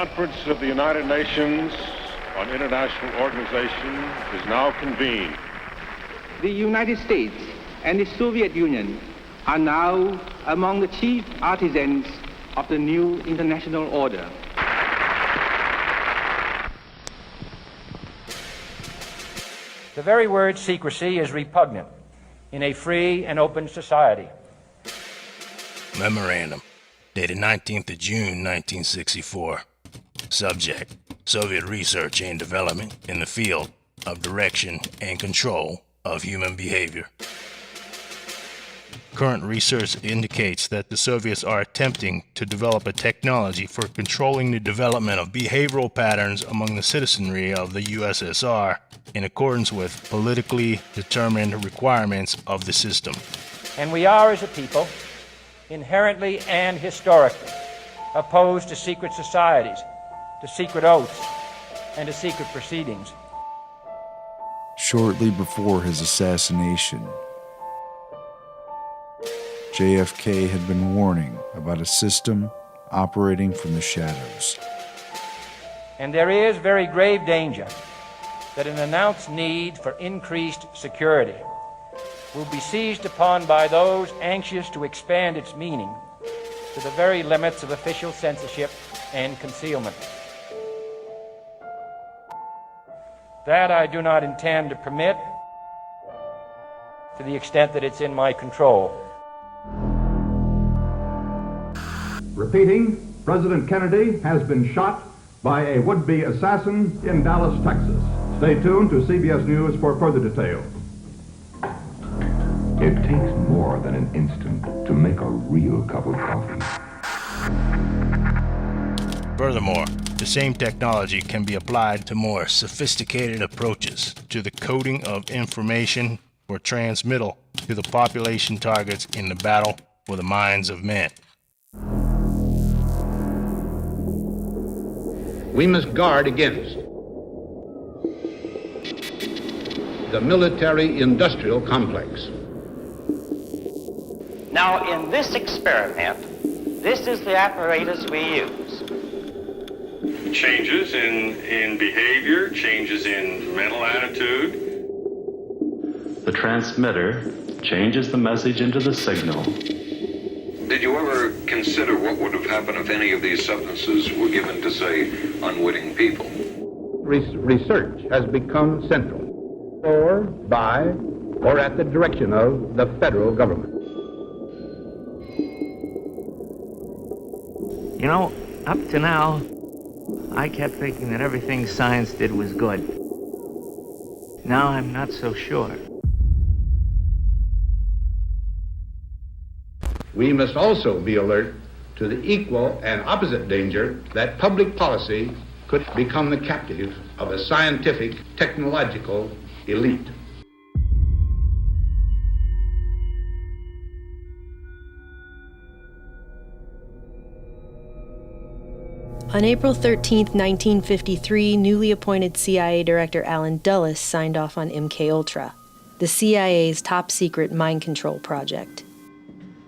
Conference of the United Nations on International Organization is now convened. The United States and the Soviet Union are now among the chief artisans of the new international order. The very word secrecy is repugnant in a free and open society. Memorandum, dated 19th of June, 1964. Subject, Soviet research and development in the field of direction and control of human behavior. Current research indicates that the Soviets are attempting to develop a technology for controlling the development of behavioral patterns among the citizenry of the USSR in accordance with politically determined requirements of the system. And we are, as a people, inherently and historically opposed to secret societies, to secret oaths, and to secret proceedings. Shortly before his assassination, JFK had been warning about a system operating from the shadows. And there is very grave danger that an announced need for increased security will be seized upon by those anxious to expand its meaning to the very limits of official censorship and concealment. That I do not intend to permit to the extent that it's in my control. Repeating, President Kennedy has been shot by a would-be assassin in Dallas, Texas. Stay tuned to CBS News for further details. It takes more than an instant to make a real cup of coffee. Furthermore, the same technology can be applied to more sophisticated approaches to the coding of information for transmittal to the population targets in the battle for the minds of men. We must guard against the military-industrial complex. Now, in this experiment, this is the apparatus we use. Changes in behavior, changes in mental attitude. The transmitter changes the message into the signal. Did you ever consider what would have happened if any of these substances were given to, say, unwitting people? Research has become central, or by, or at the direction of the federal government. You know, up to now, I kept thinking that everything science did was good. Now I'm not so sure. We must also be alert to the equal and opposite danger that public policy could become the captive of a scientific, technological elite. On April 13, 1953, newly appointed CIA Director Allen Dulles signed off on MKUltra, the CIA's top-secret mind control project.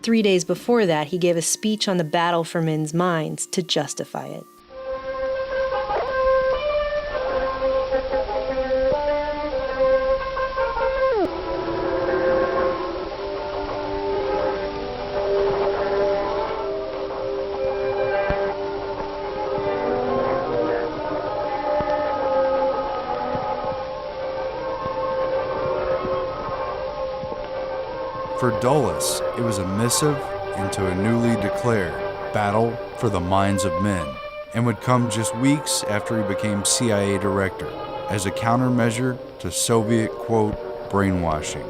3 days before that, he gave a speech on the battle for men's minds to justify it. For Dulles, it was a missive into a newly declared battle for the minds of men, and would come just weeks after he became CIA director, as a countermeasure to Soviet, quote, brainwashing.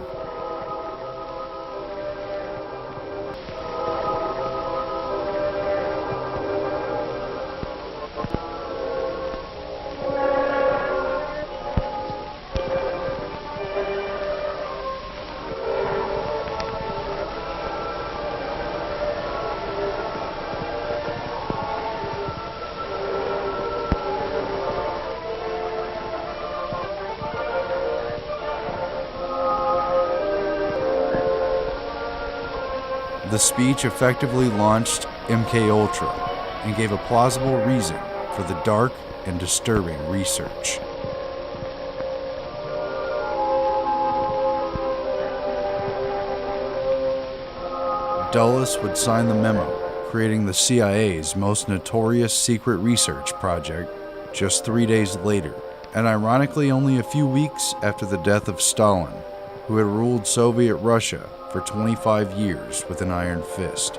The speech effectively launched MKUltra and gave a plausible reason for the dark and disturbing research. Dulles would sign the memo, creating the CIA's most notorious secret research project just 3 days later, and ironically only a few weeks after the death of Stalin, who had ruled Soviet Russia for 25 years with an iron fist.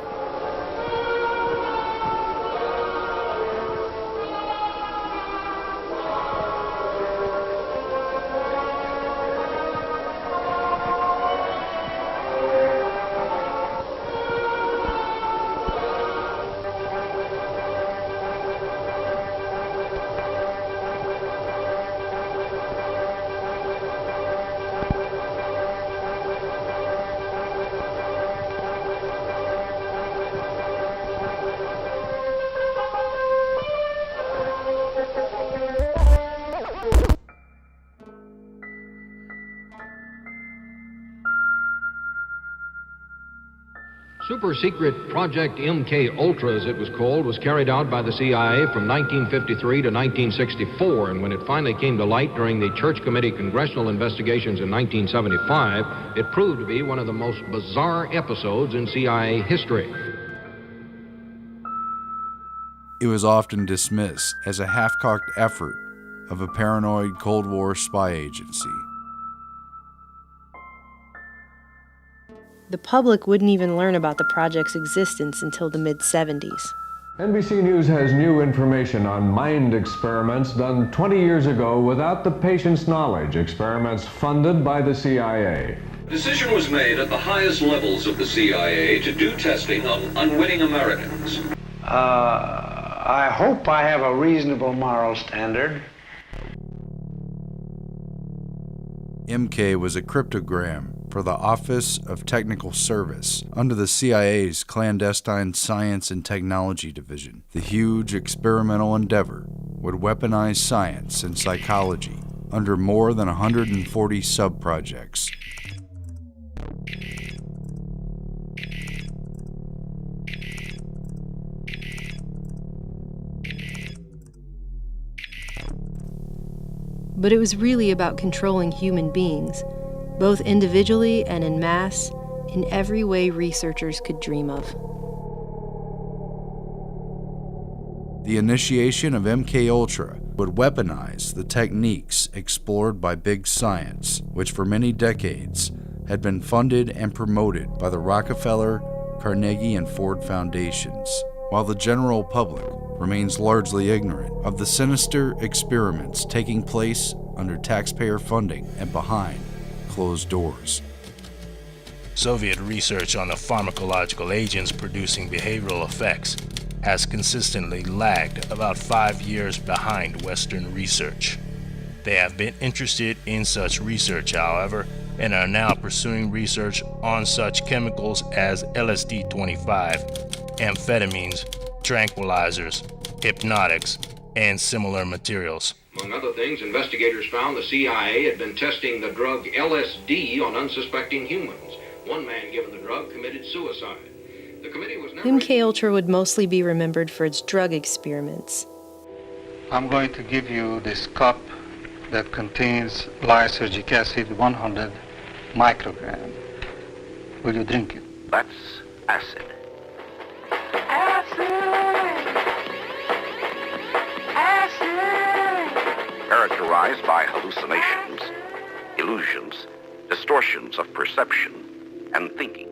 Super secret Project MK Ultra, as it was called, was carried out by the CIA from 1953 to 1964, and when it finally came to light during the Church Committee congressional investigations in 1975, it proved to be one of the most bizarre episodes in CIA history. It was often dismissed as a half-cocked effort of a paranoid Cold War spy agency. The public wouldn't even learn about the project's existence until the mid-70s. NBC News has new information on mind experiments done 20 years ago without the patient's knowledge, experiments funded by the CIA. Decision was made at the highest levels of the CIA to do testing on unwitting Americans. I hope I have a reasonable moral standard. MK was a cryptogram for the Office of Technical Service under the CIA's clandestine Science and Technology Division. The huge experimental endeavor would weaponize science and psychology under more than 140 sub-projects. But it was really about controlling human beings, both individually and en masse, in every way researchers could dream of. The initiation of MK Ultra would weaponize the techniques explored by big science, which for many decades had been funded and promoted by the Rockefeller, Carnegie, and Ford foundations, while the general public remains largely ignorant of the sinister experiments taking place under taxpayer funding and behind closed doors. Soviet research on the pharmacological agents producing behavioral effects has consistently lagged about 5 years behind Western research. They have been interested in such research, however, and are now pursuing research on such chemicals as LSD-25, amphetamines, tranquilizers, hypnotics, and similar materials. Among other things, investigators found the CIA had been testing the drug LSD on unsuspecting humans. One man given the drug committed suicide. The committee was never... MK Ultra would mostly be remembered for its drug experiments. I'm going to give you this cup that contains lysergic acid 100 microgram. Will you drink it? That's acid. Characterized by hallucinations, illusions, distortions of perception and thinking.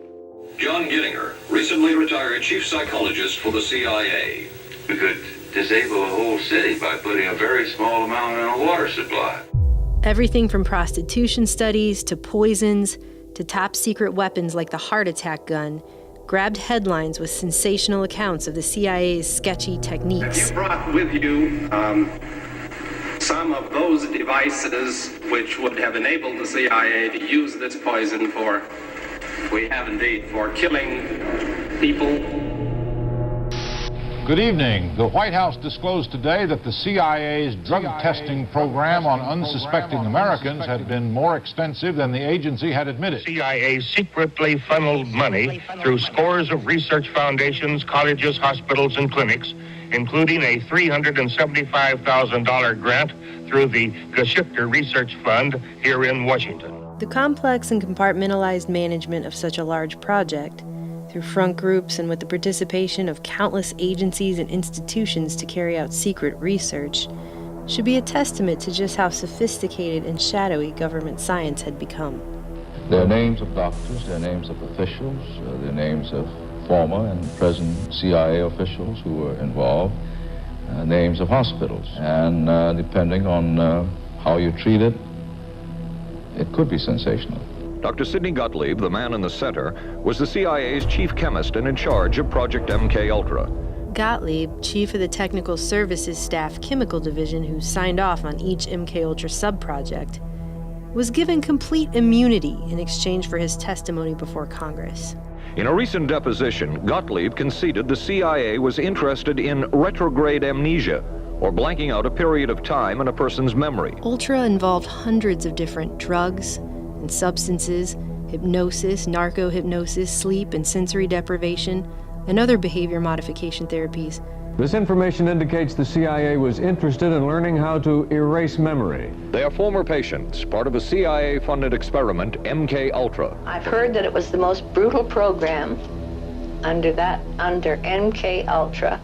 John Gittinger, recently retired chief psychologist for the CIA. We could disable a whole city by putting a very small amount in a water supply. Everything from prostitution studies to poisons to top secret weapons like the heart attack gun grabbed headlines with sensational accounts of the CIA's sketchy techniques. Have you brought with you some of those devices which would have enabled the CIA to use this poison for, we have indeed, for killing people? Good evening. The White House disclosed today that the CIA's drug testing program on unsuspecting Americans had been more extensive than the agency had admitted. CIA secretly funneled money through scores of research foundations, colleges, hospitals, and clinics including a $375,000 grant through the Geschichter Research Fund here in Washington. The complex and compartmentalized management of such a large project, through front groups and with the participation of countless agencies and institutions to carry out secret research, should be a testament to just how sophisticated and shadowy government science had become. Their names of doctors, their names of officials, their names of former and present CIA officials who were involved, names of hospitals, and depending on how you treat it, it could be sensational. Dr. Sidney Gottlieb, the man in the center, was the CIA's chief chemist and in charge of Project MK-Ultra. Gottlieb, chief of the Technical Services Staff Chemical Division who signed off on each MK-Ultra sub-project, was given complete immunity in exchange for his testimony before Congress. In a recent deposition, Gottlieb conceded the CIA was interested in retrograde amnesia, or blanking out a period of time in a person's memory. Ultra involved hundreds of different drugs and substances, hypnosis, narco-hypnosis, sleep and sensory deprivation, and other behavior modification therapies. This information indicates the CIA was interested in learning how to erase memory. They are former patients, part of a CIA-funded experiment, MK-Ultra. I've heard that it was the most brutal program under MK-Ultra.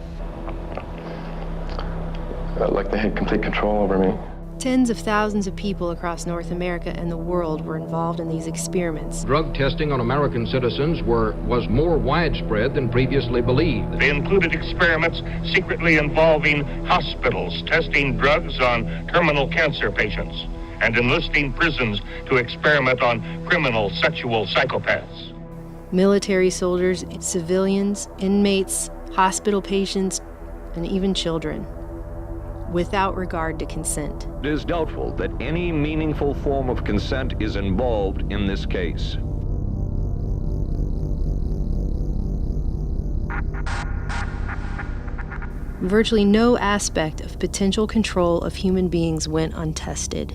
Like they had complete control over me. Tens of thousands of people across North America and the world were involved in these experiments. Drug testing on American citizens was more widespread than previously believed. They included experiments secretly involving hospitals testing drugs on terminal cancer patients and enlisting prisons to experiment on criminal sexual psychopaths. Military soldiers, civilians, inmates, hospital patients, and even children, without regard to consent. It is doubtful that any meaningful form of consent is involved in this case. Virtually no aspect of potential control of human beings went untested.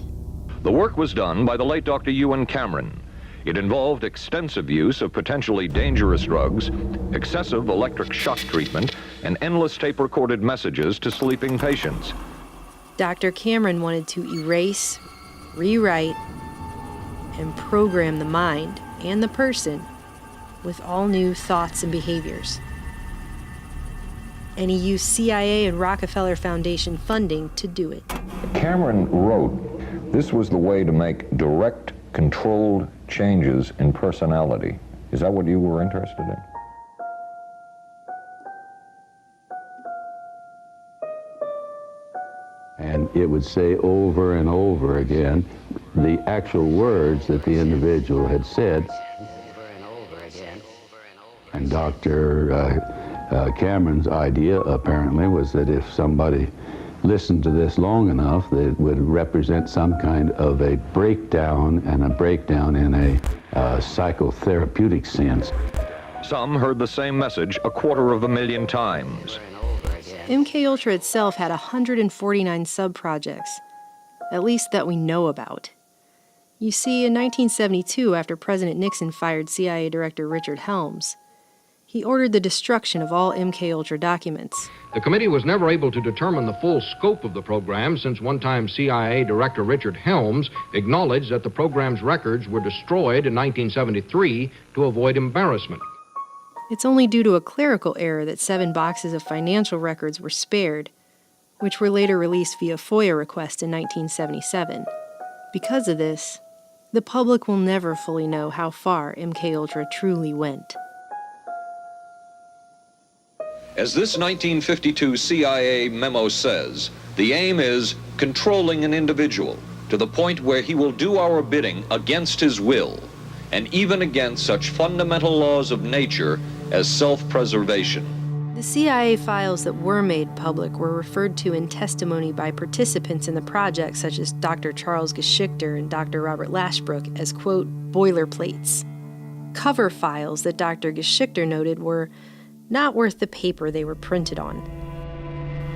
The work was done by the late Dr. Ewan Cameron. It involved extensive use of potentially dangerous drugs, excessive electric shock treatment, and endless tape-recorded messages to sleeping patients. Dr. Cameron wanted to erase, rewrite, and program the mind and the person with all new thoughts and behaviors. And he used CIA and Rockefeller Foundation funding to do it. Cameron wrote, this was the way to make direct, controlled changes in personality. Is that what you were interested in? And it would say over and over again the actual words that the individual had said. And Dr. Cameron's idea apparently was that if somebody listened to this long enough, that it would represent some kind of a breakdown, and a breakdown in a psychotherapeutic sense. Some heard the same message 250,000 times. MK-Ultra itself had 149 sub-projects, at least that we know about. You see, in 1972, after President Nixon fired CIA Director Richard Helms, he ordered the destruction of all MK-Ultra documents. The committee was never able to determine the full scope of the program, since one-time CIA Director Richard Helms acknowledged that the program's records were destroyed in 1973 to avoid embarrassment. It's only due to a clerical error that 7 boxes of financial records were spared, which were later released via FOIA request in 1977. Because of this, the public will never fully know how far MK-Ultra truly went. As this 1952 CIA memo says, the aim is controlling an individual to the point where he will do our bidding against his will, and even against such fundamental laws of nature as self-preservation. The CIA files that were made public were referred to in testimony by participants in the project, such as Dr. Charles Geschichter and Dr. Robert Lashbrook, as, quote, boilerplates. Cover files that Dr. Geschichter noted were not worth the paper they were printed on.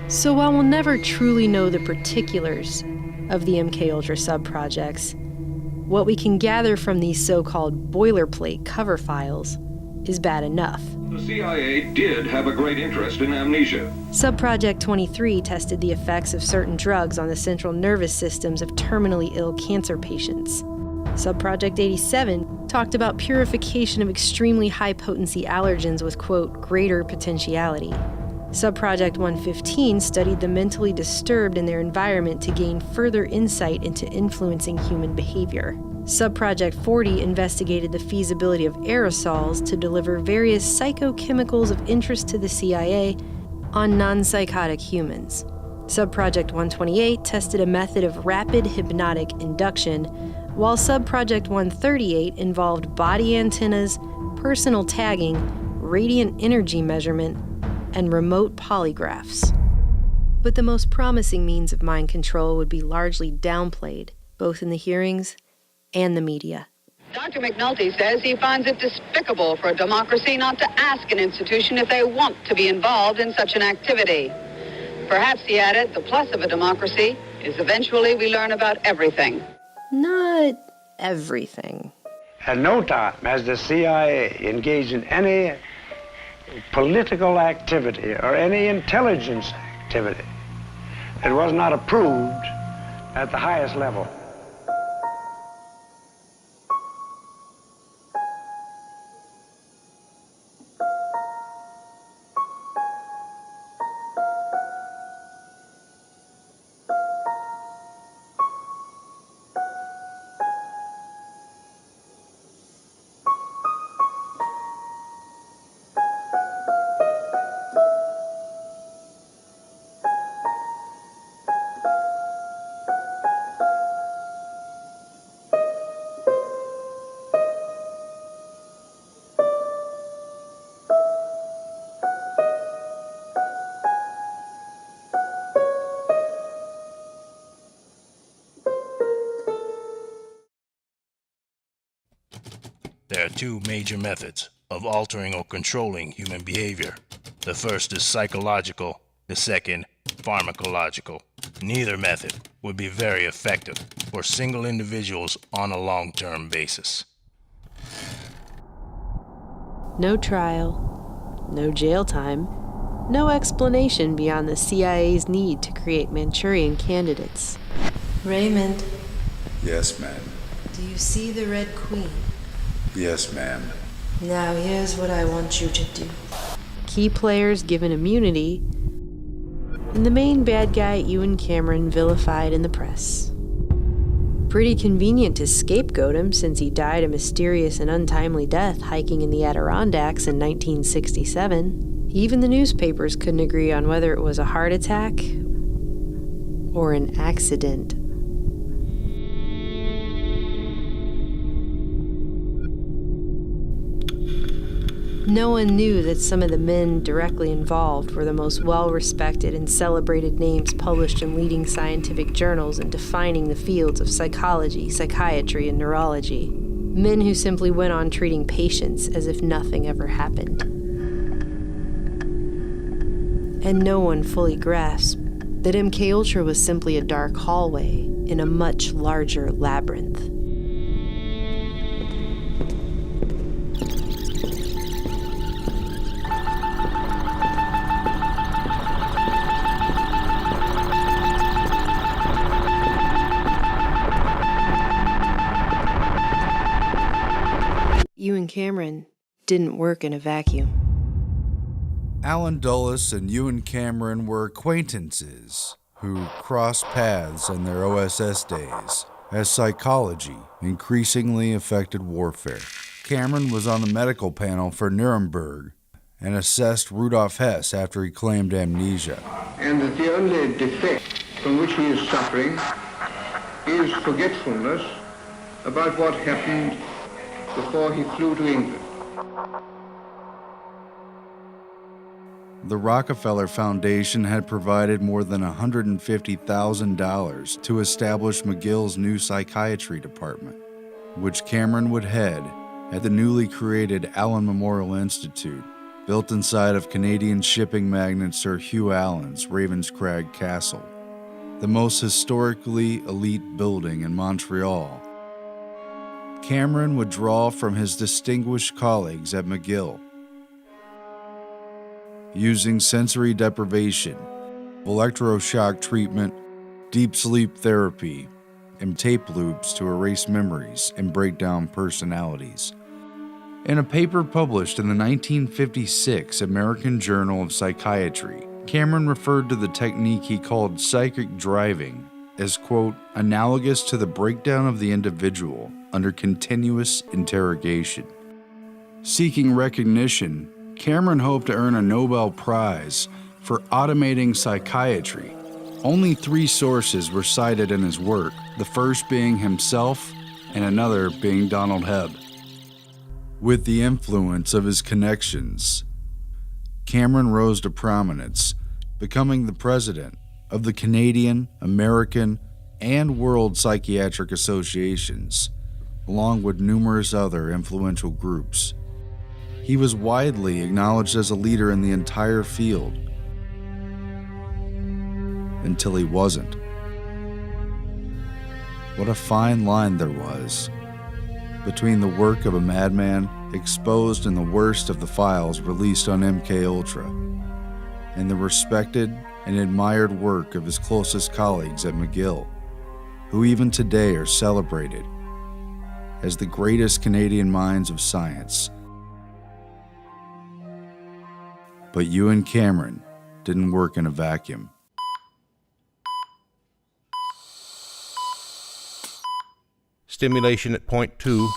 So while we'll never truly know the particulars of the MK-Ultra sub-projects, what we can gather from these so-called boilerplate cover files is bad enough. The CIA did have a great interest in amnesia. Subproject 23 tested the effects of certain drugs on the central nervous systems of terminally ill cancer patients. Subproject 87 talked about purification of extremely high-potency allergens with, quote, greater potentiality. Subproject 115 studied the mentally disturbed and their environment to gain further insight into influencing human behavior. Subproject 40 investigated the feasibility of aerosols to deliver various psychochemicals of interest to the CIA on non-psychotic humans. Subproject 128 tested a method of rapid hypnotic induction, while Subproject 138 involved body antennas, personal tagging, radiant energy measurement, and remote polygraphs. But the most promising means of mind control would be largely downplayed, both in the hearings and the media. Dr. McNulty says he finds it despicable for a democracy not to ask an institution if they want to be involved in such an activity. Perhaps, he added, the plus of a democracy is eventually we learn about everything. Not everything. At no time has the CIA engaged in any political activity or any intelligence activity that was not approved at the highest level. There are two major methods of altering or controlling human behavior. The first is psychological, the second, pharmacological. Neither method would be very effective for single individuals on a long-term basis. No trial, no jail time, no explanation beyond the CIA's need to create Manchurian candidates. Raymond. Yes, ma'am. Do you see the Red Queen? Yes, ma'am. Now here's what I want you to do. Key players given immunity, and the main bad guy, Ewan Cameron, vilified in the press. Pretty convenient to scapegoat him since he died a mysterious and untimely death hiking in the Adirondacks in 1967. Even the newspapers couldn't agree on whether it was a heart attack or an accident. No one knew that some of the men directly involved were the most well-respected and celebrated names published in leading scientific journals and defining the fields of psychology, psychiatry, and neurology. Men who simply went on treating patients as if nothing ever happened. And no one fully grasped that MKUltra was simply a dark hallway in a much larger labyrinth. Ewan Cameron didn't work in a vacuum. Alan Dulles and Ewan Cameron were acquaintances who crossed paths in their OSS days as psychology increasingly affected warfare. Cameron was on the medical panel for Nuremberg and assessed Rudolf Hess after he claimed amnesia. And that the only defect from which he is suffering is forgetfulness about what happened before he flew to England. The Rockefeller Foundation had provided more than $150,000 to establish McGill's new psychiatry department, which Cameron would head at the newly created Allen Memorial Institute, built inside of Canadian shipping magnate Sir Hugh Allen's Ravenscrag Castle, the most historically elite building in Montreal. Cameron would draw from his distinguished colleagues at McGill. Using sensory deprivation, electroshock treatment, deep sleep therapy, and tape loops to erase memories and break down personalities. In a paper published in the 1956 American Journal of Psychiatry, Cameron referred to the technique he called psychic driving as, quote, analogous to the breakdown of the individual under continuous interrogation. Seeking recognition, Cameron hoped to earn a Nobel Prize for automating psychiatry. Only 3 sources were cited in his work, the first being himself and another being Donald Hebb. With the influence of his connections, Cameron rose to prominence, becoming the president of the Canadian, American, and World Psychiatric Associations, along with numerous other influential groups. He was widely acknowledged as a leader in the entire field, until he wasn't. What a fine line there was between the work of a madman exposed in the worst of the files released on MKUltra and the respected and admired work of his closest colleagues at McGill, who even today are celebrated as the greatest Canadian minds of science. But you and Cameron didn't work in a vacuum. Stimulation at point 2,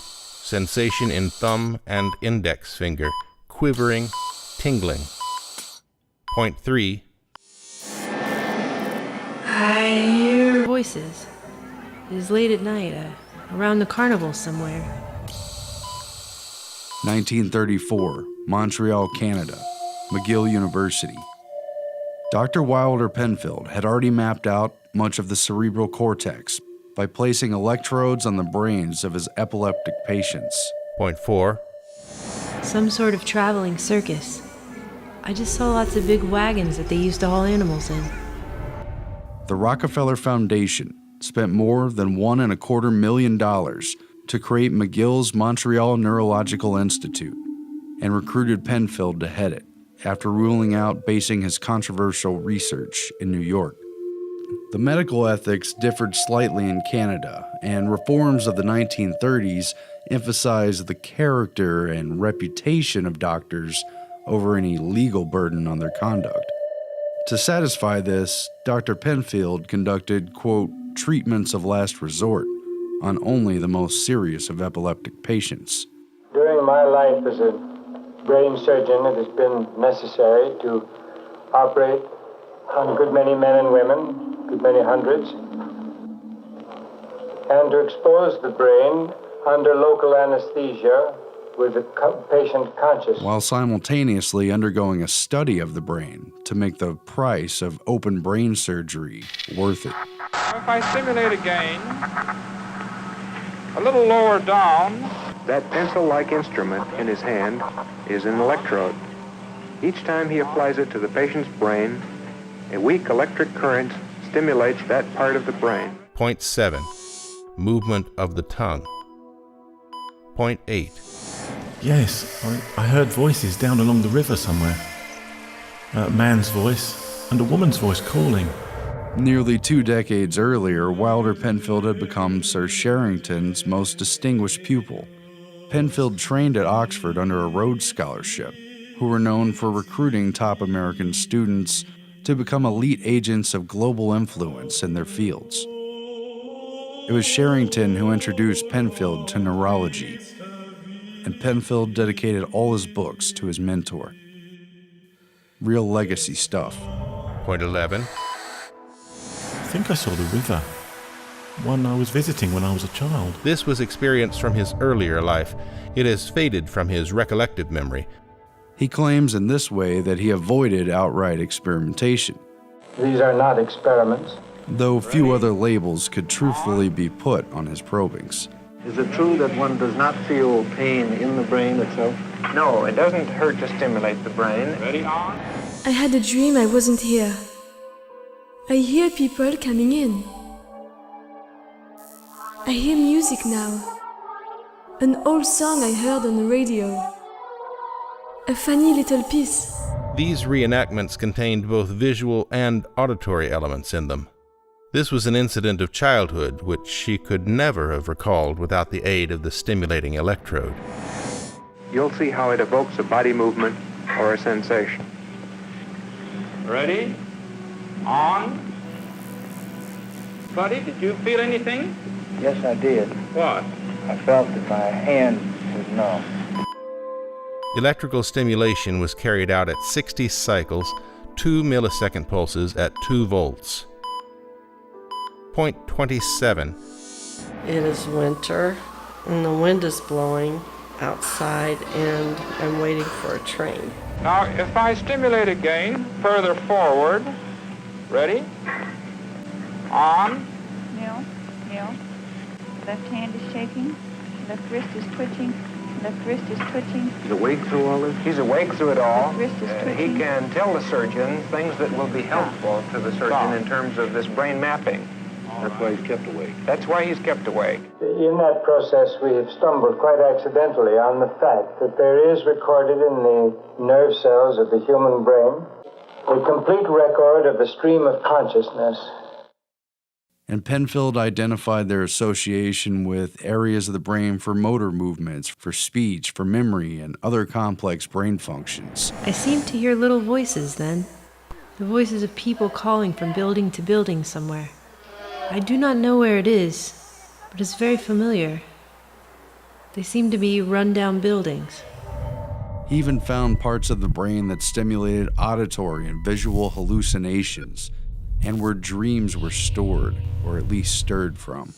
sensation in thumb and index finger, quivering, tingling. Point 3. I hear voices. It is late at night, around the carnival somewhere. 1934, Montreal, Canada, McGill University. Dr. Wilder Penfield had already mapped out much of the cerebral cortex by placing electrodes on the brains of his epileptic patients. Point 4. Some sort of traveling circus. I just saw lots of big wagons that they used to haul animals in. The Rockefeller Foundation spent more than $1.25 million to create McGill's Montreal Neurological Institute and recruited Penfield to head it after ruling out basing his controversial research in New York. The medical ethics differed slightly in Canada, and reforms of the 1930s emphasized the character and reputation of doctors over any legal burden on their conduct. To satisfy this, Dr. Penfield conducted, quote, treatments of last resort on only the most serious of epileptic patients. During my life as a brain surgeon, it has been necessary to operate on a good many men and women, good many hundreds, and to expose the brain under local anesthesia with the patient conscious. While simultaneously undergoing a study of the brain to make the price of open brain surgery worth it. If I stimulate again, a little lower down. That pencil-like instrument in his hand is an electrode. Each time he applies it to the patient's brain, a weak electric current stimulates that part of the brain. Point 7. Movement of the tongue. Point 8. Yes, I heard voices down along the river somewhere. A man's voice and a woman's voice calling. Nearly 2 decades earlier, Wilder Penfield had become Sir Sherrington's most distinguished pupil. Penfield trained at Oxford under a Rhodes Scholarship, who were known for recruiting top American students to become elite agents of global influence in their fields. It was Sherrington who introduced Penfield to neurology, and Penfield dedicated all his books to his mentor. Real legacy stuff. Point 11. I think I saw the river. One I was visiting when I was a child. This was experience from his earlier life. It has faded from his recollective memory. He claims in this way that he avoided outright experimentation. These are not experiments. Though few other labels could truthfully be put on his probings. Is it true that one does not feel pain in the brain itself? No, it doesn't hurt to stimulate the brain. Ready, on. I had a dream I wasn't here. I hear people coming in. I hear music now. An old song I heard on the radio. A funny little piece. These reenactments contained both visual and auditory elements in them. This was an incident of childhood which she could never have recalled without the aid of the stimulating electrode. You'll see how it evokes a body movement or a sensation. Ready? On. Buddy, did you feel anything? Yes, I did. What? I felt that my hand was numb. Electrical stimulation was carried out at 60 cycles, 2 millisecond pulses at 2 volts. Point 27. It is winter, and the wind is blowing outside, and I'm waiting for a train. Now, if I stimulate again, further forward. Ready? On. Neil. Left hand is shaking. Left wrist is twitching. Left wrist is twitching. He's awake through all this? He's awake through it all. Left wrist is twitching. He can tell the surgeon things that will be helpful to the surgeon in terms of this brain mapping. That's why he's kept awake. That's why he's kept awake. In that process, we have stumbled quite accidentally on the fact that there is recorded in the nerve cells of the human brain a complete record of the stream of consciousness. And Penfield identified their association with areas of the brain for motor movements, for speech, for memory, and other complex brain functions. I seemed to hear little voices then, the voices of people calling from building to building somewhere. I do not know where it is, but it's very familiar. They seem to be run-down buildings. He even found parts of the brain that stimulated auditory and visual hallucinations, and where dreams were stored, or at least stirred from.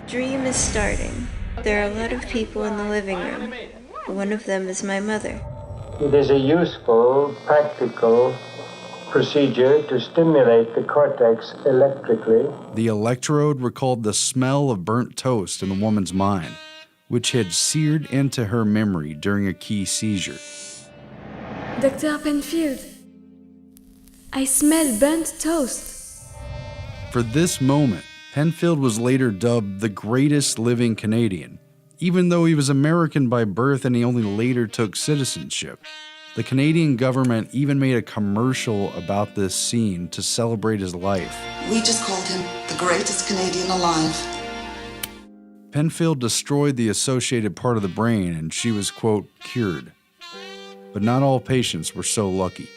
Dream is starting. There are a lot of people in the living room. One of them is my mother. It is a useful, practical procedure to stimulate the cortex electrically. The electrode recalled the smell of burnt toast in the woman's mind, which had seared into her memory during a key seizure. Dr. Penfield, I smell burnt toast. For this moment, Penfield was later dubbed the greatest living Canadian, even though he was American by birth and he only later took citizenship. The Canadian government even made a commercial about this scene to celebrate his life. We just called him the greatest Canadian alive. Penfield destroyed the associated part of the brain and she was, quote, cured. But not all patients were so lucky.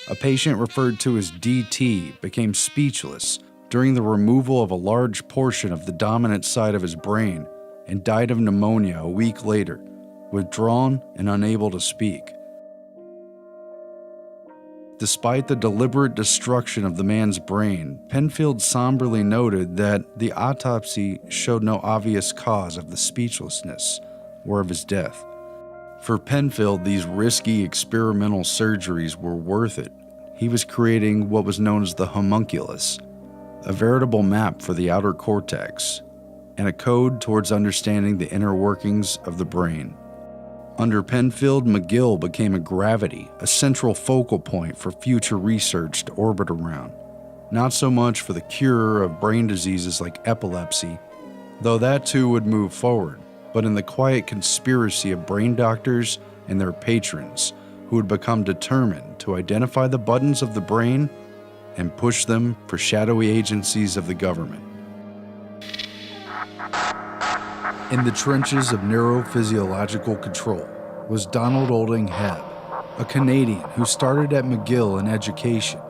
A patient referred to as DT became speechless during the removal of a large portion of the dominant side of his brain and died of pneumonia a week later, withdrawn and unable to speak. Despite the deliberate destruction of the man's brain, Penfield somberly noted that the autopsy showed no obvious cause of the speechlessness or of his death. For Penfield, these risky experimental surgeries were worth it. He was creating what was known as the homunculus, a veritable map for the outer cortex, and a code towards understanding the inner workings of the brain. Under Penfield, McGill became a gravity, a central focal point for future research to orbit around. Not so much for the cure of brain diseases like epilepsy, though that too would move forward, but in the quiet conspiracy of brain doctors and their patrons who would become determined to identify the buttons of the brain and push them for shadowy agencies of the government. In the trenches of neurophysiological control was Donald Olding Hebb, a Canadian who started at McGill in education,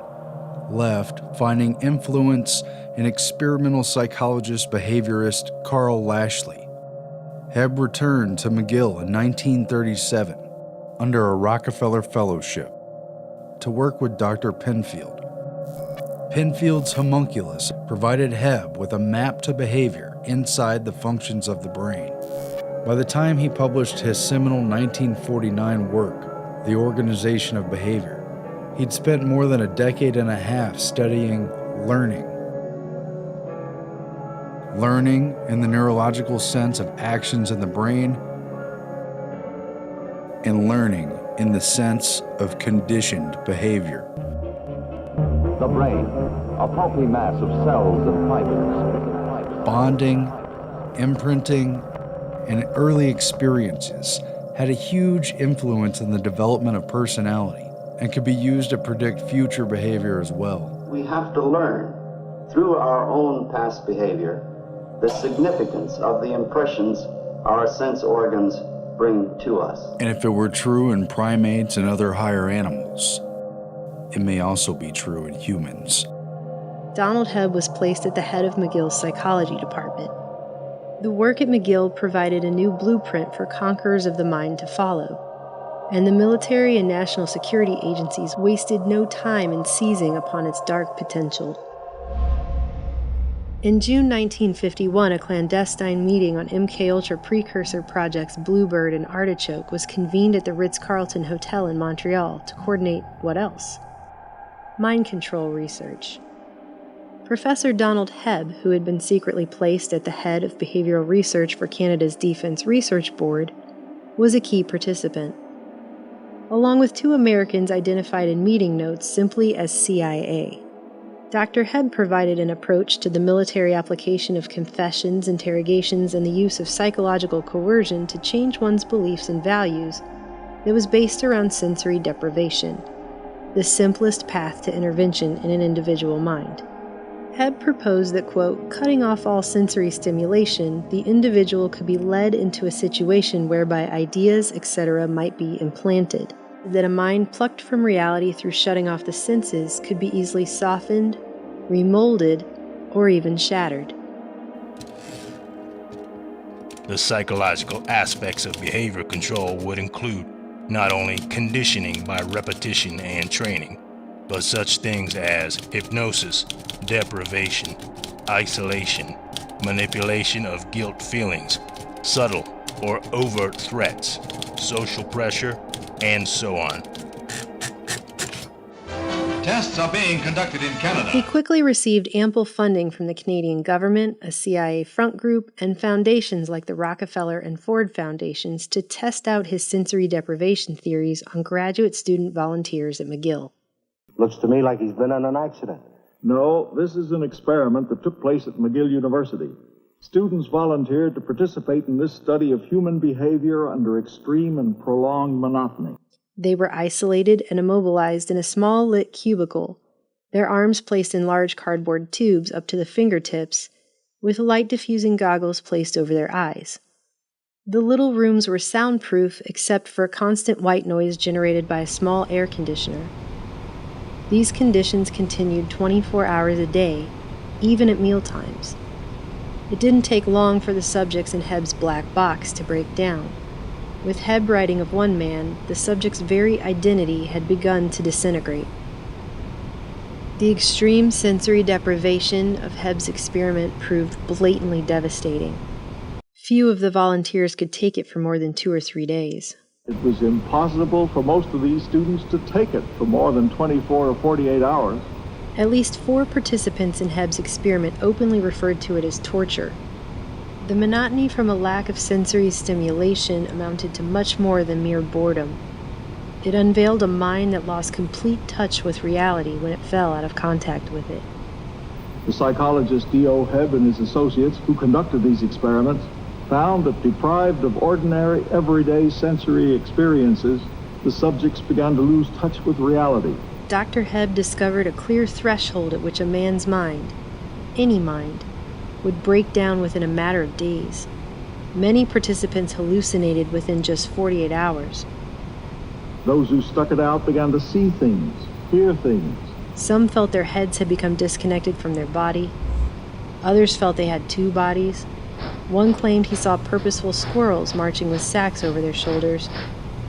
left finding influence in experimental psychologist behaviorist Carl Lashley. Hebb returned to McGill in 1937 under a Rockefeller Fellowship to work with Dr. Penfield. Penfield's homunculus provided Hebb with a map to behavior inside the functions of the brain. By the time he published his seminal 1949 work, The Organization of Behavior, he'd spent more than a decade and a half studying learning. Learning in the neurological sense of actions in the brain, and learning in the sense of conditioned behavior. The brain, a pulpy mass of cells and fibers. Bonding, imprinting, and early experiences had a huge influence in the development of personality and could be used to predict future behavior as well. We have to learn through our own past behavior the significance of the impressions our sense organs bring to us. And if it were true in primates and other higher animals, it may also be true in humans. Donald Hebb was placed at the head of McGill's psychology department. The work at McGill provided a new blueprint for conquerors of the mind to follow, and the military and national security agencies wasted no time in seizing upon its dark potential. In June 1951, a clandestine meeting on MKUltra precursor projects Bluebird and Artichoke was convened at the Ritz-Carlton Hotel in Montreal to coordinate what else? Mind control research. Professor Donald Hebb, who had been secretly placed at the head of behavioral research for Canada's Defense Research Board, was a key participant, along with 2 Americans identified in meeting notes simply as CIA. Dr. Hebb provided an approach to the military application of confessions, interrogations, and the use of psychological coercion to change one's beliefs and values that was based around sensory deprivation, the simplest path to intervention in an individual mind. Hebb proposed that, quote, cutting off all sensory stimulation, the individual could be led into a situation whereby ideas, etc. might be implanted, that a mind plucked from reality through shutting off the senses could be easily softened, remolded, or even shattered. The psychological aspects of behavior control would include not only conditioning by repetition and training, but such things as hypnosis, deprivation, isolation, manipulation of guilt feelings, subtle or overt threats, social pressure, and so on. Tests are being conducted in Canada. He quickly received ample funding from the Canadian government, a CIA front group, and foundations like the Rockefeller and Ford Foundations to test out his sensory deprivation theories on graduate student volunteers at McGill. Looks to me like he's been in an accident. No, this is an experiment that took place at McGill University. Students volunteered to participate in this study of human behavior under extreme and prolonged monotony. They were isolated and immobilized in a small lit cubicle, their arms placed in large cardboard tubes up to the fingertips, with light-diffusing goggles placed over their eyes. The little rooms were soundproof except for constant white noise generated by a small air conditioner. These conditions continued 24 hours a day, even at mealtimes. It didn't take long for the subjects in Hebb's black box to break down. With Hebb writing of one man, the subject's very identity had begun to disintegrate. The extreme sensory deprivation of Hebb's experiment proved blatantly devastating. Few of the volunteers could take it for more than 2 or 3 days. It was impossible for most of these students to take it for more than 24 or 48 hours. At least 4 participants in Hebb's experiment openly referred to it as torture. The monotony from a lack of sensory stimulation amounted to much more than mere boredom. It unveiled a mind that lost complete touch with reality when it fell out of contact with it. The psychologist D.O. Hebb and his associates who conducted these experiments found that deprived of ordinary, everyday sensory experiences, the subjects began to lose touch with reality. Dr. Hebb discovered a clear threshold at which a man's mind, any mind, would break down within a matter of days. Many participants hallucinated within just 48 hours. Those who stuck it out began to see things, hear things. Some felt their heads had become disconnected from their body. Others felt they had 2 bodies. One claimed he saw purposeful squirrels marching with sacks over their shoulders,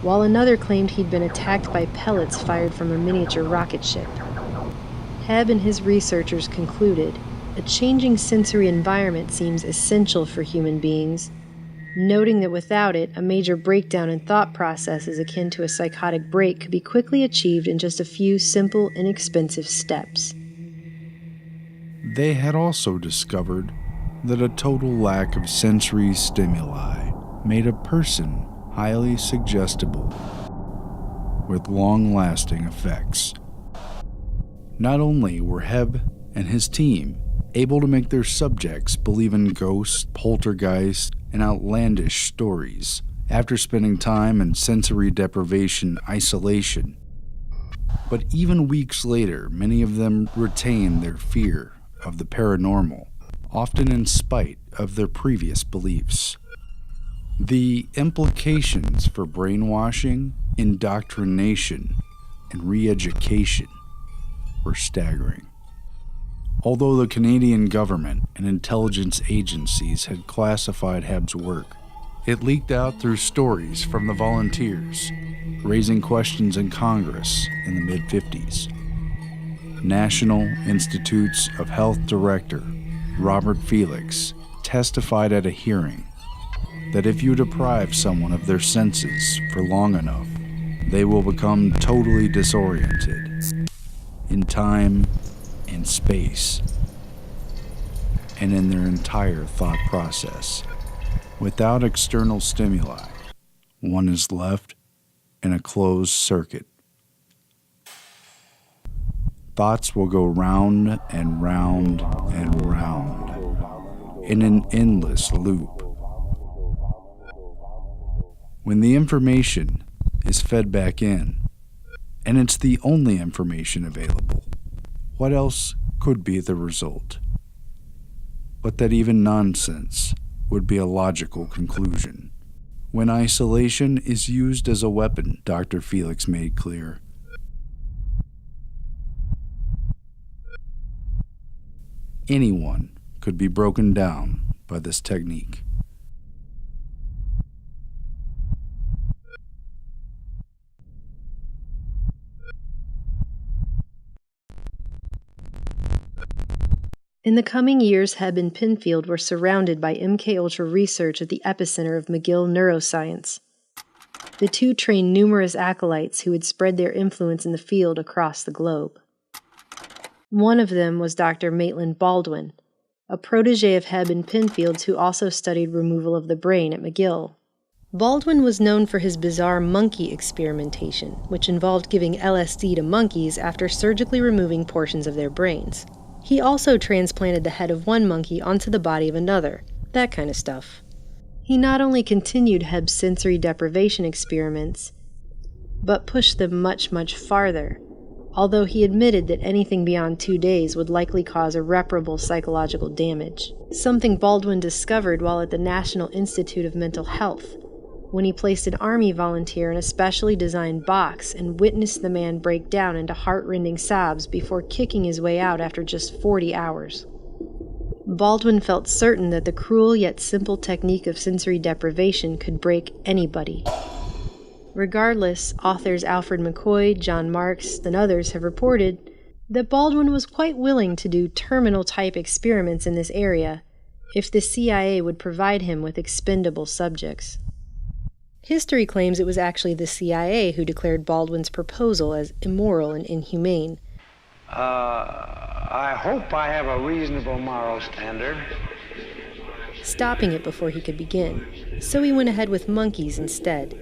while another claimed he'd been attacked by pellets fired from a miniature rocket ship. Hebb and his researchers concluded a changing sensory environment seems essential for human beings, noting that without it, a major breakdown in thought processes akin to a psychotic break could be quickly achieved in just a few simple, inexpensive steps. They had also discovered that a total lack of sensory stimuli made a person highly suggestible, with long-lasting effects. Not only were Hebb and his team able to make their subjects believe in ghosts, poltergeists, and outlandish stories after spending time in sensory deprivation isolation. But even weeks later, many of them retain their fear of the paranormal, often in spite of their previous beliefs. The implications for brainwashing, indoctrination, and re-education were staggering. Although the Canadian government and intelligence agencies had classified Hebb's work, it leaked out through stories from the volunteers, raising questions in Congress in the mid-50s. National Institutes of Health Director Robert Felix testified at a hearing that if you deprive someone of their senses for long enough, they will become totally disoriented in time and space and in their entire thought process. Without external stimuli, one is left in a closed circuit. Thoughts will go round and round and round in an endless loop. When the information is fed back in, and it's the only information available, what else could be the result? But that even nonsense would be a logical conclusion. When isolation is used as a weapon, Dr. Felix made clear, anyone could be broken down by this technique. In the coming years, Hebb and Pinfield were surrounded by MKUltra research at the epicenter of McGill neuroscience. The two trained numerous acolytes who would spread their influence in the field across the globe. One of them was Dr. Maitland Baldwin, a protege of Hebb and Pinfield's who also studied removal of the brain at McGill. Baldwin was known for his bizarre monkey experimentation, which involved giving LSD to monkeys after surgically removing portions of their brains. He also transplanted the head of one monkey onto the body of another, that kind of stuff. He not only continued Hebb's sensory deprivation experiments, but pushed them much, much farther, although he admitted that anything beyond 2 days would likely cause irreparable psychological damage, something Baldwin discovered while at the National Institute of Mental Health, when he placed an Army volunteer in a specially designed box and witnessed the man break down into heart-rending sobs before kicking his way out after just 40 hours. Baldwin felt certain that the cruel yet simple technique of sensory deprivation could break anybody. Regardless, authors Alfred McCoy, John Marks, and others have reported that Baldwin was quite willing to do terminal-type experiments in this area if the CIA would provide him with expendable subjects. History claims it was actually the CIA who declared Baldwin's proposal as immoral and inhumane. I hope I have a reasonable moral standard. Stopping it before he could begin, so he went ahead with monkeys instead.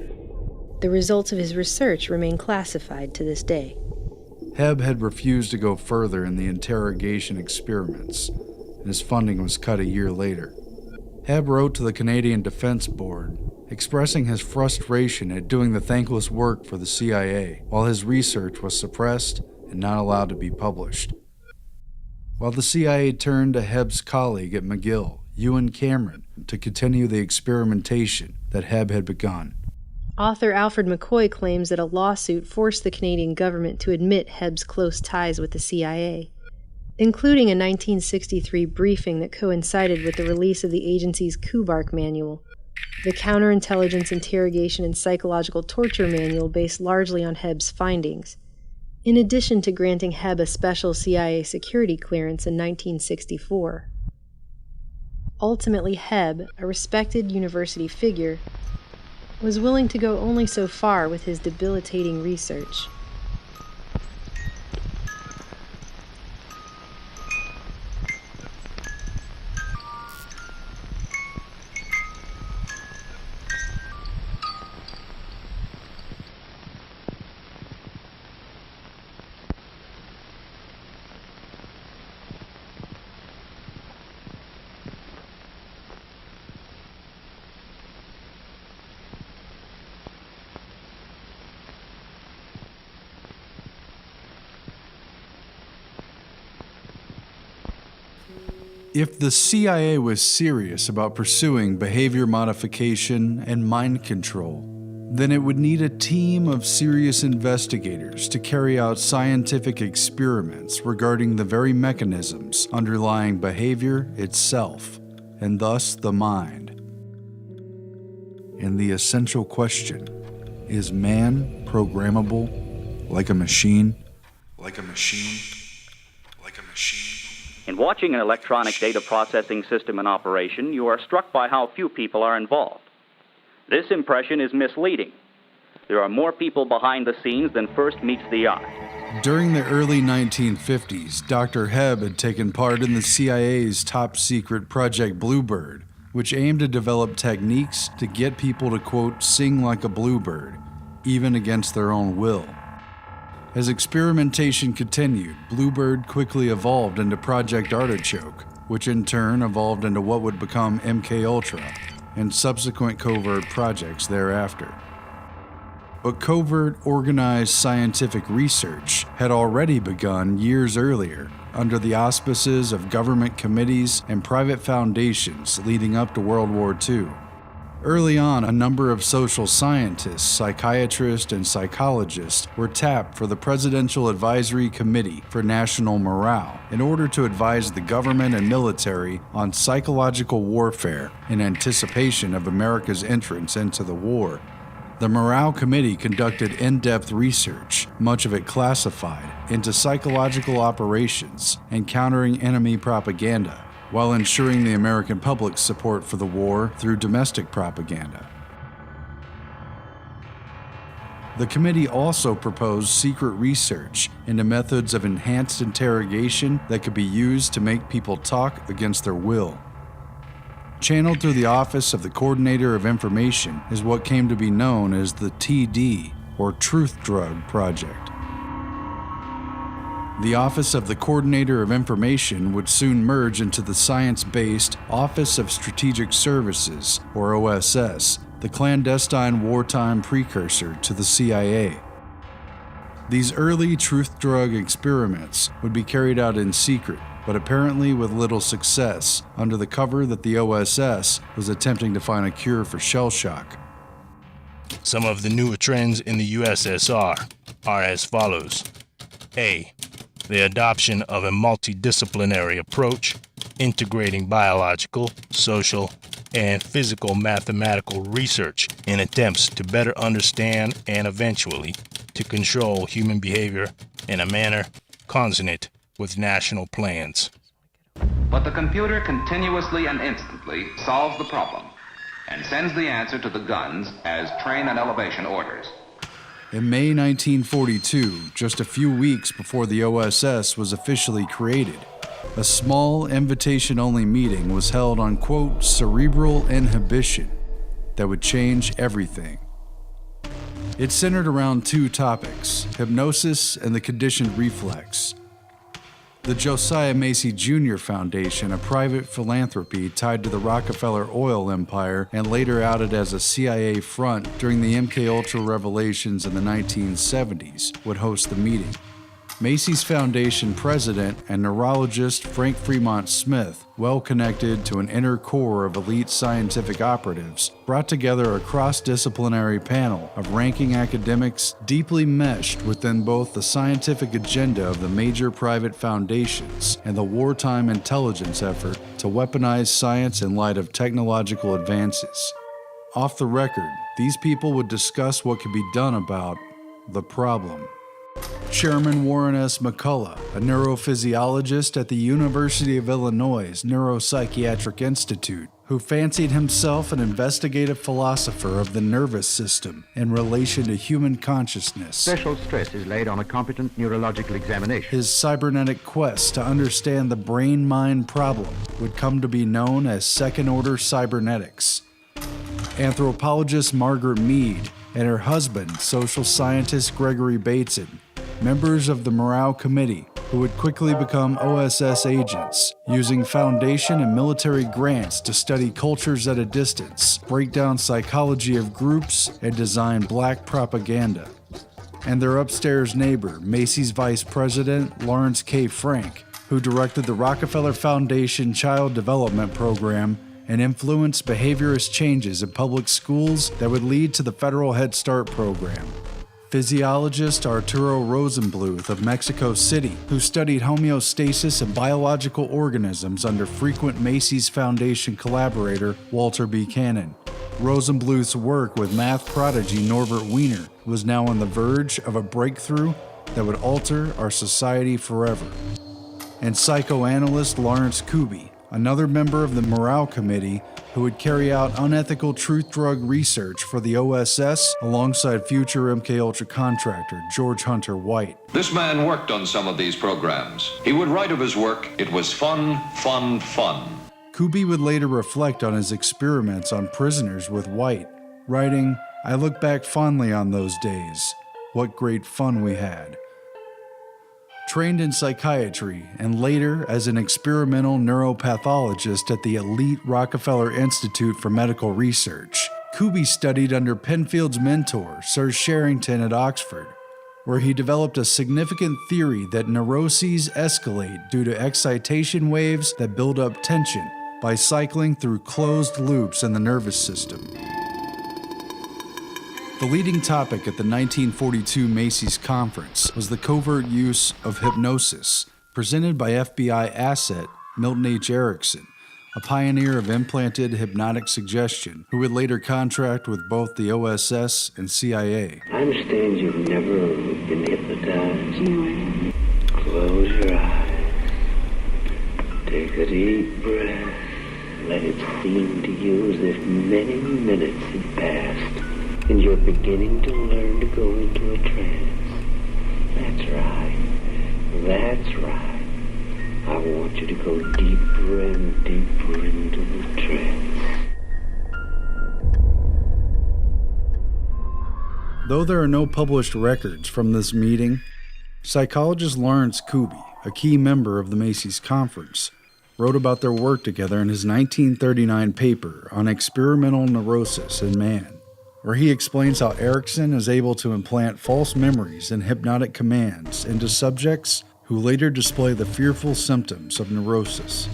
The results of his research remain classified to this day. Hebb had refused to go further in the interrogation experiments, and his funding was cut a year later. Hebb wrote to the Canadian Defense Board, expressing his frustration at doing the thankless work for the CIA while his research was suppressed and not allowed to be published. While the CIA turned to Hebb's colleague at McGill, Ewan Cameron, to continue the experimentation that Hebb had begun. Author Alfred McCoy claims that a lawsuit forced the Canadian government to admit Hebb's close ties with the CIA, including a 1963 briefing that coincided with the release of the agency's Kubark Manual, the counterintelligence interrogation and psychological torture manual based largely on Hebb's findings, in addition to granting Hebb a special CIA security clearance in 1964. Ultimately, Hebb, a respected university figure, was willing to go only so far with his debilitating research. If the CIA was serious about pursuing behavior modification and mind control, then it would need a team of serious investigators to carry out scientific experiments regarding the very mechanisms underlying behavior itself, and thus the mind. And the essential question, is man programmable like a machine? Like a machine? Like a machine? In watching an electronic data processing system in operation, you are struck by how few people are involved. This impression is misleading. There are more people behind the scenes than first meets the eye. During the early 1950s, Dr. Hebb had taken part in the CIA's top-secret Project Bluebird, which aimed to develop techniques to get people to, quote, sing like a bluebird, even against their own will. As experimentation continued, Bluebird quickly evolved into Project Artichoke, which in turn evolved into what would become MK Ultra, and subsequent covert projects thereafter. But covert, organized scientific research had already begun years earlier under the auspices of government committees and private foundations leading up to World War II. Early on, a number of social scientists, psychiatrists, and psychologists were tapped for the Presidential Advisory Committee for National Morale in order to advise the government and military on psychological warfare in anticipation of America's entrance into the war. The Morale Committee conducted in-depth research, much of it classified, into psychological operations and countering enemy propaganda, while ensuring the American public's support for the war through domestic propaganda. The committee also proposed secret research into methods of enhanced interrogation that could be used to make people talk against their will. Channeled through the Office of the Coordinator of Information is what came to be known as the TD, or Truth Drug Project. The Office of the Coordinator of Information would soon merge into the science-based Office of Strategic Services, or OSS, the clandestine wartime precursor to the CIA. These early truth drug experiments would be carried out in secret, but apparently with little success, under the cover that the OSS was attempting to find a cure for shell shock. Some of the newer trends in the USSR are as follows. A. The adoption of a multidisciplinary approach, integrating biological, social, and physical mathematical research in attempts to better understand and eventually to control human behavior in a manner consonant with national plans. But the computer continuously and instantly solves the problem and sends the answer to the guns as train and elevation orders. In May 1942, just a few weeks before the OSS was officially created, a small invitation-only meeting was held on, quote, cerebral inhibition that would change everything. It centered around two topics, hypnosis and the conditioned reflex. The Josiah Macy Jr. Foundation, a private philanthropy tied to the Rockefeller oil empire and later outed as a CIA front during the MK Ultra revelations in the 1970s, would host the meeting. Macy's Foundation president and neurologist Frank Fremont Smith, well connected to an inner core of elite scientific operatives, brought together a cross-disciplinary panel of ranking academics deeply meshed within both the scientific agenda of the major private foundations and the wartime intelligence effort to weaponize science in light of technological advances. Off the record, these people would discuss what could be done about the problem. Chairman Warren S. McCullough, a neurophysiologist at the University of Illinois' Neuropsychiatric Institute, who fancied himself an investigative philosopher of the nervous system in relation to human consciousness. Special stress is laid on a competent neurological examination. His cybernetic quest to understand the brain-mind problem would come to be known as second-order cybernetics. Anthropologist Margaret Mead and her husband, social scientist Gregory Bateson, members of the Morale Committee, who would quickly become OSS agents, using foundation and military grants to study cultures at a distance, break down psychology of groups, and design black propaganda. And their upstairs neighbor, Macy's Vice President Lawrence K. Frank, who directed the Rockefeller Foundation Child Development Program and influenced behaviorist changes in public schools that would lead to the federal Head Start program. Physiologist Arturo Rosenbluth of Mexico City, who studied homeostasis and biological organisms under frequent Macy's Foundation collaborator Walter B. Cannon. Rosenbluth's work with math prodigy Norbert Wiener was now on the verge of a breakthrough that would alter our society forever. And psychoanalyst Lawrence Kuby, another member of the Morale Committee who would carry out unethical truth drug research for the OSS alongside future MKUltra contractor George Hunter White. This man worked on some of these programs. He would write of his work, "It was fun, fun, fun." Kuby would later reflect on his experiments on prisoners with White, writing, "I look back fondly on those days. What great fun we had." Trained in psychiatry and later as an experimental neuropathologist at the elite Rockefeller Institute for Medical Research, Kuby studied under Penfield's mentor, Sir Sherrington at Oxford, where he developed a significant theory that neuroses escalate due to excitation waves that build up tension by cycling through closed loops in the nervous system. The leading topic at the 1942 Macy's Conference was the covert use of hypnosis, presented by FBI asset Milton H. Erickson, a pioneer of implanted hypnotic suggestion, who would later contract with both the OSS and CIA. I understand you've never been hypnotized. No. Close your eyes. Take a deep breath. Let it seem to you as if many minutes had passed, and you're beginning to learn to go into a trance. That's right. That's right. I want you to go deeper and deeper into the trance. Though there are no published records from this meeting, psychologist Lawrence Kuby, a key member of the Macy's Conference, wrote about their work together in his 1939 paper on experimental neurosis in man, where he explains how Erickson is able to implant false memories and hypnotic commands into subjects who later display the fearful symptoms of neurosis.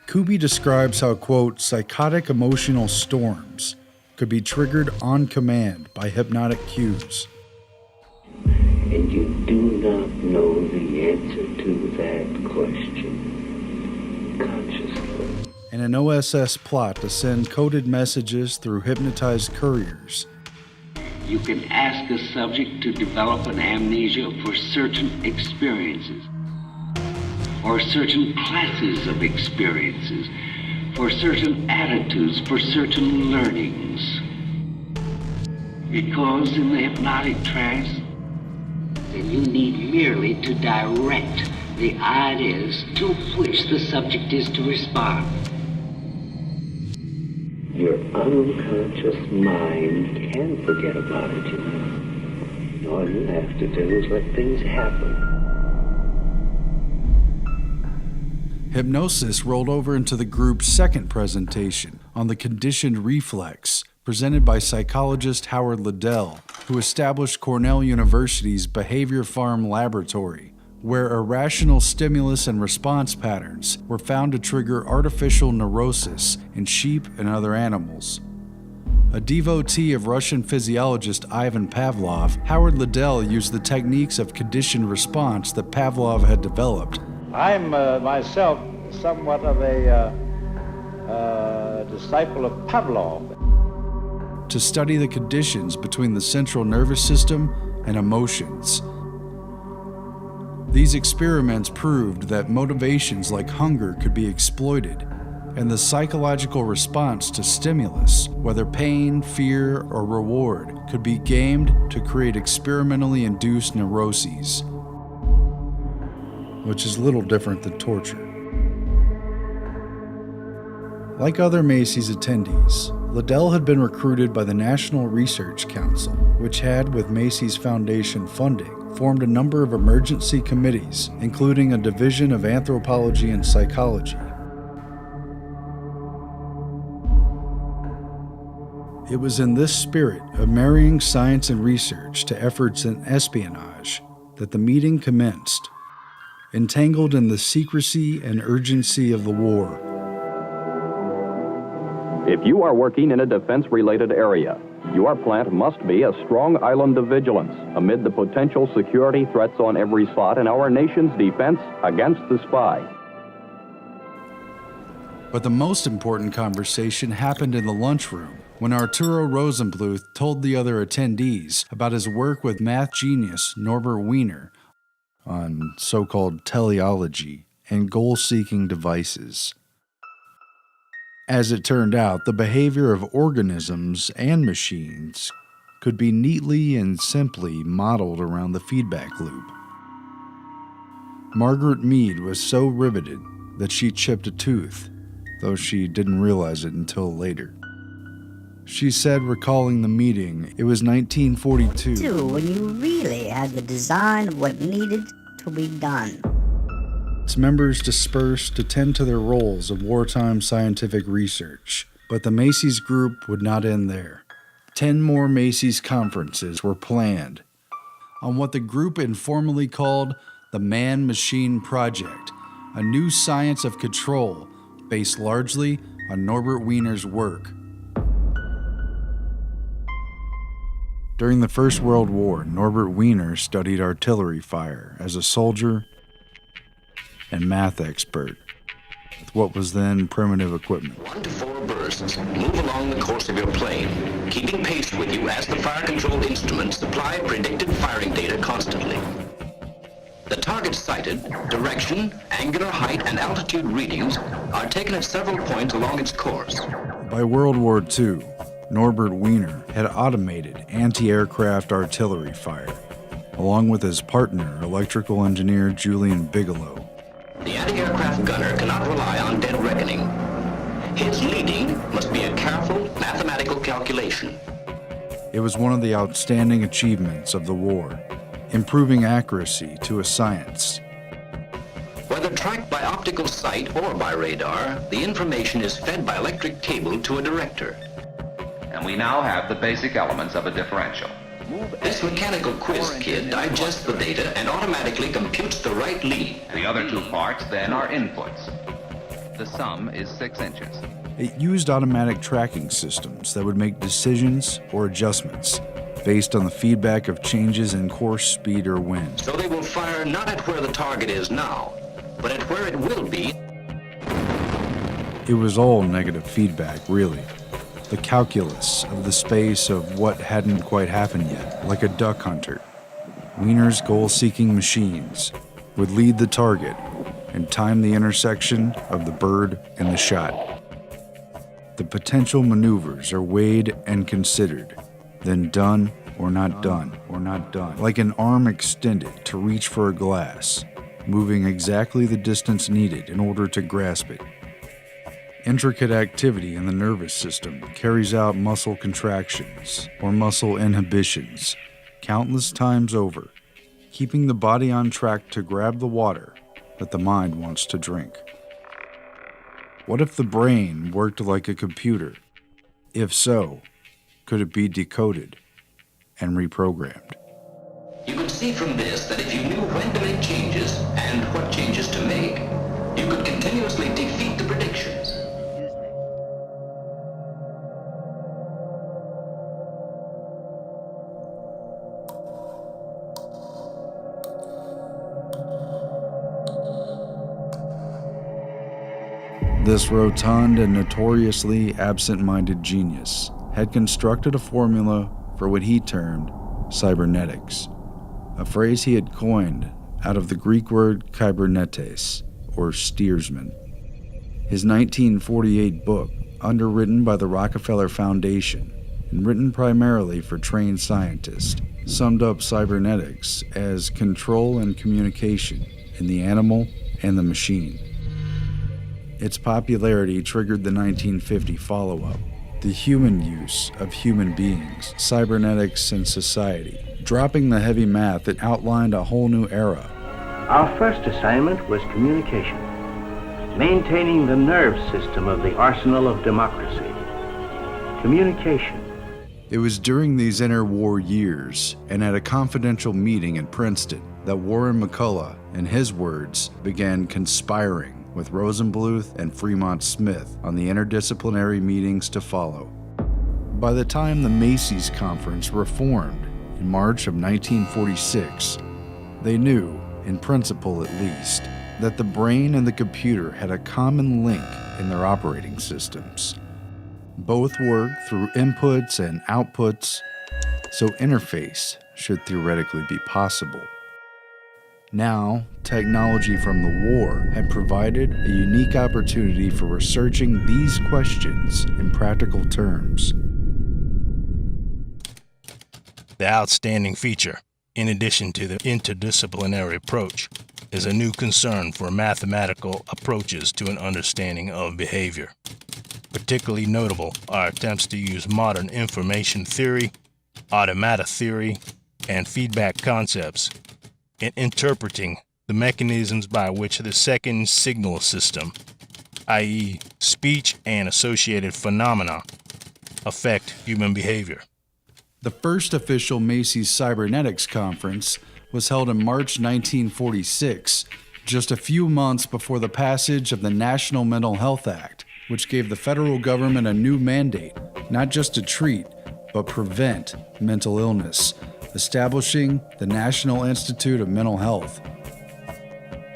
Kuby describes how, quote, psychotic emotional storms could be triggered on command by hypnotic cues. And you do not know the answer to that question consciously. And an OSS plot to send coded messages through hypnotized couriers. You can ask a subject to develop an amnesia for certain experiences, or certain classes of experiences, for certain attitudes, for certain learnings. Because in the hypnotic trance, then you need merely to direct the ideas to which the subject is to respond. Your unconscious mind can forget about it, you know. All you have to do is let things happen. Hypnosis rolled over into the group's second presentation on the conditioned reflex, presented by psychologist Howard Liddell, who established Cornell University's Behavior Farm Laboratory, where irrational stimulus and response patterns were found to trigger artificial neurosis in sheep and other animals. A devotee of Russian physiologist Ivan Pavlov, Howard Liddell used the techniques of conditioned response that Pavlov had developed. I'm myself somewhat of a disciple of Pavlov. To study the conditions between the central nervous system and emotions. These experiments proved that motivations like hunger could be exploited, and the psychological response to stimulus, whether pain, fear, or reward, could be gamed to create experimentally induced neuroses, which is little different than torture. Like other Macy's attendees, Liddell had been recruited by the National Research Council, which had, with Macy's Foundation funding, formed a number of emergency committees, including a division of anthropology and psychology. It was in this spirit of marrying science and research to efforts in espionage that the meeting commenced. entangled in the secrecy and urgency of the war. If you are working in a defense-related area, your plant must be a strong island of vigilance amid the potential security threats on every spot in our nation's defense against the spy. But the most important conversation happened in the lunchroom when Arturo Rosenbluth told the other attendees about his work with math genius Norbert Wiener on so-called teleology and goal-seeking devices. As it turned out, the behavior of organisms and machines could be neatly and simply modeled around the feedback loop. Margaret Mead was so riveted that she chipped a tooth, though she didn't realize it until later. She said, recalling the meeting, it was 1942. When you really had the design of what needed to be done. Its members dispersed to tend to their roles of wartime scientific research, but the Macy's group would not end there. 10 more Macy's conferences were planned on what the group informally called the Man-Machine Project, a new science of control based largely on Norbert Wiener's work. During the First World War, Norbert Wiener studied artillery fire as a soldier and math expert with what was then primitive equipment. 1 to 4 bursts move along the course of your plane, keeping pace with you as the fire control instruments supply predicted firing data constantly. The target sighted, direction, angular height, and altitude readings are taken at several points along its course. By World War II, Norbert Wiener had automated anti-aircraft artillery fire, along with his partner, electrical engineer Julian Bigelow. The anti-aircraft gunner cannot rely on dead reckoning. His leading must be a careful mathematical calculation. It was one of the outstanding achievements of the war, improving accuracy to a science. Whether tracked by optical sight or by radar, the information is fed by electric cable to a director. And we now have the basic elements of a differential. This mechanical quiz kit digests the data and automatically computes the right lead. The other 2 parts then are inputs. The sum is 6 inches. It used automatic tracking systems that would make decisions or adjustments based on the feedback of changes in course, speed, or wind. So they will fire not at where the target is now, but at where it will be. It was all negative feedback, really. The calculus of the space of what hadn't quite happened yet, like a duck hunter. Wiener's goal-seeking machines would lead the target and time the intersection of the bird and the shot. The potential maneuvers are weighed and considered, then done or not done, like an arm extended to reach for a glass, moving exactly the distance needed in order to grasp it. Intricate activity in the nervous system carries out muscle contractions or muscle inhibitions countless times over, keeping the body on track to grab the water that the mind wants to drink. What if the brain worked like a computer? If so, could it be decoded and reprogrammed? You could see from this that if you knew when to make changes and what changes to make, you could continuously defeat the predictions. This rotund and notoriously absent-minded genius had constructed a formula for what he termed cybernetics, a phrase he had coined out of the Greek word kybernetes, or steersman. His 1948 book, underwritten by the Rockefeller Foundation and written primarily for trained scientists, summed up cybernetics as control and communication in the animal and the machine. Its popularity triggered the 1950 follow-up, The Human Use of Human Beings, Cybernetics and Society, dropping the heavy math that outlined a whole new era. Our first assignment was communication, maintaining the nerve system of the arsenal of democracy. Communication. It was during these interwar years and at a confidential meeting in Princeton that Warren McCullough in his words, began conspiring with Rosenbluth and Fremont Smith on the interdisciplinary meetings to follow. By the time the Macy's Conference reformed in March of 1946, they knew, in principle at least, that the brain and the computer had a common link in their operating systems. Both work through inputs and outputs, so interface should theoretically be possible. Now, technology from the war had provided a unique opportunity for researching these questions in practical terms. The outstanding feature, in addition to the interdisciplinary approach, is a new concern for mathematical approaches to an understanding of behavior. Particularly notable are attempts to use modern information theory, automata theory, and feedback concepts in interpreting the mechanisms by which the second signal system, i.e., speech and associated phenomena, affect human behavior. The first official Macy's Cybernetics Conference was held in March 1946, just a few months before the passage of the National Mental Health Act, which gave the federal government a new mandate, not just to treat, but prevent mental illness, establishing the National Institute of Mental Health.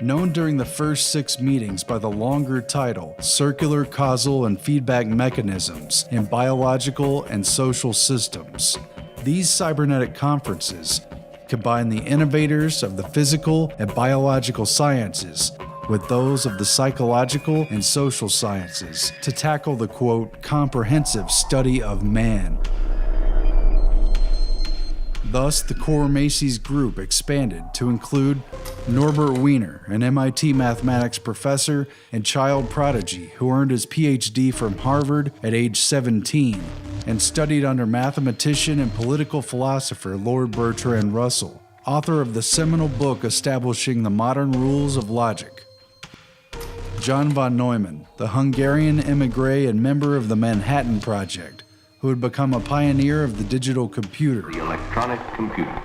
Known during the first 6 meetings by the longer title, Circular Causal and Feedback Mechanisms in Biological and Social Systems, these cybernetic conferences combine the innovators of the physical and biological sciences with those of the psychological and social sciences to tackle the, quote, comprehensive study of man. Thus, the core Macy's group expanded to include Norbert Wiener, an MIT mathematics professor and child prodigy who earned his PhD from Harvard at age 17 and studied under mathematician and political philosopher Lord Bertrand Russell, author of the seminal book establishing the modern rules of logic. John von Neumann, the Hungarian émigré and member of the Manhattan Project, who had become a pioneer of the digital computer, The electronic computer.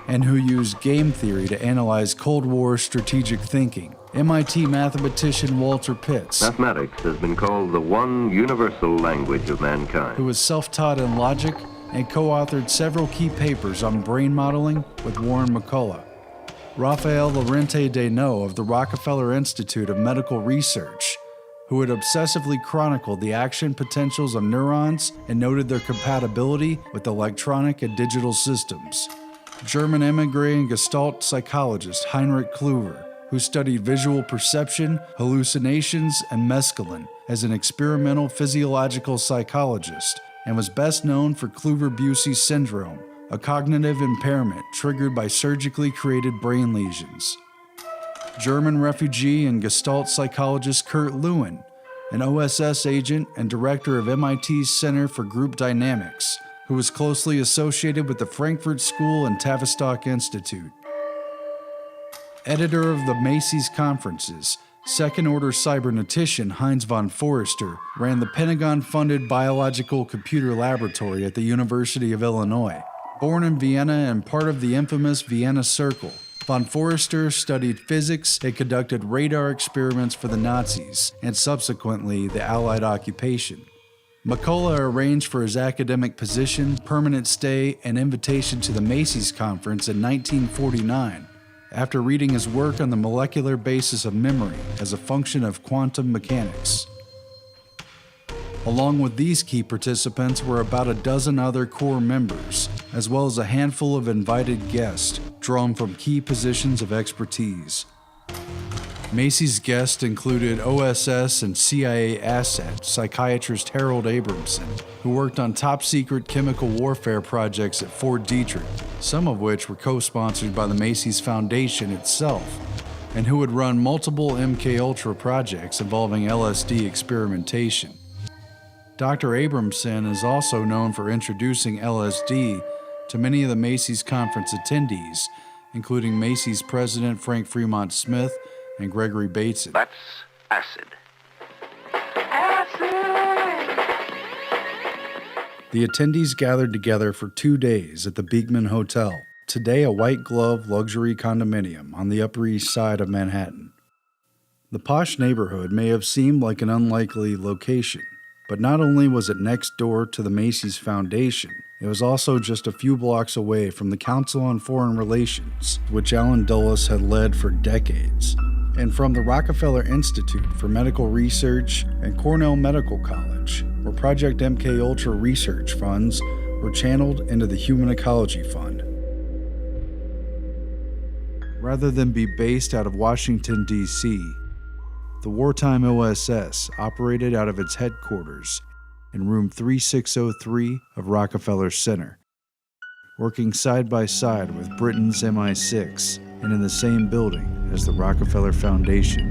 and who used game theory to analyze Cold War strategic thinking. MIT mathematician Walter Pitts, Mathematics has been called the one universal language of mankind. who was self-taught in logic and co-authored several key papers on brain modeling with Warren McCullough. Raphael Lorente Deneau of the Rockefeller Institute of Medical Research, who had obsessively chronicled the action potentials of neurons and noted their compatibility with electronic and digital systems. German émigré and Gestalt psychologist Heinrich Kluwer, who studied visual perception, hallucinations, and mescaline as an experimental physiological psychologist, and was best known for Kluver-Bucy syndrome, a cognitive impairment triggered by surgically created brain lesions. German refugee and Gestalt psychologist Kurt Lewin, an OSS agent and director of MIT's Center for Group Dynamics, who was closely associated with the Frankfurt School and Tavistock Institute. Editor of the Macy's Conferences, second-order cybernetician Heinz von Forester ran the Pentagon-funded Biological Computer Laboratory at the University of Illinois. Born in Vienna and part of the infamous Vienna Circle, von Forester studied physics and conducted radar experiments for the Nazis and subsequently the Allied occupation. McCullough arranged for his academic position, permanent stay, and invitation to the Macy's Conference in 1949 after reading his work on the molecular basis of memory as a function of quantum mechanics. Along with these key participants were about a dozen other core members, as well as a handful of invited guests drawn from key positions of expertise. Macy's guests included OSS and CIA asset psychiatrist Harold Abramson, who worked on top-secret chemical warfare projects at Fort Detrick, some of which were co-sponsored by the Macy's Foundation itself, and who would run multiple MKUltra projects involving LSD experimentation. Dr. Abramson is also known for introducing LSD to many of the Macy's conference attendees, including Macy's president Frank Fremont Smith and Gregory Bateson. That's acid. The attendees gathered together for 2 days at the Beekman Hotel, today a white-glove luxury condominium on the Upper East Side of Manhattan. The posh neighborhood may have seemed like an unlikely location, but not only was it next door to the Macy's Foundation, it was also just a few blocks away from the Council on Foreign Relations, which Allen Dulles had led for decades, and from the Rockefeller Institute for Medical Research and Cornell Medical College, where Project MKUltra research funds were channeled into the Human Ecology Fund. Rather than be based out of Washington, D.C., the wartime OSS operated out of its headquarters in room 3603 of Rockefeller Center, working side by side with Britain's MI6 and in the same building as the Rockefeller Foundation.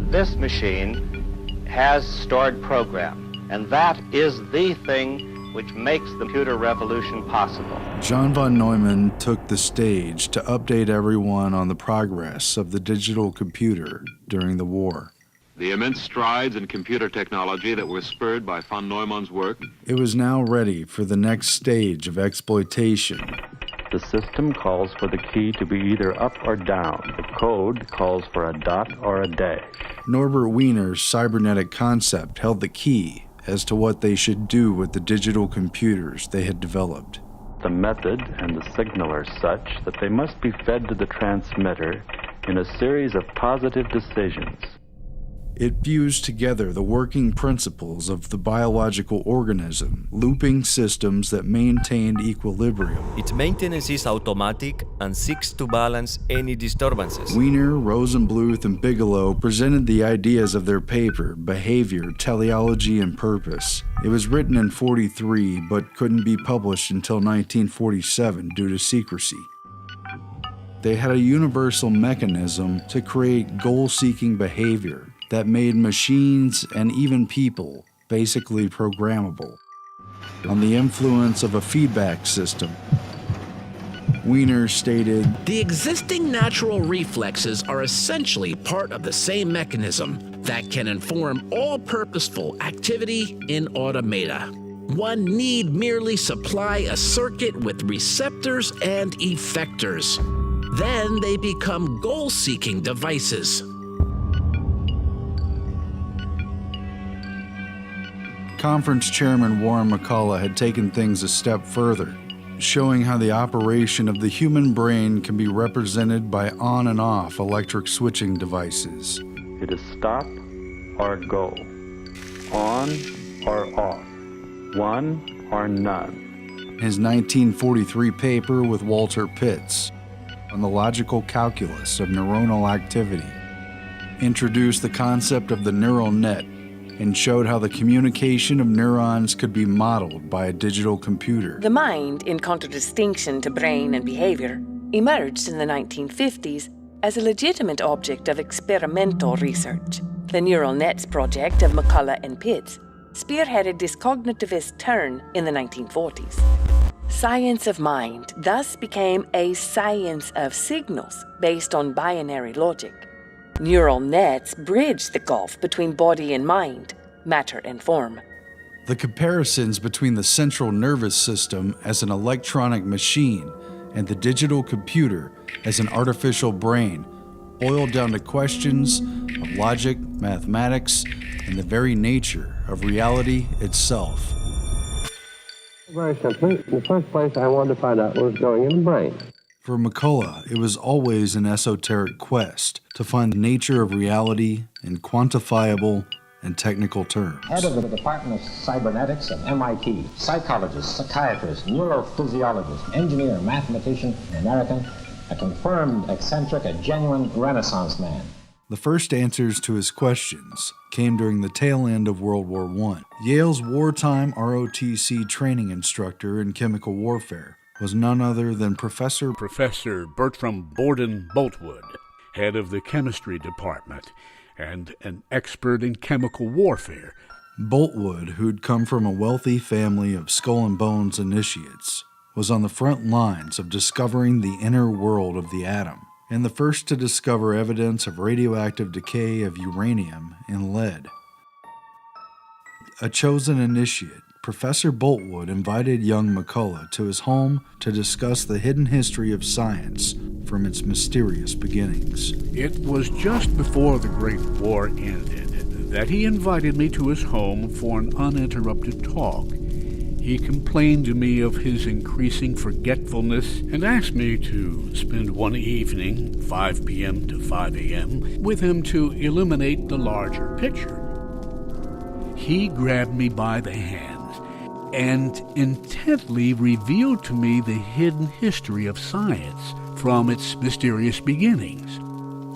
This machine has stored program, and that is the thing which makes the computer revolution possible. John von Neumann took the stage to update everyone on the progress of the digital computer during the war. The immense strides in computer technology that were spurred by von Neumann's work. It was now ready for the next stage of exploitation. The system calls for the key to be either up or down. The code calls for a dot or a dash. Norbert Wiener's cybernetic concept held the key as to what they should do with the digital computers they had developed. The method and the signal are such that they must be fed to the transmitter in a series of positive decisions. It fused together the working principles of the biological organism, looping systems that maintained equilibrium. Its maintenance is automatic and seeks to balance any disturbances. Wiener, Rosenbluth, and Bigelow presented the ideas of their paper, Behavior, Teleology, and Purpose. It was written in 1943, but couldn't be published until 1947 due to secrecy. They had a universal mechanism to create goal-seeking behavior that made machines and even people basically programmable. On the influence of a feedback system, Wiener stated, "The existing natural reflexes are essentially part of the same mechanism that can inform all purposeful activity in automata. One need merely supply a circuit with receptors and effectors. Then they become goal-seeking devices." Conference Chairman Warren McCullough had taken things a step further, showing how the operation of the human brain can be represented by on and off electric switching devices. It is stop or go, on or off, one or none. His 1943 paper with Walter Pitts on the logical calculus of neuronal activity introduced the concept of the neural net and showed how the communication of neurons could be modeled by a digital computer. The mind, in contradistinction to brain and behavior, emerged in the 1950s as a legitimate object of experimental research. The neural nets project of McCullough and Pitts spearheaded this cognitivist turn in the 1940s. Science of mind thus became a science of signals based on binary logic. Neural nets bridge the gulf between body and mind, matter and form. The comparisons between the central nervous system as an electronic machine and the digital computer as an artificial brain boiled down to questions of logic, mathematics, and the very nature of reality itself. Very simply, in the first place, I wanted to find out what was going in the brain. For McCullough, it was always an esoteric quest to find the nature of reality in quantifiable and technical terms. Head of the Department of Cybernetics at MIT, psychologist, psychiatrist, neurophysiologist, engineer, mathematician, an American, a confirmed eccentric, a genuine Renaissance man. The first answers to his questions came during the tail end of World War I. Yale's wartime ROTC training instructor in chemical warfare was none other than Professor Bertram Borden Boltwood, head of the chemistry department and an expert in chemical warfare. Boltwood, who'd come from a wealthy family of skull and bones initiates, was on the front lines of discovering the inner world of the atom, and the first to discover evidence of radioactive decay of uranium in lead. A chosen initiate, Professor Boltwood invited young McCullough to his home to discuss the hidden history of science from its mysterious beginnings. It was just before the Great War ended that he invited me to his home for an uninterrupted talk. He complained to me of his increasing forgetfulness and asked me to spend one evening, 5 p.m. to 5 a.m., with him to illuminate the larger picture. He grabbed me by the hands and intently revealed to me the hidden history of science from its mysterious beginnings.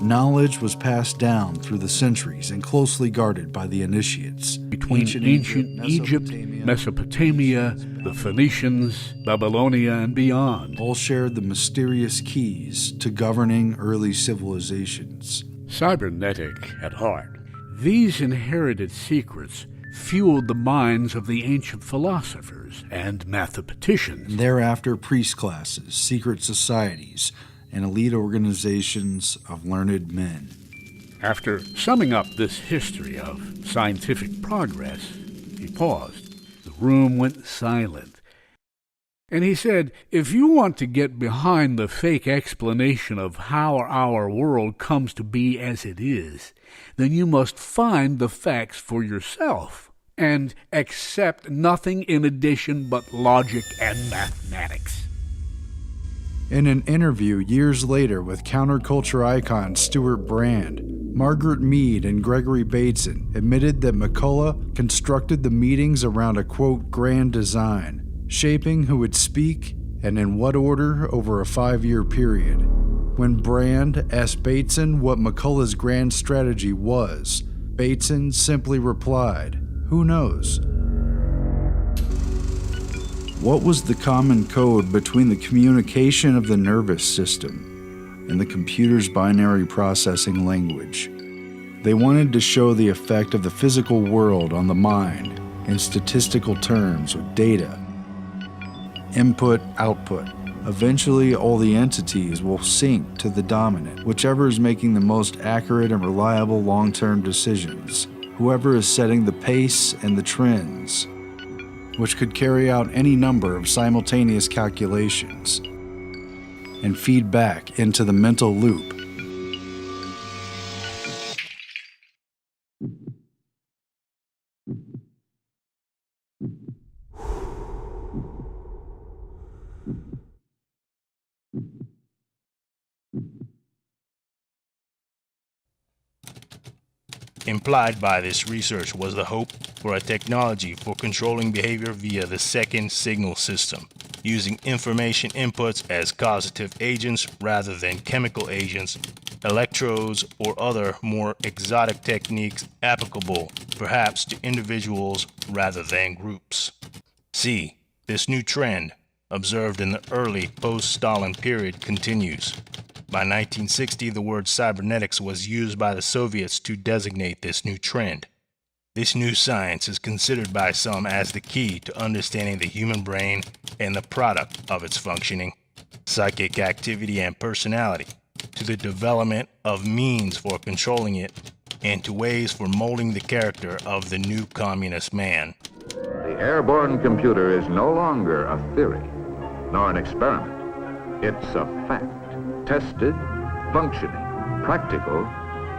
Knowledge was passed down through the centuries and closely guarded by the initiates. Between ancient Egypt, Mesopotamia, the Phoenicians, Babylonia, and beyond. All shared the mysterious keys to governing early civilizations. Cybernetic at heart, these inherited secrets fueled the minds of the ancient philosophers and mathematicians. And thereafter, priest classes, secret societies, and elite organizations of learned men. After summing up this history of scientific progress, he paused. The room went silent. And he said, if you want to get behind the fake explanation of how our world comes to be as it is, then you must find the facts for yourself and accept nothing in addition but logic and mathematics. In an interview years later with counterculture icon Stuart Brand, Margaret Mead and Gregory Bateson admitted that McCullough constructed the meetings around a, quote, grand design, shaping who would speak and in what order over a 5-year period. When Brand asked Bateson what McCullough's grand strategy was, Bateson simply replied, "Who knows?" What was the common code between the communication of the nervous system and the computer's binary processing language? They wanted to show the effect of the physical world on the mind in statistical terms with data. Input, output. Eventually, all the entities will sync to the dominant, whichever is making the most accurate and reliable long-term decisions, whoever is setting the pace and the trends, which could carry out any number of simultaneous calculations and feed back into the mental loop. Implied by this research was the hope for a technology for controlling behavior via the second signal system, using information inputs as causative agents rather than chemical agents, electrodes, or other more exotic techniques applicable perhaps to individuals rather than groups. See, this new trend, observed in the early post-Stalin period, continues. By 1960, the word cybernetics was used by the Soviets to designate this new trend. This new science is considered by some as the key to understanding the human brain and the product of its functioning, psychic activity and personality, to the development of means for controlling it, and to ways for molding the character of the new communist man. The airborne computer is no longer a theory, nor an experiment. It's a fact. Tested, functioning, practical,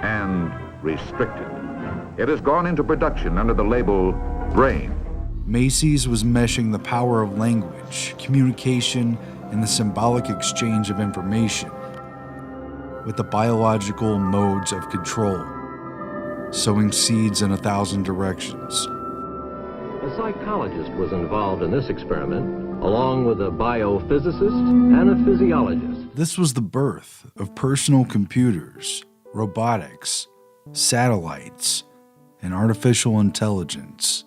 and restricted. It has gone into production under the label brain. Macy's was meshing the power of language, communication, and the symbolic exchange of information with the biological modes of control, sowing seeds in 1,000 directions. A psychologist was involved in this experiment, along with a biophysicist and a physiologist. This was the birth of personal computers, robotics, satellites, and artificial intelligence.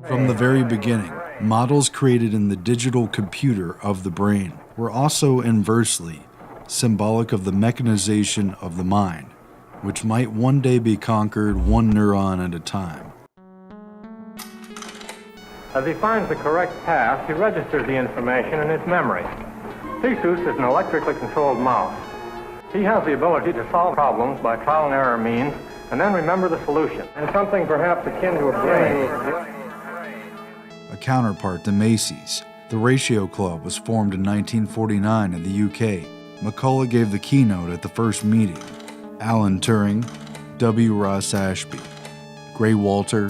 From the very beginning, models created in the digital computer of the brain were also inversely symbolic of the mechanization of the mind, which might one day be conquered one neuron at a time. As he finds the correct path, he registers the information in his memory. Theseus is an electrically controlled mouse. He has the ability to solve problems by trial and error means and then remember the solution. And something perhaps akin to a brain. a counterpart to Macy's. The Ratio Club was formed in 1949 in the UK. McCullough gave the keynote at the first meeting. Alan Turing, W. Ross Ashby, Gray Walter,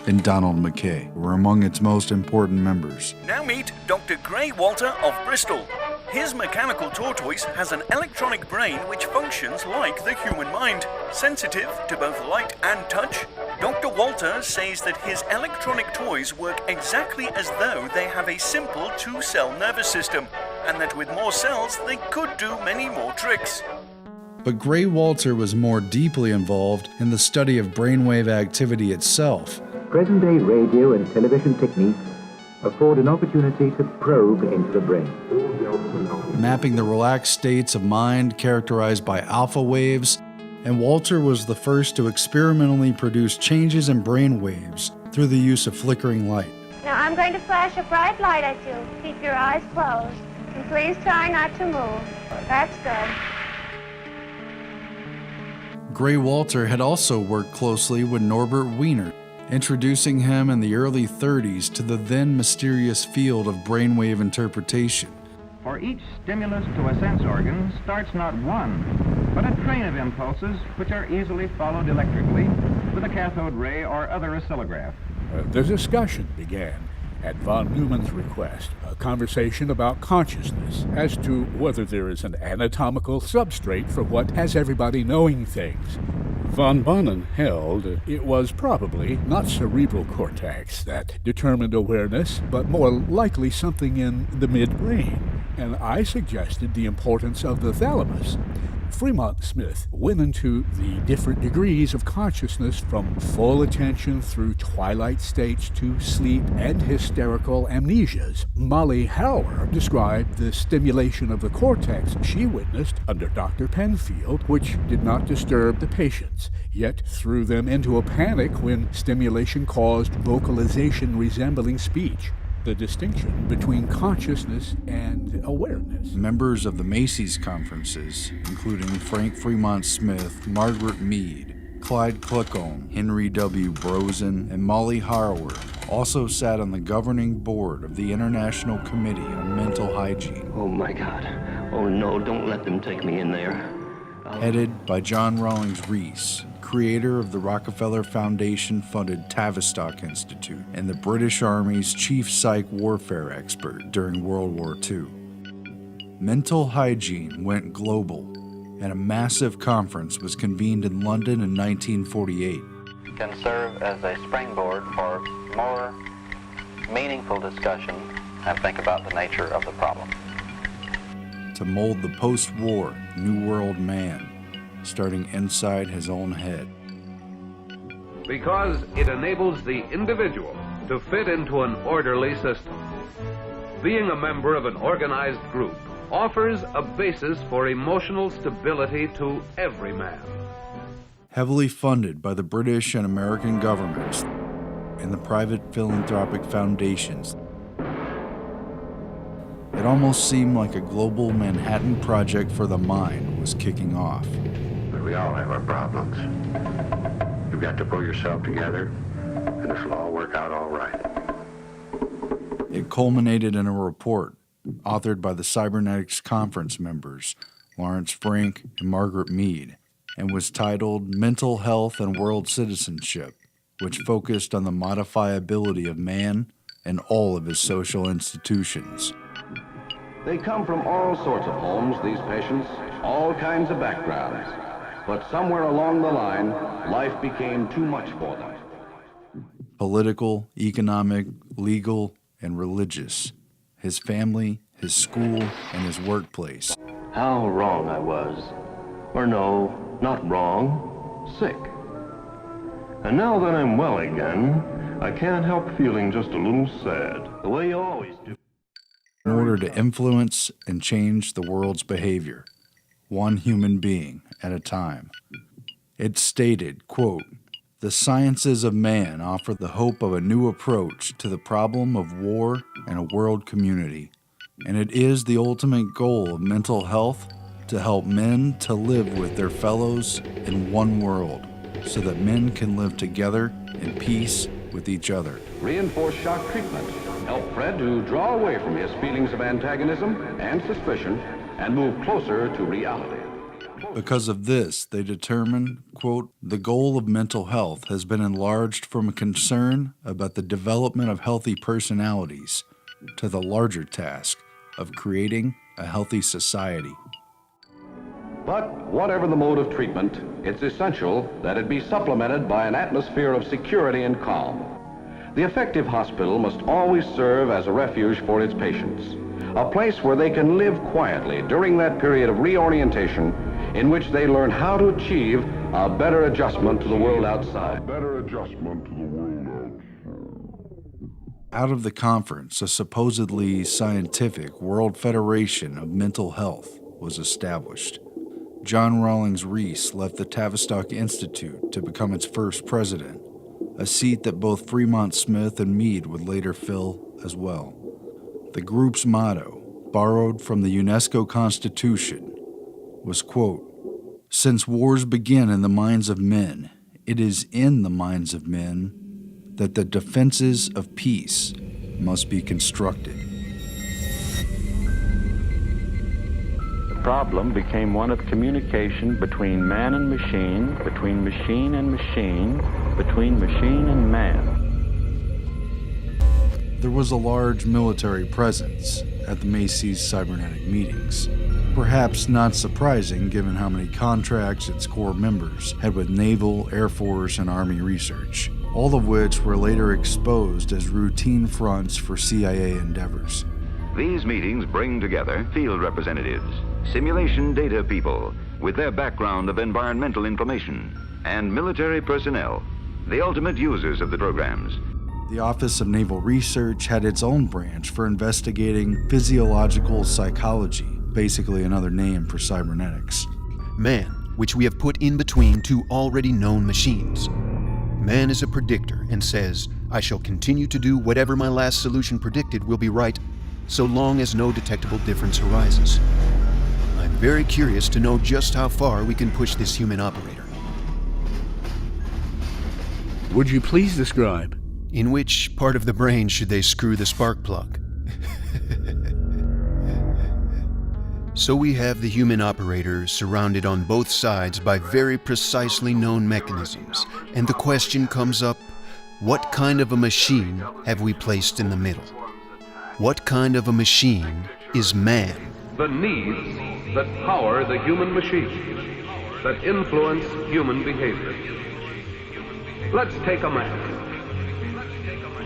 and Donald McKay were among its most important members. Now meet Dr. Gray Walter of Bristol. His mechanical tortoise has an electronic brain which functions like the human mind, sensitive to both light and touch. Dr. Walter says that his electronic toys work exactly as though they have a simple two-cell nervous system, and that with more cells they could do many more tricks. But Gray Walter was more deeply involved in the study of brainwave activity itself. Present-day radio and television techniques afford an opportunity to probe into the brain. Mapping the relaxed states of mind characterized by alpha waves, and Walter was the first to experimentally produce changes in brain waves through the use of flickering light. Now I'm going to flash a bright light at you. Keep your eyes closed, and please try not to move. That's good. Gray Walter had also worked closely with Norbert Wiener, introducing him in the early 30s to the then mysterious field of brainwave interpretation. For each stimulus to a sense organ starts not one, but a train of impulses which are easily followed electrically with a cathode ray or other oscillograph. The discussion began at von Neumann's request, a conversation about consciousness as to whether there is an anatomical substrate for what has everybody knowing things. Von Bonnen held it was probably not cerebral cortex that determined awareness, but more likely something in the midbrain, and I suggested the importance of the thalamus. Fremont Smith went into the different degrees of consciousness from full attention through twilight states to sleep and hysterical amnesias. Molly Harrower described the stimulation of the cortex she witnessed under Dr. Penfield, which did not disturb the patients, yet threw them into a panic when stimulation caused vocalization resembling speech. The distinction between consciousness and awareness. Members of the Macy's conferences, including Frank Fremont Smith, Margaret Mead, Clyde Kluckholm, Henry W. Brosen, and Molly Harrower, also sat on the governing board of the International Committee on Mental Hygiene. Oh my God. Oh no, don't let them take me in there. Headed by John Rawlings Rees, creator of the Rockefeller Foundation-funded Tavistock Institute and the British Army's chief psych warfare expert during World War II. Mental hygiene went global, and a massive conference was convened in London in 1948. Can serve as a springboard for more meaningful discussion and think about the nature of the problem. To mold the post-war New World man, starting inside his own head. Because it enables the individual to fit into an orderly system. Being a member of an organized group offers a basis for emotional stability to every man. Heavily funded by the British and American governments and the private philanthropic foundations, it almost seemed like a global Manhattan Project for the mind was kicking off. But we all have our problems. You've got to pull yourself together, and this will all work out all right. It culminated in a report authored by the Cybernetics Conference members, Lawrence Frank and Margaret Mead, and was titled Mental Health and World Citizenship, which focused on the modifiability of man and all of his social institutions. They come from all sorts of homes, these patients, all kinds of backgrounds. But somewhere along the line, life became too much for them. Political, economic, legal, and religious. His family, his school, and his workplace. How wrong I was. Or no, not wrong, sick. And now that I'm well again, I can't help feeling just a little sad, the way you always do. In order to influence and change the world's behavior, one human being at a time. It stated, quote, "The sciences of man offer the hope of a new approach to the problem of war and a world community, and it is the ultimate goal of mental health to help men to live with their fellows in one world, so that men can live together in peace with each other. Reinforce shock treatment. Help Fred to draw away from his feelings of antagonism and suspicion and move closer to reality. Because of this, they determined, quote, the goal of mental health has been enlarged from a concern about the development of healthy personalities to the larger task of creating a healthy society. But whatever the mode of treatment, it's essential that it be supplemented by an atmosphere of security and calm. The effective hospital must always serve as a refuge for its patients, a place where they can live quietly during that period of reorientation in which they learn how to achieve a better adjustment to the world outside. Out of the conference, a supposedly scientific World Federation of Mental Health was established. John Rawlings Rees left the Tavistock Institute to become its first president, a seat that both Fremont Smith and Meade would later fill as well. The group's motto, borrowed from the UNESCO Constitution, was, quote, since wars begin in the minds of men, it is in the minds of men that the defenses of peace must be constructed. The problem became one of communication between man and machine, between machine and machine, between machine and man. There was a large military presence at the Macy's cybernetic meetings. Perhaps not surprising given how many contracts its core members had with Naval, Air Force, and Army research, all of which were later exposed as routine fronts for CIA endeavors. These meetings bring together field representatives, simulation data people with their background of environmental information, and military personnel, the ultimate users of the programs. The Office of Naval Research had its own branch for investigating physiological psychology, basically another name for cybernetics. Man, which we have put in between two already known machines. Man is a predictor and says, I shall continue to do whatever my last solution predicted will be right, so long as no detectable difference arises. I'm very curious to know just how far we can push this human operator. Would you please describe? In which part of the brain should they screw the spark plug? So we have the human operator surrounded on both sides by very precisely known mechanisms, and the question comes up, what kind of a machine have we placed in the middle? What kind of a machine is man? The needs that power the human machine, that influence human behavior. Let's take a man.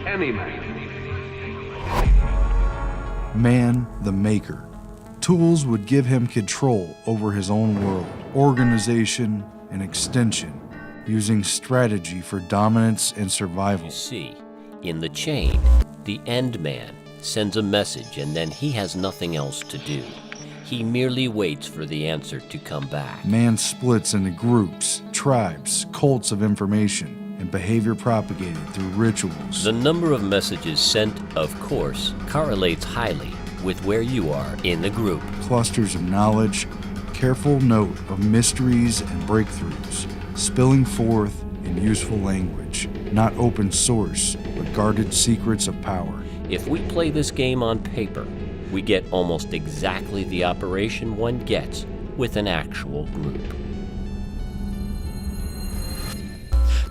Any man. Man, the maker. Tools would give him control over his own world, organization, and extension, using strategy for dominance and survival. You see, in the chain, the end man sends a message and then he has nothing else to do. He merely waits for the answer to come back. Man splits into groups, tribes, cults of information, and behavior propagated through rituals. The number of messages sent, of course, correlates highly with where you are in the group. Clusters of knowledge, careful note of mysteries and breakthroughs, spilling forth in useful language, not open source, but guarded secrets of power. If we play this game on paper, we get almost exactly the operation one gets with an actual group.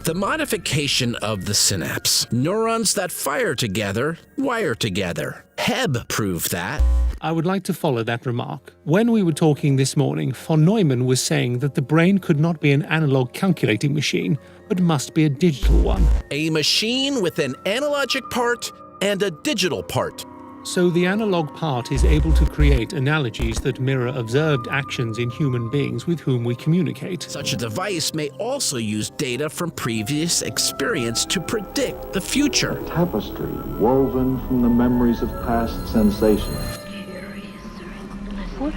The modification of the synapse. Neurons that fire together, wire together. Hebb proved that. I would like to follow that remark. When we were talking this morning, von Neumann was saying that the brain could not be an analog calculating machine, but must be a digital one. A machine with an analogic part and a digital part. So the analog part is able to create analogies that mirror observed actions in human beings with whom we communicate. Such a device may also use data from previous experience to predict the future. A tapestry woven from the memories of past sensations. What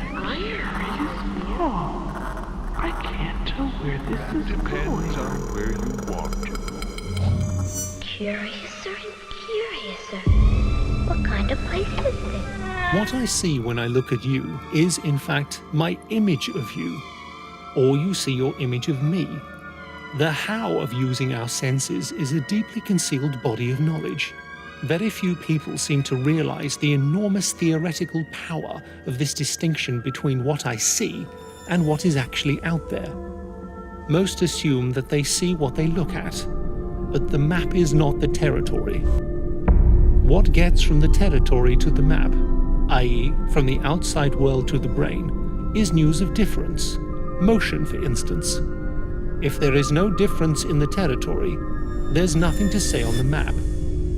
I can't tell where this is depends on where you want to. Curiouser and curiouser. What kind of place is this? What I see when I look at you is, in fact, my image of you. Or you see your image of me. The how of using our senses is a deeply concealed body of knowledge. Very few people seem to realize the enormous theoretical power of this distinction between what I see and what is actually out there. Most assume that they see what they look at, but the map is not the territory. What gets from the territory to the map, i.e., from the outside world to the brain, is news of difference, motion for instance. If there is no difference in the territory, there's nothing to say on the map.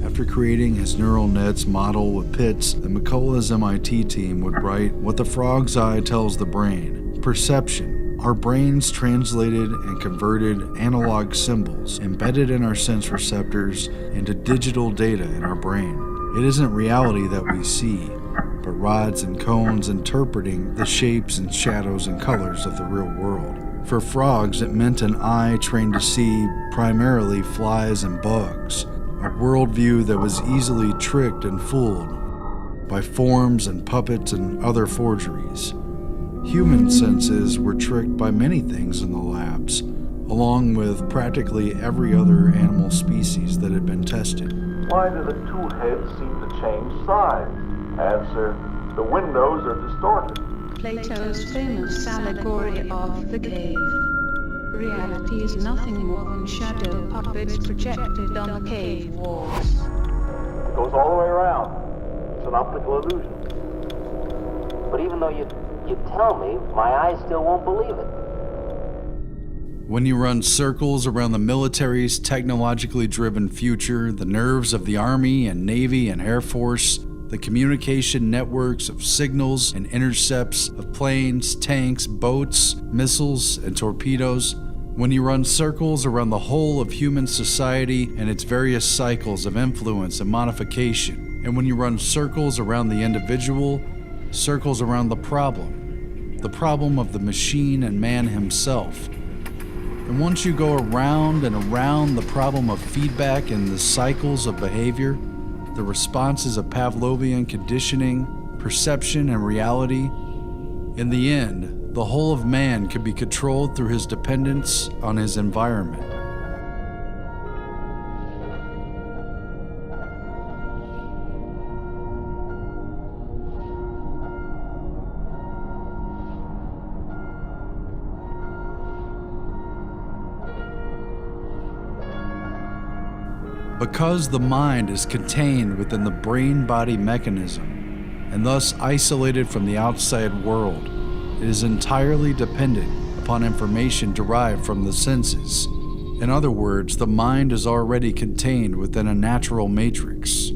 After creating his neural nets model with pits, the McCullough's MIT team would write what the frog's eye tells the brain: perception. Our brains translated and converted analog symbols embedded in our sense receptors into digital data in our brain. It isn't reality that we see, but rods and cones interpreting the shapes and shadows and colors of the real world. For frogs, it meant an eye trained to see primarily flies and bugs, a worldview that was easily tricked and fooled by forms and puppets and other forgeries. Human senses were tricked by many things in the labs, along with practically every other animal species that had been tested. Why do the two heads seem to change size? Answer, the windows are distorted. Plato's famous allegory of the cave. Reality is nothing more than shadow puppets projected on the cave walls. It goes all the way around. It's an optical illusion. But even though you tell me, my eyes still won't believe it. When you run circles around the military's technologically driven future, the nerves of the Army and Navy and Air Force, the communication networks of signals and intercepts of planes, tanks, boats, missiles, and torpedoes, when you run circles around the whole of human society and its various cycles of influence and modification, and when you run circles around the individual, circles around the problem of the machine and man himself. And once you go around and around the problem of feedback and the cycles of behavior, the responses of Pavlovian conditioning, perception, and reality, in the end, the whole of man can be controlled through his dependence on his environment. Because the mind is contained within the brain-body mechanism, and thus isolated from the outside world, it is entirely dependent upon information derived from the senses. In other words, the mind is already contained within a natural matrix.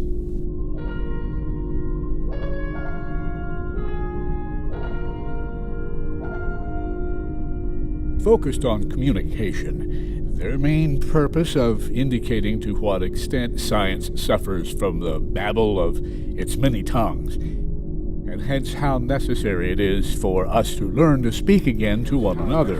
Focused on communication, their main purpose of indicating to what extent science suffers from the babble of its many tongues, and hence how necessary it is for us to learn to speak again to one another.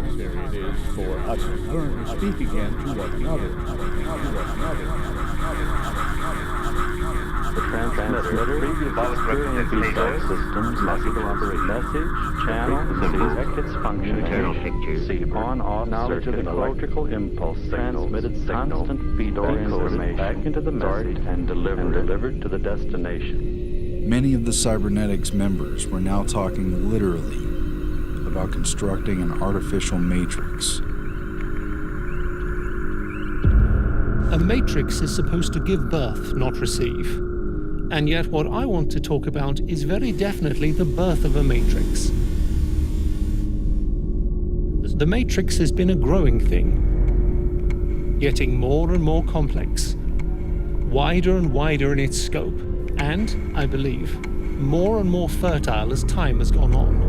The transmitter previously those systems must operate message, channel, direct its function, on-off knowledge of ecological impulse transmitted constant feed or information back into the message and delivered to the destination. Many of the cybernetics members were now talking literally about constructing an artificial matrix. A matrix is supposed to give birth, not receive. And yet what I want to talk about is very definitely the birth of a matrix. The matrix has been a growing thing, getting more and more complex, wider and wider in its scope, and, I believe, more and more fertile as time has gone on.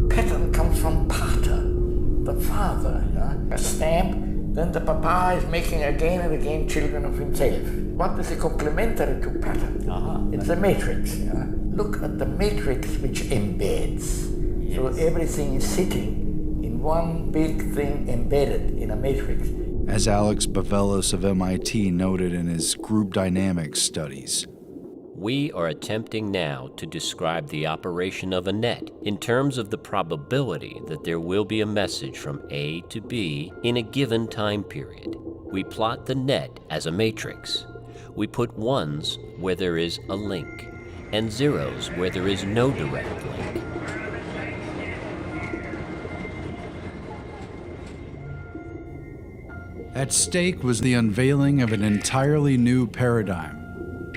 Pattern comes from pater, the father, a stamp. Then the papa is making again and again children of himself. What is complementary to pattern? It's a matrix. Look at the matrix which embeds. Yes. So everything is sitting in one big thing embedded in a matrix. As Alex Bavelis of MIT noted in his group dynamics studies, We are attempting now to describe the operation of a net in terms of the probability that there will be a message from A to B in a given time period. We plot the net as a matrix. We put ones where there is a link, and zeros where there is no direct link. At stake was the unveiling of an entirely new paradigm,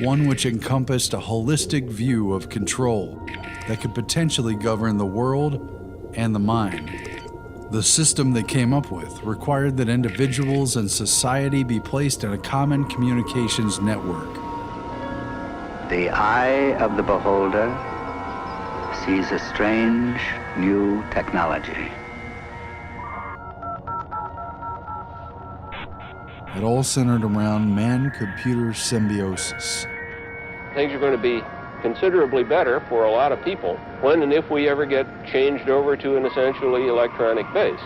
one which encompassed a holistic view of control that could potentially govern the world and the mind. The system they came up with required that individuals and society be placed in a common communications network. The eye of the beholder sees a strange new technology. It all centered around man-computer symbiosis. Things are going to be considerably better for a lot of people when and if we ever get changed over to an essentially electronic base.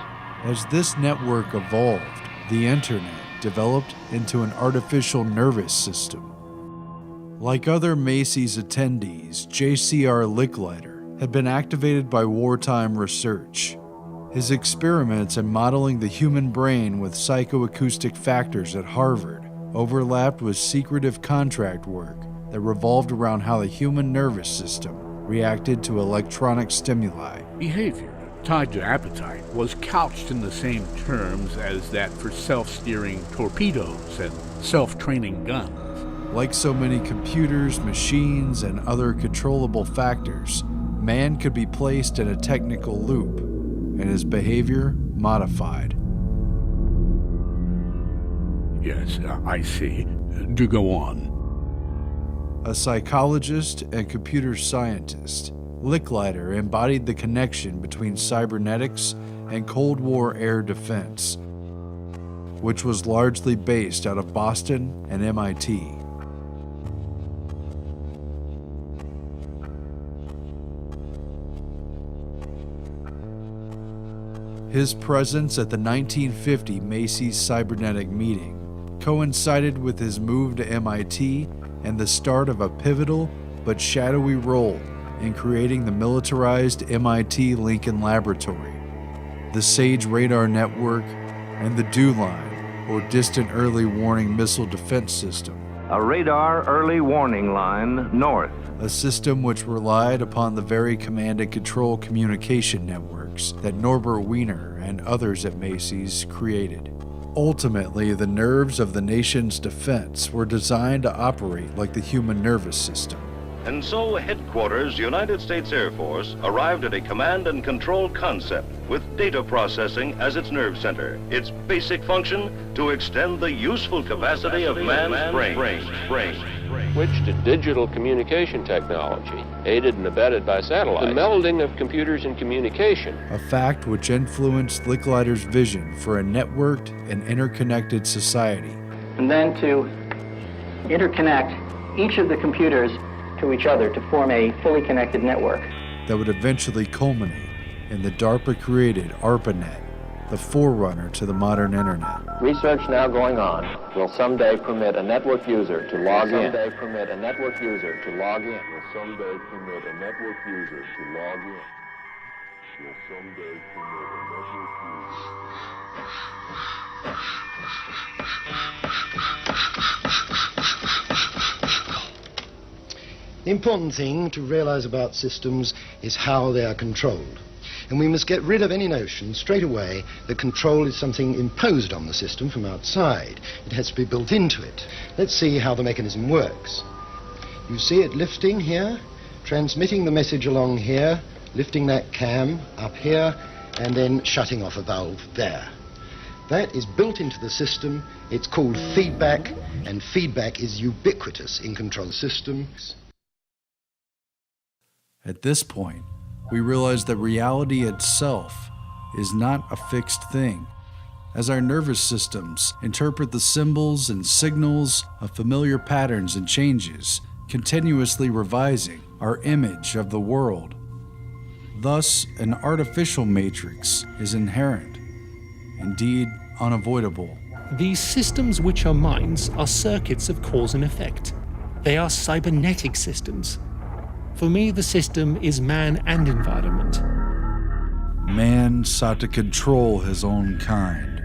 As this network evolved, the internet developed into an artificial nervous system. Like other Macy's attendees, J.C.R. Licklider had been activated by wartime research. His experiments in modeling the human brain with psychoacoustic factors at Harvard overlapped with secretive contract work that revolved around how the human nervous system reacted to electronic stimuli. Behavior tied to appetite was couched in the same terms as that for self-steering torpedoes and self-training guns. Like so many computers, machines, and other controllable factors, man could be placed in a technical loop and his behavior modified. Yes, I see. Do go on. A psychologist and computer scientist, Licklider embodied the connection between cybernetics and Cold War air defense, which was largely based out of Boston and MIT. His presence at the 1950 Macy's Cybernetic meeting coincided with his move to MIT and the start of a pivotal but shadowy role in creating the militarized MIT Lincoln Laboratory, the SAGE radar network, and the DEW line, or Distant Early Warning Missile Defense System. A radar early warning line north. A system which relied upon the very command and control communication networks that Norbert Wiener and others at Macy's created. Ultimately, the nerves of the nation's defense were designed to operate like the human nervous system. And so, headquarters, United States Air Force, arrived at a command and control concept with data processing as its nerve center. Its basic function, to extend the useful capacity of man's brain. Switched to digital communication technology, aided and abetted by satellites. The melding of computers and communication. A fact which influenced Licklider's vision for a networked and interconnected society. And then to interconnect each of the computers to each other to form a fully connected network. That would eventually culminate in the DARPA-created ARPANET, the forerunner to the modern internet. Research now going on will someday permit a network user to log in. Will someday permit a network user to log in. Will someday permit a network user to log in. Will someday permit a network The important thing to realize about systems is how they are controlled. And we must get rid of any notion straight away that control is something imposed on the system from outside. It has to be built into it. Let's see how the mechanism works. You see it lifting here, transmitting the message along here, lifting that cam up here, and then shutting off a valve there. That is built into the system. It's called feedback, and feedback is ubiquitous in control systems. At this point, we realize that reality itself is not a fixed thing. As our nervous systems interpret the symbols and signals of familiar patterns and changes, continuously revising our image of the world. Thus, an artificial matrix is inherent, indeed unavoidable. These systems which are minds are circuits of cause and effect. They are cybernetic systems. For me, the system is man and environment. Man sought to control his own kind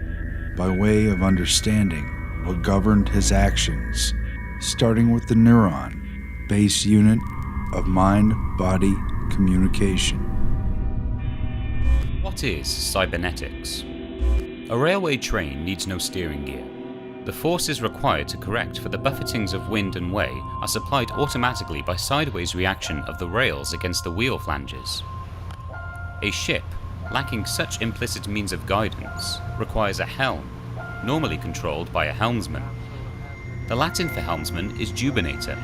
by way of understanding what governed his actions, starting with the neuron, base unit of mind-body communication. What is cybernetics? A railway train needs no steering gear. The forces required to correct for the buffetings of wind and way are supplied automatically by sideways reaction of the rails against the wheel flanges. A ship, lacking such implicit means of guidance, requires a helm, normally controlled by a helmsman. The Latin for helmsman is jubenator.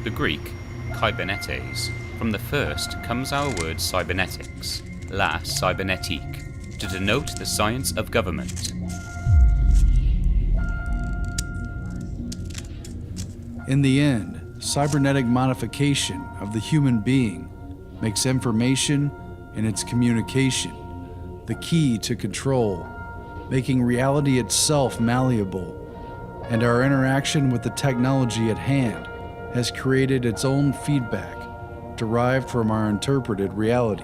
The Greek, kybernetes. From the first comes our word cybernetics, la cybernetique, to denote the science of government. In the end, cybernetic modification of the human being makes information and its communication the key to control, making reality itself malleable, and our interaction with the technology at hand has created its own feedback derived from our interpreted reality.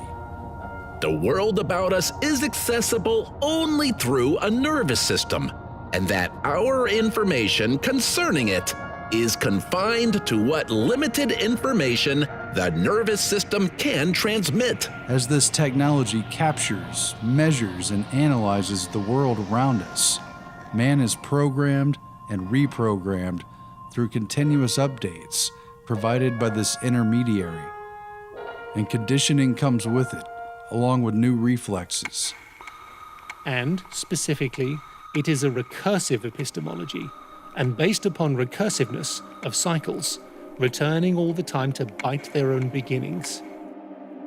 The world about us is accessible only through a nervous system, and that our information concerning it is confined to what limited information the nervous system can transmit. As this technology captures, measures, and analyzes the world around us, man is programmed and reprogrammed through continuous updates provided by this intermediary. And conditioning comes with it, along with new reflexes. And, specifically, it is a recursive epistemology, and based upon recursiveness of cycles, returning all the time to bite their own beginnings.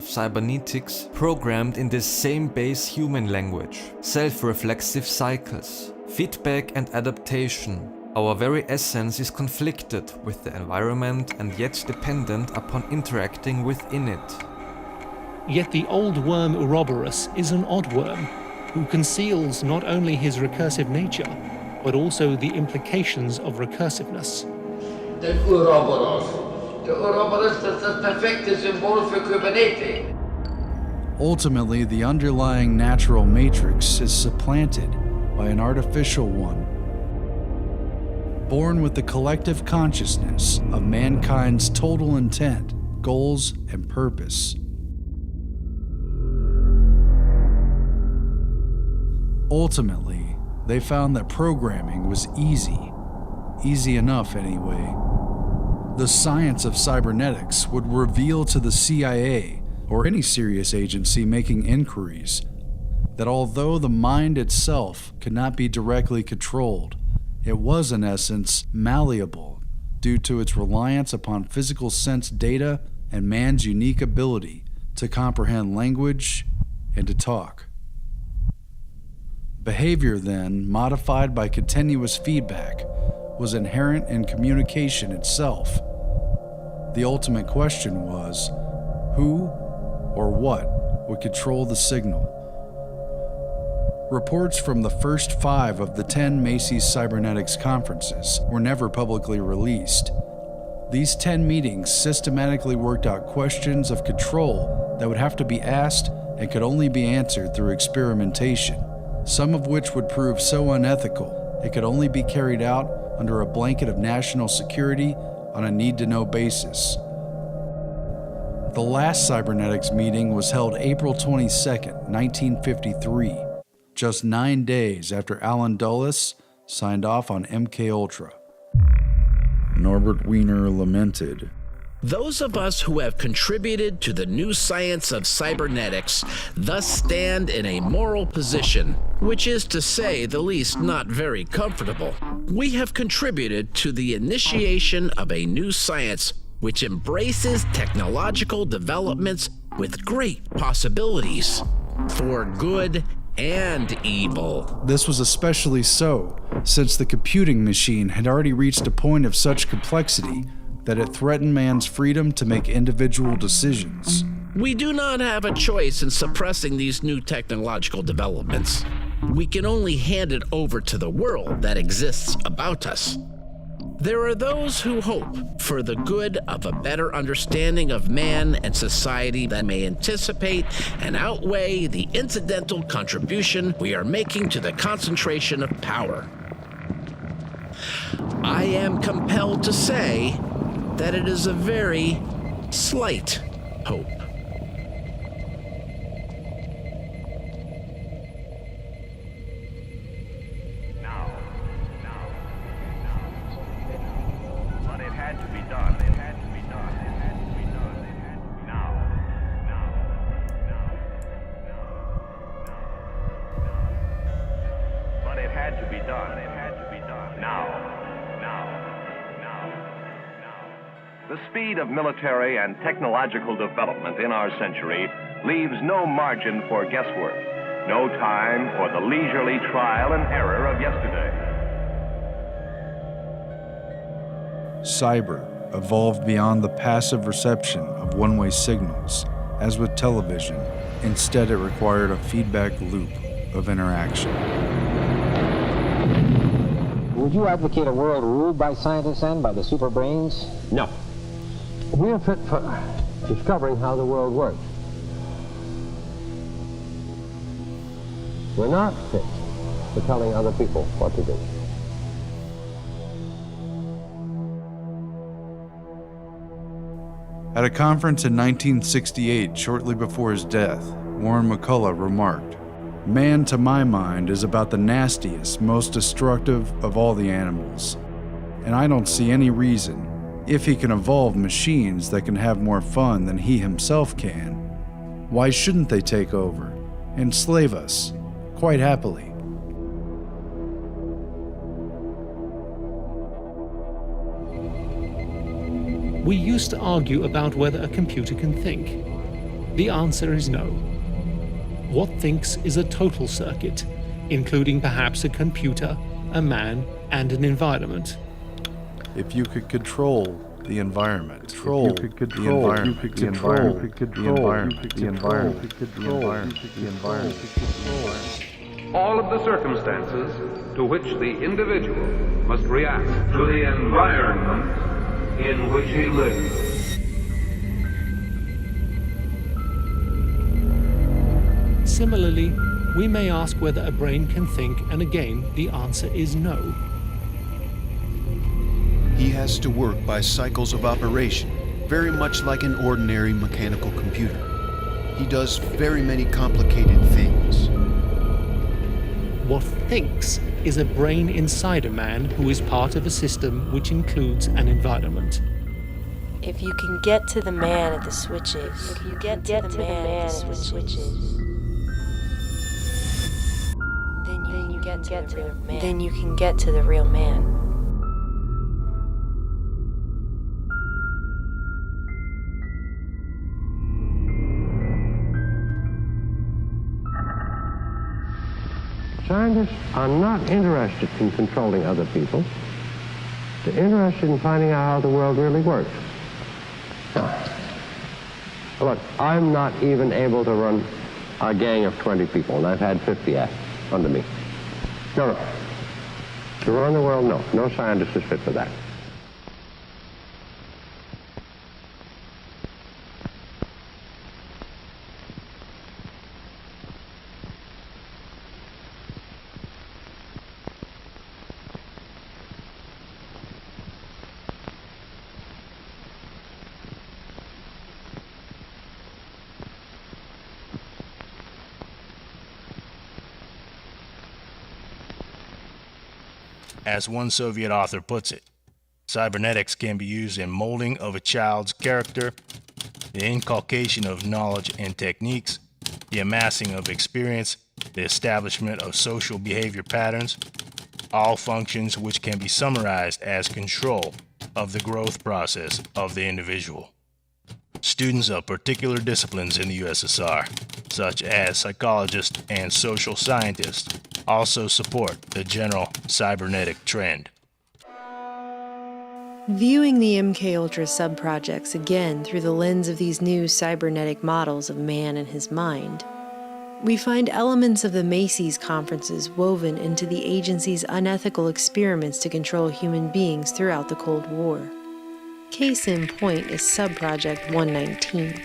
Cybernetics programmed in the same base human language, self-reflexive cycles, feedback and adaptation. Our very essence is conflicted with the environment and yet dependent upon interacting within it. Yet the old worm Ouroboros is an odd worm, who conceals not only his recursive nature, but also the implications of recursiveness. The Ouroboros is the perfect symbol for Kubernetes. Ultimately, the underlying natural matrix is supplanted by an artificial one, born with the collective consciousness of mankind's total intent, goals, and purpose. Ultimately, they found that programming was easy enough anyway. The science of cybernetics would reveal to the CIA, or any serious agency making inquiries, that although the mind itself could not be directly controlled, it was in essence malleable due to its reliance upon physical sense data and man's unique ability to comprehend language and to talk. Behavior then, modified by continuous feedback, was inherent in communication itself. The ultimate question was, who or what would control the signal? Reports from the first 5 of the 10 Macy's Cybernetics conferences were never publicly released. These 10 meetings systematically worked out questions of control that would have to be asked and could only be answered through experimentation, some of which would prove so unethical it could only be carried out under a blanket of national security on a need-to-know basis. The last cybernetics meeting was held April 22, 1953, just 9 days after Alan Dulles signed off on MKUltra. Norbert Wiener lamented, Those of us who have contributed to the new science of cybernetics thus stand in a moral position, which is to say the least not very comfortable. We have contributed to the initiation of a new science which embraces technological developments with great possibilities for good and evil. This was especially so since the computing machine had already reached a point of such complexity that it threatened man's freedom to make individual decisions. We do not have a choice in suppressing these new technological developments. We can only hand it over to the world that exists about us. There are those who hope for the good of a better understanding of man and society that may anticipate and outweigh the incidental contribution we are making to the concentration of power. I am compelled to say that it is a very slight hope. The speed of military and technological development in our century leaves no margin for guesswork, no time for the leisurely trial and error of yesterday. Cyber evolved beyond the passive reception of one-way signals, as with television. Instead, it required a feedback loop of interaction. Would you advocate a world ruled by scientists and by the super brains? No. We are fit for discovering how the world works. We're not fit for telling other people what to do. At a conference in 1968, shortly before his death, Warren McCullough remarked, "Man, to my mind, is about the nastiest, most destructive of all the animals. And I don't see any reason, if he can evolve machines that can have more fun than he himself can, why shouldn't they take over, enslave us, quite happily?" We used to argue about whether a computer can think. The answer is no. What thinks is a total circuit, including perhaps a computer, a man, and an environment. If you could control the environment, control the environment, the environment, the environment, the environment, the environment, the environment. All of the circumstances to which the individual must react to the environment in which he lives. Similarly, we may ask whether a brain can think, and again, the answer is no. He has to work by cycles of operation, very much like an ordinary mechanical computer. He does very many complicated things. What thinks is a brain inside a man who is part of a system which includes an environment. If you can get to the man at the switches, if you get to the man at the switches, then you can get to the real man. Scientists are not interested in controlling other people. They're interested in finding out how the world really works. Look, I'm not even able to run a gang of 20 people, and I've had 50 under me. No. To run the world, no. No scientist is fit for that. As one Soviet author puts it, cybernetics can be used in molding of a child's character, the inculcation of knowledge and techniques, the amassing of experience, the establishment of social behavior patterns, all functions which can be summarized as control of the growth process of the individual. Students of particular disciplines in the USSR, such as psychologists and social scientists, also support the general cybernetic trend. Viewing the MKUltra subprojects again through the lens of these new cybernetic models of man and his mind, We find elements of the Macy's conferences woven into the agency's unethical experiments to control human beings throughout the Cold War. Case in point is Subproject 119.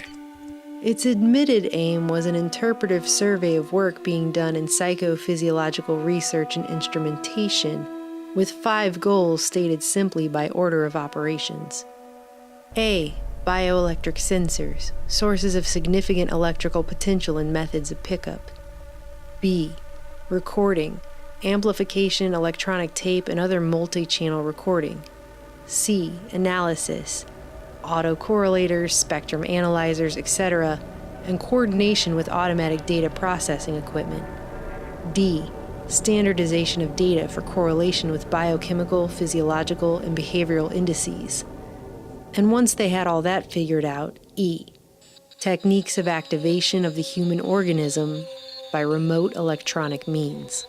Its admitted aim was an interpretive survey of work being done in psychophysiological research and instrumentation, with 5 goals stated simply by order of operations. A. Bioelectric sensors, sources of significant electrical potential and methods of pickup. B. Recording, amplification, electronic tape, and other multi-channel recording. C. Analysis, autocorrelators, spectrum analyzers, etc., and coordination with automatic data processing equipment. D. Standardization of data for correlation with biochemical, physiological, and behavioral indices. And once they had all that figured out, E. Techniques of activation of the human organism by remote electronic means.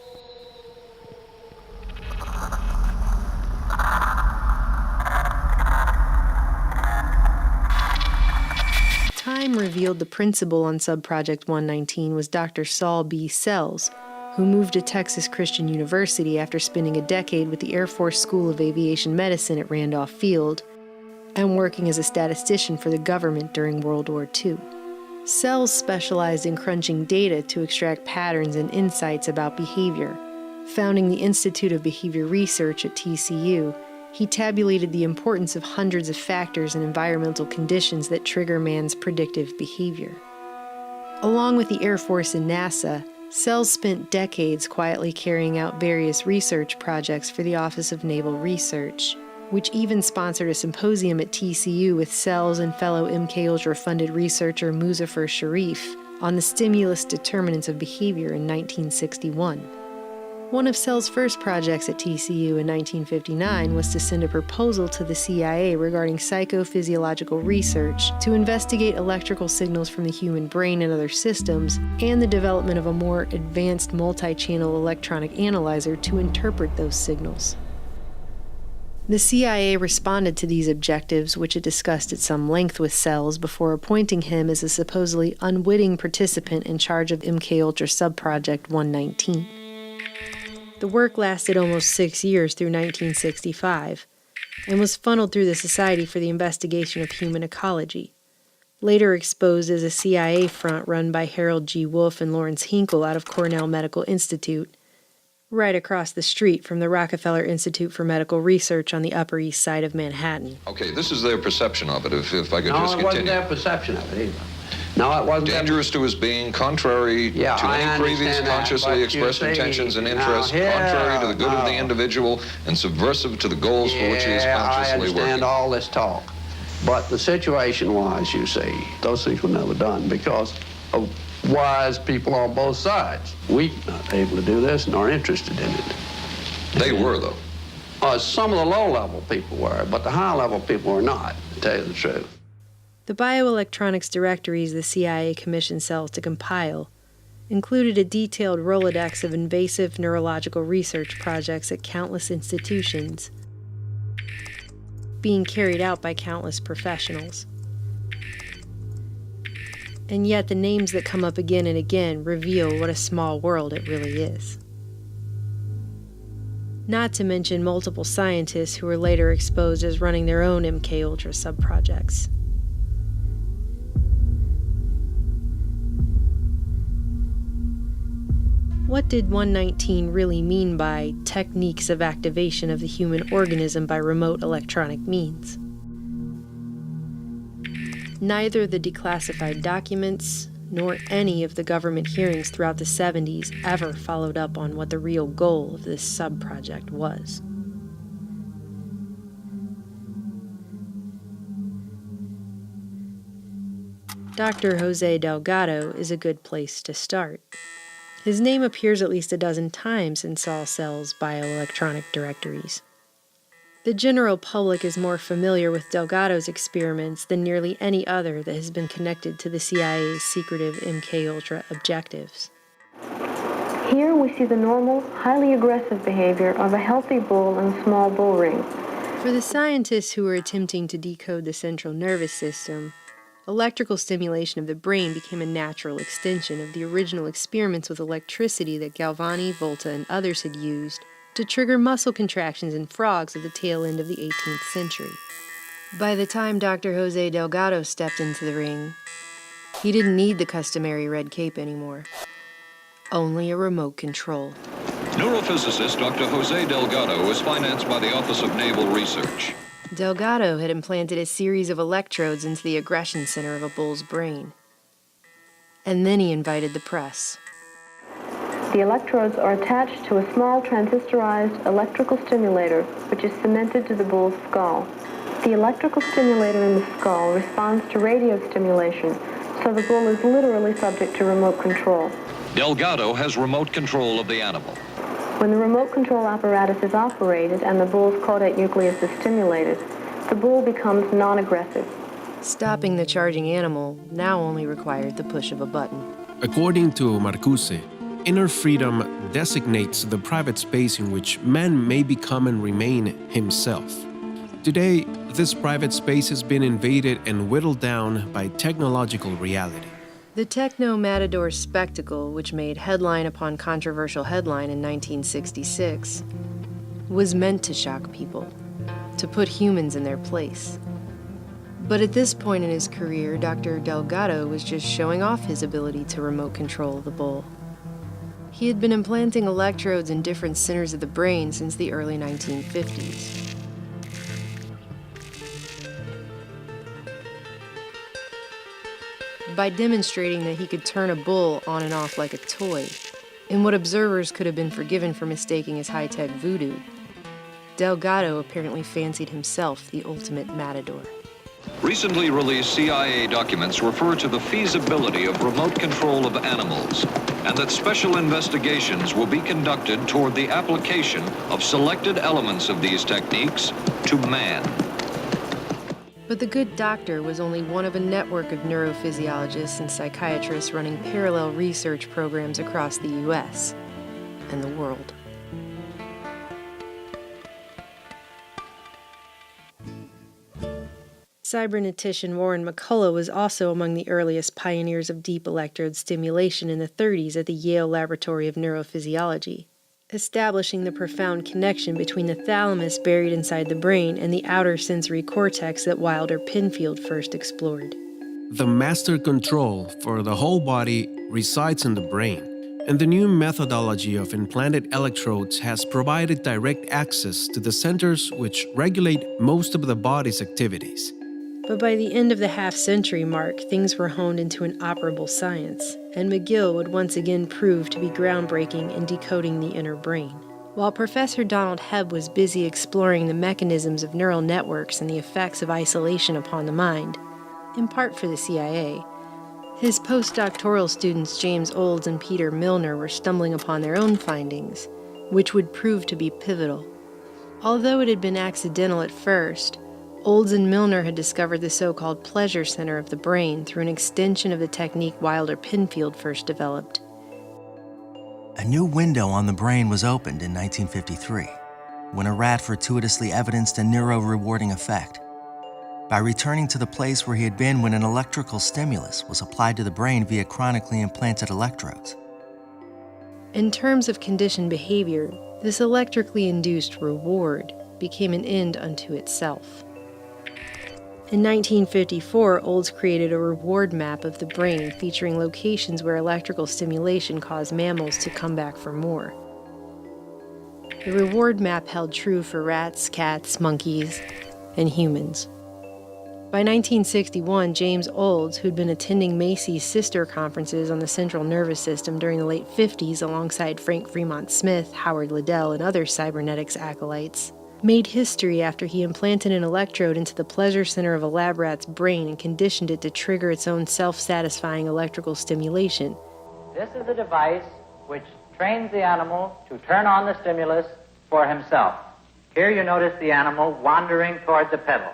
Time revealed the principal on Subproject 119 was Dr. Saul B. Sells, who moved to Texas Christian University after spending a decade with the Air Force School of Aviation Medicine at Randolph Field and working as a statistician for the government during World War II. Sells specialized in crunching data to extract patterns and insights about behavior. Founding the Institute of Behavior Research at TCU, he tabulated the importance of hundreds of factors and environmental conditions that trigger man's predictive behavior. Along with the Air Force and NASA, Sells spent decades quietly carrying out various research projects for the Office of Naval Research, which even sponsored a symposium at TCU with Sells and fellow MKUltra-funded researcher Muzaffar Sharif on the stimulus determinants of behavior in 1961. One of Sells' first projects at TCU in 1959 was to send a proposal to the CIA regarding psychophysiological research to investigate electrical signals from the human brain and other systems, and the development of a more advanced multi-channel electronic analyzer to interpret those signals. The CIA responded to these objectives, which it discussed at some length with Sells before appointing him as a supposedly unwitting participant in charge of MKUltra Subproject 119. The work lasted almost 6 years through 1965 and was funneled through the Society for the Investigation of Human Ecology, later exposed as a CIA front run by Harold G. Wolff and Lawrence Hinkle out of Cornell Medical Institute, right across the street from the Rockefeller Institute for Medical Research on the Upper East Side of Manhattan. Okay, this is their perception of it, if I could No, just continue. it wasn't their perception of it either. No, it wasn't. Dangerous to his being, contrary to any previous consciously expressed intentions and interests, contrary to the good of the individual, and subversive to the goals for which he is consciously working. I understand all this talk. But the situation was, you see, those things were never done because of wise people on both sides. We not able to do this nor interested in it. They were, though. Some of the low-level people were, but the high-level people were not, to tell you the truth. The bioelectronics directories the CIA commissioned Sells to compile included a detailed Rolodex of invasive neurological research projects at countless institutions, being carried out by countless professionals. And yet the names that come up again and again reveal what a small world it really is. Not to mention multiple scientists who were later exposed as running their own MKUltra subprojects. What did 119 really mean by techniques of activation of the human organism by remote electronic means? Neither the declassified documents nor any of the government hearings throughout the 70s ever followed up on what the real goal of this sub-project was. Dr. Jose Delgado is a good place to start. His name appears at least a dozen times in Saul Sells' bioelectronic directories. The general public is more familiar with Delgado's experiments than nearly any other that has been connected to the CIA's secretive MKUltra objectives. Here we see the normal, highly aggressive behavior of a healthy bull in a small bull ring. For the scientists who were attempting to decode the central nervous system, electrical stimulation of the brain became a natural extension of the original experiments with electricity that Galvani, Volta, and others had used to trigger muscle contractions in frogs at the tail end of the 18th century. By the time Dr. Jose Delgado stepped into the ring, he didn't need the customary red cape anymore. Only a remote control. Neurophysicist Dr. Jose Delgado was financed by the Office of Naval Research. Delgado had implanted a series of electrodes into the aggression center of a bull's brain. And then he invited the press. The electrodes are attached to a small transistorized electrical stimulator, which is cemented to the bull's skull. The electrical stimulator in the skull responds to radio stimulation, so the bull is literally subject to remote control. Delgado has remote control of the animal. When the remote control apparatus is operated and the bull's caudate nucleus is stimulated, the bull becomes non-aggressive. Stopping the charging animal now only required the push of a button. According to Marcuse, inner freedom designates the private space in which man may become and remain himself. Today, this private space has been invaded and whittled down by technological reality. The techno-matador spectacle, which made headline upon controversial headline in 1966, was meant to shock people, to put humans in their place. But at this point in his career, Dr. Delgado was just showing off his ability to remote control the bull. He had been implanting electrodes in different centers of the brain since the early 1950s. By demonstrating that he could turn a bull on and off like a toy, in what observers could have been forgiven for mistaking as high-tech voodoo, Delgado apparently fancied himself the ultimate matador. Recently released CIA documents refer to the feasibility of remote control of animals, and that special investigations will be conducted toward the application of selected elements of these techniques to man. But the good doctor was only one of a network of neurophysiologists and psychiatrists running parallel research programs across the U.S. and the world. Cybernetician Warren McCullough was also among the earliest pioneers of deep electrode stimulation in the 30s at the Yale Laboratory of Neurophysiology, establishing the profound connection between the thalamus buried inside the brain and the outer sensory cortex that Wilder Penfield first explored. The master control for the whole body resides in the brain, and the new methodology of implanted electrodes has provided direct access to the centers which regulate most of the body's activities. But by the end of the half-century mark, things were honed into an operable science, and McGill would once again prove to be groundbreaking in decoding the inner brain. While Professor Donald Hebb was busy exploring the mechanisms of neural networks and the effects of isolation upon the mind, in part for the CIA, his postdoctoral students James Olds and Peter Milner were stumbling upon their own findings, which would prove to be pivotal. Although it had been accidental at first, Olds and Milner had discovered the so-called pleasure center of the brain through an extension of the technique Wilder Penfield first developed. A new window on the brain was opened in 1953, when a rat fortuitously evidenced a neuro-rewarding effect. By returning to the place where he had been when an electrical stimulus was applied to the brain via chronically implanted electrodes. In terms of conditioned behavior, this electrically induced reward became an end unto itself. In 1954, Olds created a reward map of the brain featuring locations where electrical stimulation caused mammals to come back for more. The reward map held true for rats, cats, monkeys, and humans. By 1961, James Olds, who'd been attending Macy's sister conferences on the central nervous system during the late 50s alongside Frank Fremont Smith, Howard Liddell, and other cybernetics acolytes, made history after he implanted an electrode into the pleasure center of a lab rat's brain and conditioned it to trigger its own self-satisfying electrical stimulation. This is a device which trains the animal to turn on the stimulus for himself. Here you notice the animal wandering toward the pedal.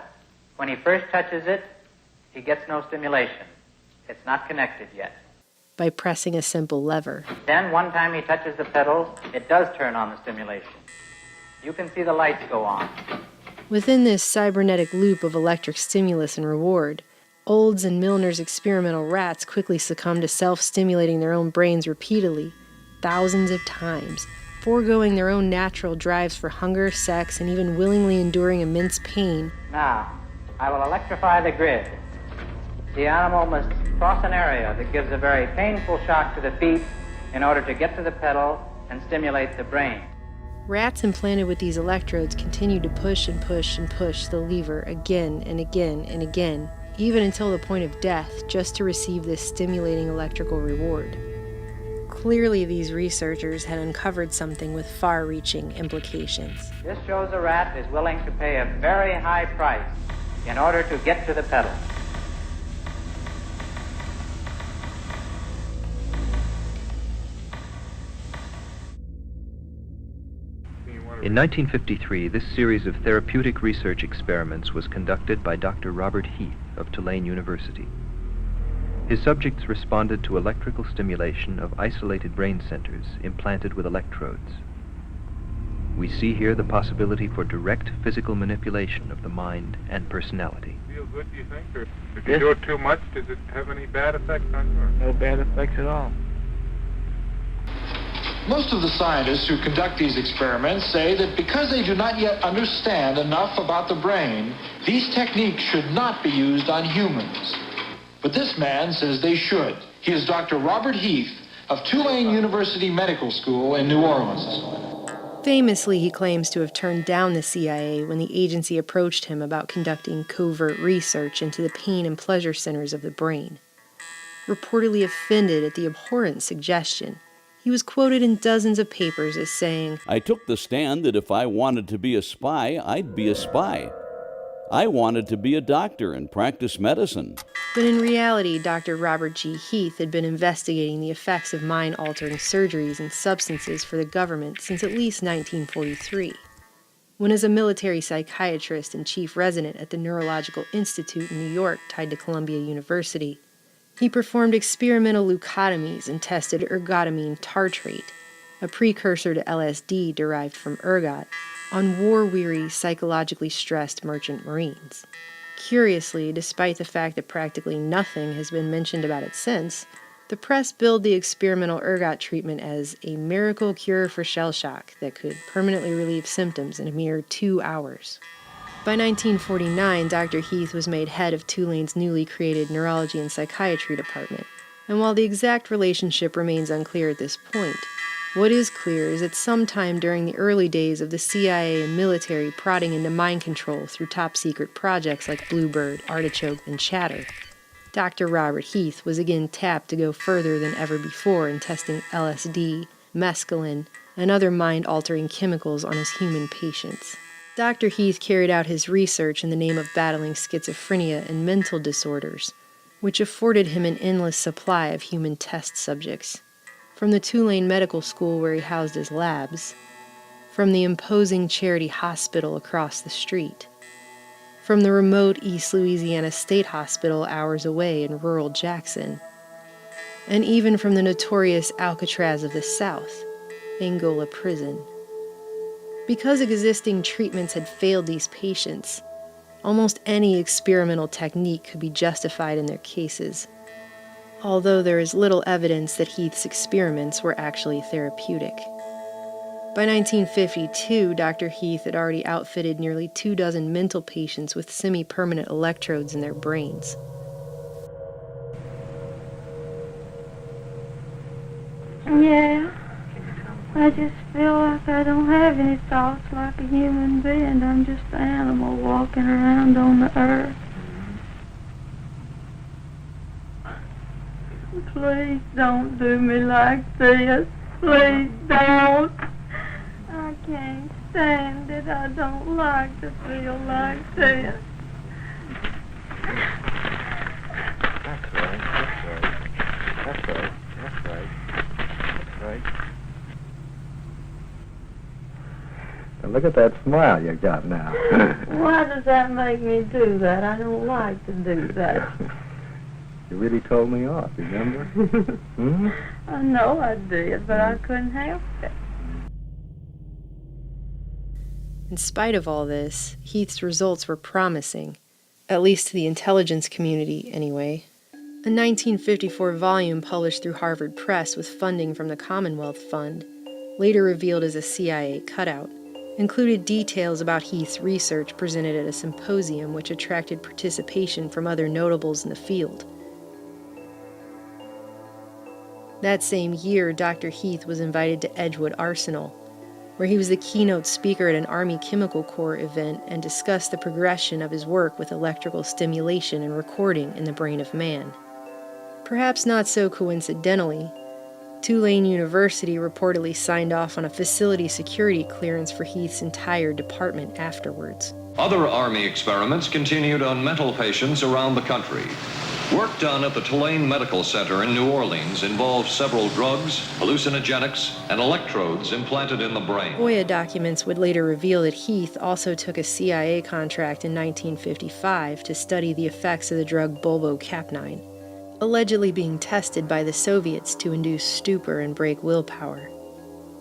When he first touches it, he gets no stimulation. It's not connected yet. By pressing a simple lever. Then one time he touches the pedal, it does turn on the stimulation. You can see the lights go on. Within this cybernetic loop of electric stimulus and reward, Olds and Milner's experimental rats quickly succumbed to self-stimulating their own brains repeatedly, thousands of times, foregoing their own natural drives for hunger, sex, and even willingly enduring immense pain. Now, I will electrify the grid. The animal must cross an area that gives a very painful shock to the feet in order to get to the pedal and stimulate the brain. Rats implanted with these electrodes continued to push and push and push the lever again and again and again, even until the point of death, just to receive this stimulating electrical reward. Clearly, these researchers had uncovered something with far-reaching implications. This shows a rat is willing to pay a very high price in order to get to the pedal. In 1953, this series of therapeutic research experiments was conducted by Dr. Robert Heath of Tulane University. His subjects responded to electrical stimulation of isolated brain centers implanted with electrodes. We see here the possibility for direct physical manipulation of the mind and personality. Feel good, do you think? Or if you do it too much, does it have any bad effects on you? No bad effects at all. Most of the scientists who conduct these experiments say that because they do not yet understand enough about the brain, these techniques should not be used on humans. But this man says they should. He is Dr. Robert Heath of Tulane University Medical School in New Orleans. Famously, he claims to have turned down the CIA when the agency approached him about conducting covert research into the pain and pleasure centers of the brain. Reportedly offended at the abhorrent suggestion, he was quoted in dozens of papers as saying, "I took the stand that if I wanted to be a spy, I'd be a spy. I wanted to be a doctor and practice medicine." But in reality, Dr. Robert G. Heath had been investigating the effects of mind-altering surgeries and substances for the government since at least 1943, when as a military psychiatrist and chief resident at the Neurological Institute in New York tied to Columbia University, he performed experimental leucotomies and tested ergotamine tartrate, a precursor to LSD derived from ergot, on war-weary, psychologically stressed merchant marines. Curiously, despite the fact that practically nothing has been mentioned about it since, the press billed the experimental ergot treatment as a miracle cure for shell shock that could permanently relieve symptoms in a mere 2 hours. By 1949, Dr. Heath was made head of Tulane's newly created Neurology and Psychiatry Department, and while the exact relationship remains unclear at this point, what is clear is that sometime during the early days of the CIA and military prodding into mind control through top-secret projects like Bluebird, Artichoke, and Chatter, Dr. Robert Heath was again tapped to go further than ever before in testing LSD, mescaline, and other mind-altering chemicals on his human patients. Dr. Heath carried out his research in the name of battling schizophrenia and mental disorders, which afforded him an endless supply of human test subjects. From the Tulane Medical School where he housed his labs, from the imposing charity hospital across the street, from the remote East Louisiana State Hospital hours away in rural Jackson, and even from the notorious Alcatraz of the South, Angola Prison. Because existing treatments had failed these patients, almost any experimental technique could be justified in their cases, although there is little evidence that Heath's experiments were actually therapeutic. By 1952, Dr. Heath had already outfitted nearly 24 mental patients with semi-permanent electrodes in their brains. Yeah, I just feel like I don't have any thoughts like a human being. I'm just an animal walking around on the earth. Please don't do me like this. Please don't. I can't stand it. I don't like to feel like this. That's right. That's right. That's right. That's right. Now look at that smile you got now. Why does that make me do that? I don't like to do that. You really told me off, remember? I know I did, but I couldn't help it. In spite of all this, Heath's results were promising, at least to the intelligence community anyway. A 1954 volume published through Harvard Press with funding from the Commonwealth Fund, later revealed as a CIA cutout, included details about Heath's research presented at a symposium which attracted participation from other notables in the field. That same year, Dr. Heath was invited to Edgewood Arsenal, where he was the keynote speaker at an Army Chemical Corps event and discussed the progression of his work with electrical stimulation and recording in the brain of man. Perhaps not so coincidentally, Tulane University reportedly signed off on a facility security clearance for Heath's entire department afterwards. Other Army experiments continued on mental patients around the country. Work done at the Tulane Medical Center in New Orleans involved several drugs, hallucinogenics, and electrodes implanted in the brain. FOIA documents would later reveal that Heath also took a CIA contract in 1955 to study the effects of the drug bulbocapnine, allegedly being tested by the Soviets to induce stupor and break willpower.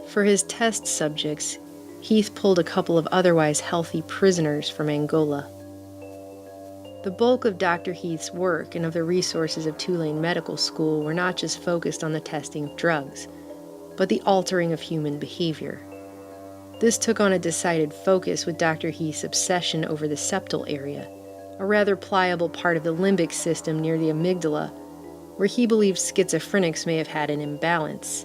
For his test subjects, Heath pulled a couple of otherwise healthy prisoners from Angola. The bulk of Dr. Heath's work and of the resources of Tulane Medical School were not just focused on the testing of drugs, but the altering of human behavior. This took on a decided focus with Dr. Heath's obsession over the septal area, a rather pliable part of the limbic system near the amygdala, where he believed schizophrenics may have had an imbalance,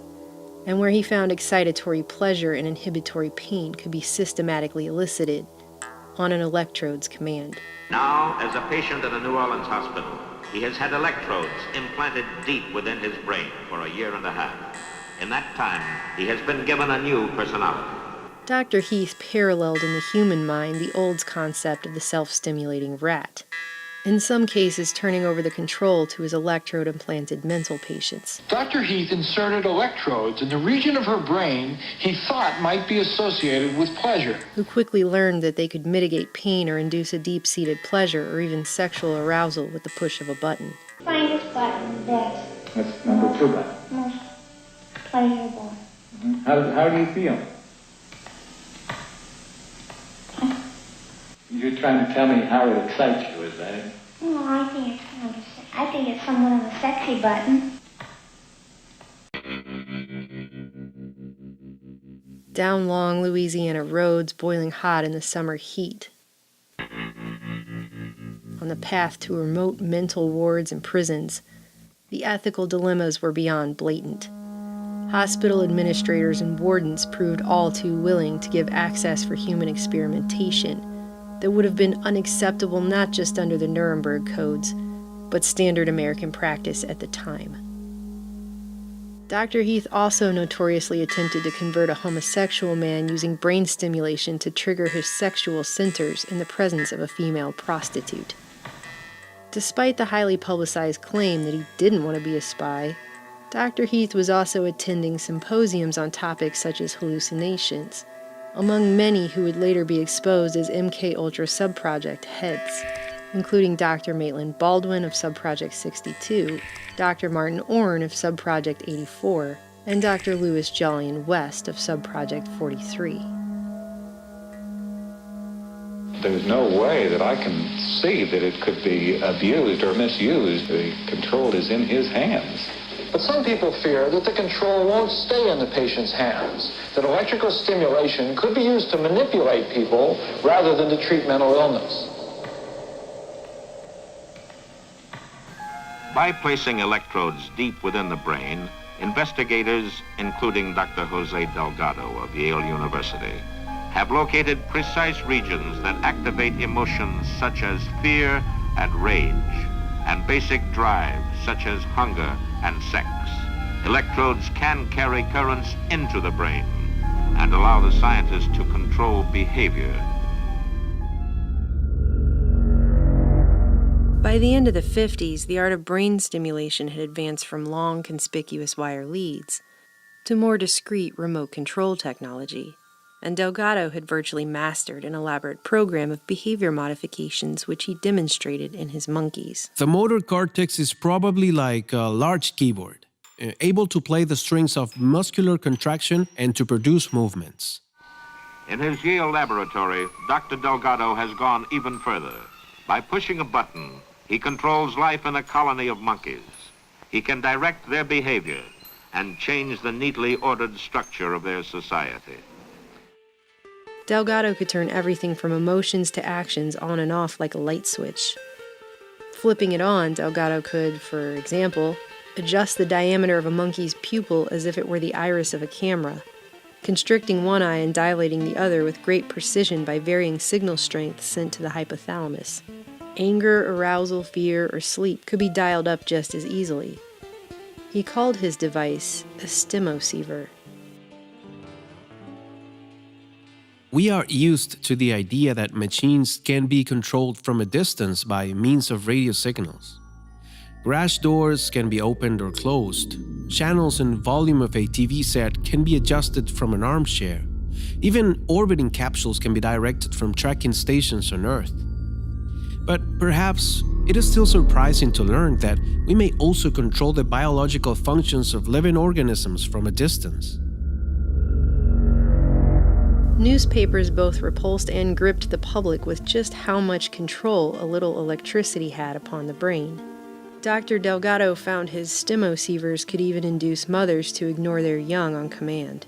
and where he found excitatory pleasure and inhibitory pain could be systematically elicited on an electrode's command. Now, as a patient in a New Orleans hospital, he has had electrodes implanted deep within his brain for a year and a half. In that time, he has been given a new personality. Dr. Heath paralleled in the human mind the old concept of the self-stimulating rat, in some cases turning over the control to his electrode-implanted mental patients. Dr. Heath inserted electrodes in the region of her brain he thought might be associated with pleasure. Who quickly learned that they could mitigate pain or induce a deep-seated pleasure or even sexual arousal with the push of a button. Find this button there. That's number 2 button. Most pleasurable. How do you feel? You're trying to tell me how it excites you, is that it? Well, I think it's somewhat of a sexy button. Down long Louisiana roads boiling hot in the summer heat. On the path to remote mental wards and prisons, the ethical dilemmas were beyond blatant. Hospital administrators and wardens proved all too willing to give access for human experimentation that would have been unacceptable not just under the Nuremberg codes, but standard American practice at the time. Dr. Heath also notoriously attempted to convert a homosexual man using brain stimulation to trigger his sexual centers in the presence of a female prostitute. Despite the highly publicized claim that he didn't want to be a spy, Dr. Heath was also attending symposiums on topics such as hallucinations, among many who would later be exposed as MK-Ultra subproject heads, including Dr. Maitland Baldwin of Subproject 62, Dr. Martin Orne of Subproject 84, and Dr. Louis Jolyon West of Subproject 43. There's no way that I can see that it could be abused or misused. The control is in his hands. But some people fear that the control won't stay in the patient's hands, that electrical stimulation could be used to manipulate people rather than to treat mental illness. By placing electrodes deep within the brain, investigators, including Dr. Jose Delgado of Yale University, have located precise regions that activate emotions such as fear and rage, and basic drives such as hunger and sex. Electrodes can carry currents into the brain and allow the scientists to control behavior. By the end of the 50s, the art of brain stimulation had advanced from long, conspicuous wire leads to more discreet remote control technology, and Delgado had virtually mastered an elaborate program of behavior modifications which he demonstrated in his monkeys. The motor cortex is probably like a large keyboard, able to play the strings of muscular contraction and to produce movements. In his Yale laboratory, Dr. Delgado has gone even further. By pushing a button, he controls life in a colony of monkeys. He can direct their behavior and change the neatly ordered structure of their society. Delgado could turn everything from emotions to actions on and off like a light switch. Flipping it on, Delgado could, for example, adjust the diameter of a monkey's pupil as if it were the iris of a camera, constricting one eye and dilating the other with great precision by varying signal strength sent to the hypothalamus. Anger, arousal, fear, or sleep could be dialed up just as easily. He called his device a stimoceiver. We are used to the idea that machines can be controlled from a distance by means of radio signals. Garage doors can be opened or closed. Channels and volume of a TV set can be adjusted from an armchair. Even orbiting capsules can be directed from tracking stations on Earth. But perhaps it is still surprising to learn that we may also control the biological functions of living organisms from a distance. Newspapers both repulsed and gripped the public with just how much control a little electricity had upon the brain. Dr. Delgado found his stimocievers could even induce mothers to ignore their young on command.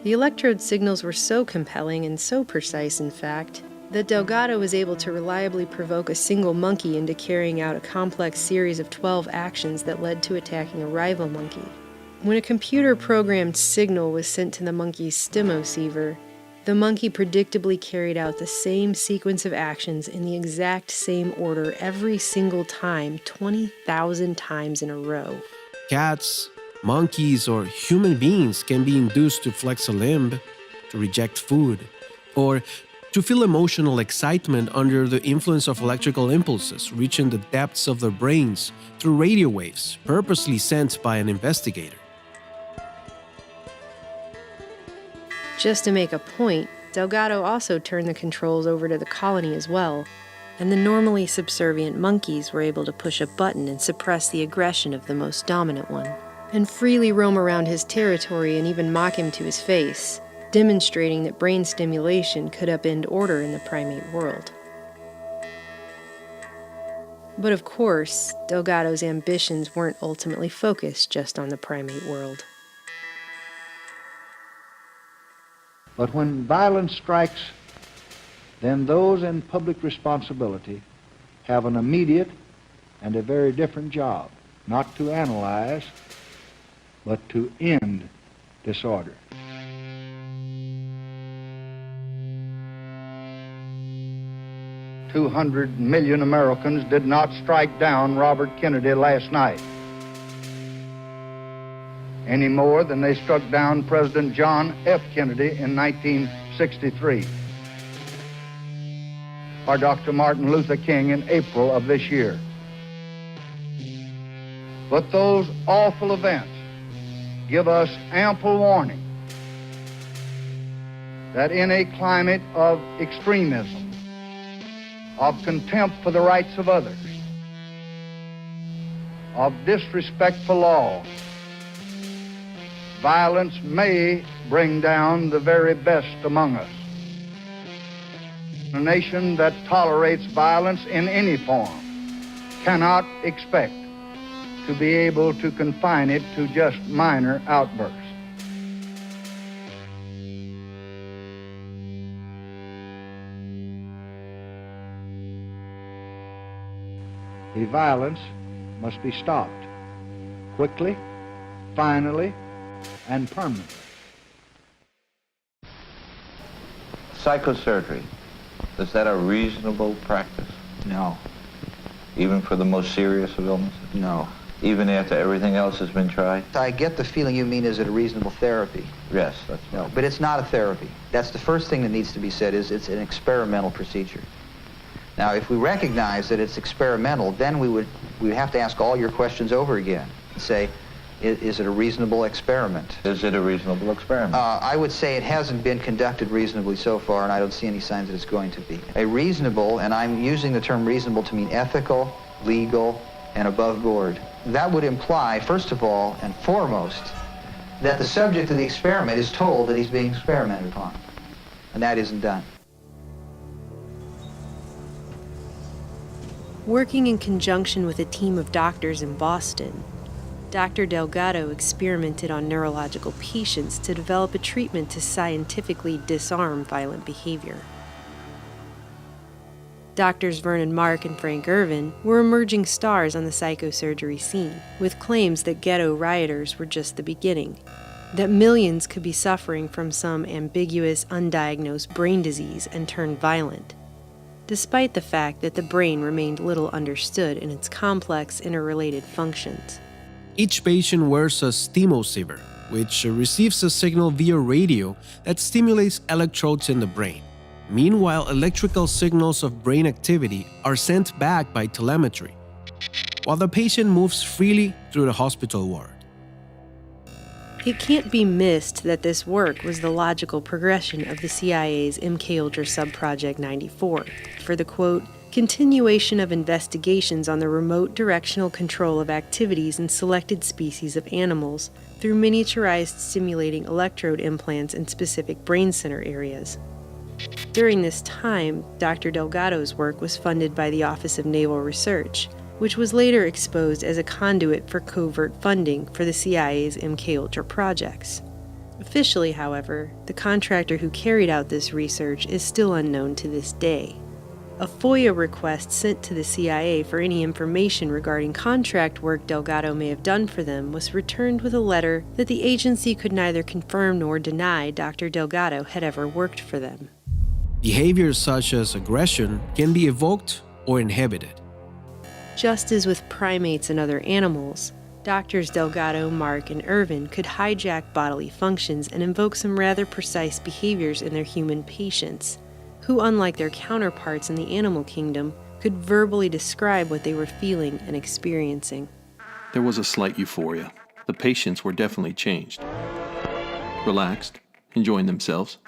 The electrode signals were so compelling and so precise, in fact, that Delgado was able to reliably provoke a single monkey into carrying out a complex series of 12 actions that led to attacking a rival monkey. When a computer-programmed signal was sent to the monkey's stimoceiver, the monkey predictably carried out the same sequence of actions in the exact same order every single time, 20,000 times in a row. Cats, monkeys, or human beings can be induced to flex a limb, to reject food, or to feel emotional excitement under the influence of electrical impulses reaching the depths of their brains through radio waves purposely sent by an investigator. Just to make a point, Delgado also turned the controls over to the colony as well, and the normally subservient monkeys were able to push a button and suppress the aggression of the most dominant one, and freely roam around his territory and even mock him to his face, demonstrating that brain stimulation could upend order in the primate world. But of course, Delgado's ambitions weren't ultimately focused just on the primate world. But when violence strikes, then those in public responsibility have an immediate and a very different job, not to analyze, but to end disorder. $200 million Americans did not strike down Robert Kennedy last night, any more than they struck down President John F. Kennedy in 1963, or Dr. Martin Luther King in April of this year. But those awful events give us ample warning that in a climate of extremism, of contempt for the rights of others, of disrespect for law, violence may bring down the very best among us. A nation that tolerates violence in any form cannot expect to be able to confine it to just minor outbursts. The violence must be stopped quickly, finally, and permanently. Psychosurgery, is that a reasonable practice? No. Even for the most serious of illnesses? No. Even after everything else has been tried? I get the feeling you mean, is it a reasonable therapy? Yes, that's No, right. but it's not a therapy. That's the first thing that needs to be said, is it's an experimental procedure. Now, if we recognize that it's experimental, then we would have to ask all your questions over again and say, is it a reasonable experiment? Is it a reasonable experiment? I would say it hasn't been conducted reasonably so far, and I don't see any signs that it's going to be. A reasonable, and I'm using the term reasonable to mean ethical, legal, and above board. That would imply, first of all and foremost, that the subject of the experiment is told that he's being experimented upon, and that isn't done. Working in conjunction with a team of doctors in Boston, Dr. Delgado experimented on neurological patients to develop a treatment to scientifically disarm violent behavior. Doctors Vernon Mark and Frank Irvin were emerging stars on the psychosurgery scene, with claims that ghetto rioters were just the beginning, that millions could be suffering from some ambiguous, undiagnosed brain disease and turn violent, despite the fact that the brain remained little understood in its complex, interrelated functions. Each patient wears a stimosiever, which receives a signal via radio that stimulates electrodes in the brain. Meanwhile, electrical signals of brain activity are sent back by telemetry, while the patient moves freely through the hospital ward. It can't be missed that this work was the logical progression of the CIA's MKUltra Subproject 94 for the, quote, continuation of investigations on the remote directional control of activities in selected species of animals through miniaturized stimulating electrode implants in specific brain center areas. During this time, Dr. Delgado's work was funded by the Office of Naval Research, which was later exposed as a conduit for covert funding for the CIA's MKUltra projects. Officially, however, the contractor who carried out this research is still unknown to this day. A FOIA request sent to the CIA for any information regarding contract work Delgado may have done for them was returned with a letter that the agency could neither confirm nor deny Dr. Delgado had ever worked for them. Behaviors such as aggression can be evoked or inhibited. Just as with primates and other animals, Doctors Delgado, Mark, and Irvin could hijack bodily functions and invoke some rather precise behaviors in their human patients, who, unlike their counterparts in the animal kingdom, could verbally describe what they were feeling and experiencing. There was a slight euphoria. The patients were definitely changed. Relaxed, enjoying themselves,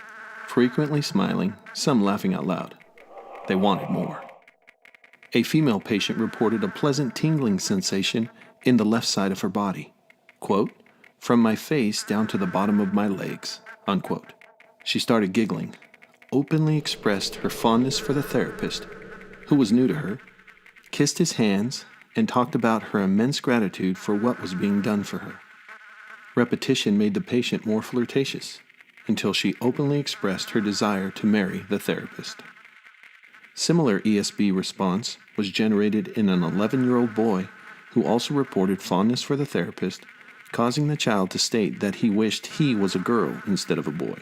frequently smiling, some laughing out loud. They wanted more. A female patient reported a pleasant tingling sensation in the left side of her body. Quote, from my face down to the bottom of my legs, unquote. She started giggling, openly expressed her fondness for the therapist, who was new to her, kissed his hands, and talked about her immense gratitude for what was being done for her. Repetition made the patient more flirtatious, until she openly expressed her desire to marry the therapist. Similar ESB response was generated in an 11-year-old boy who also reported fondness for the therapist, causing the child to state that he wished he was a girl instead of a boy.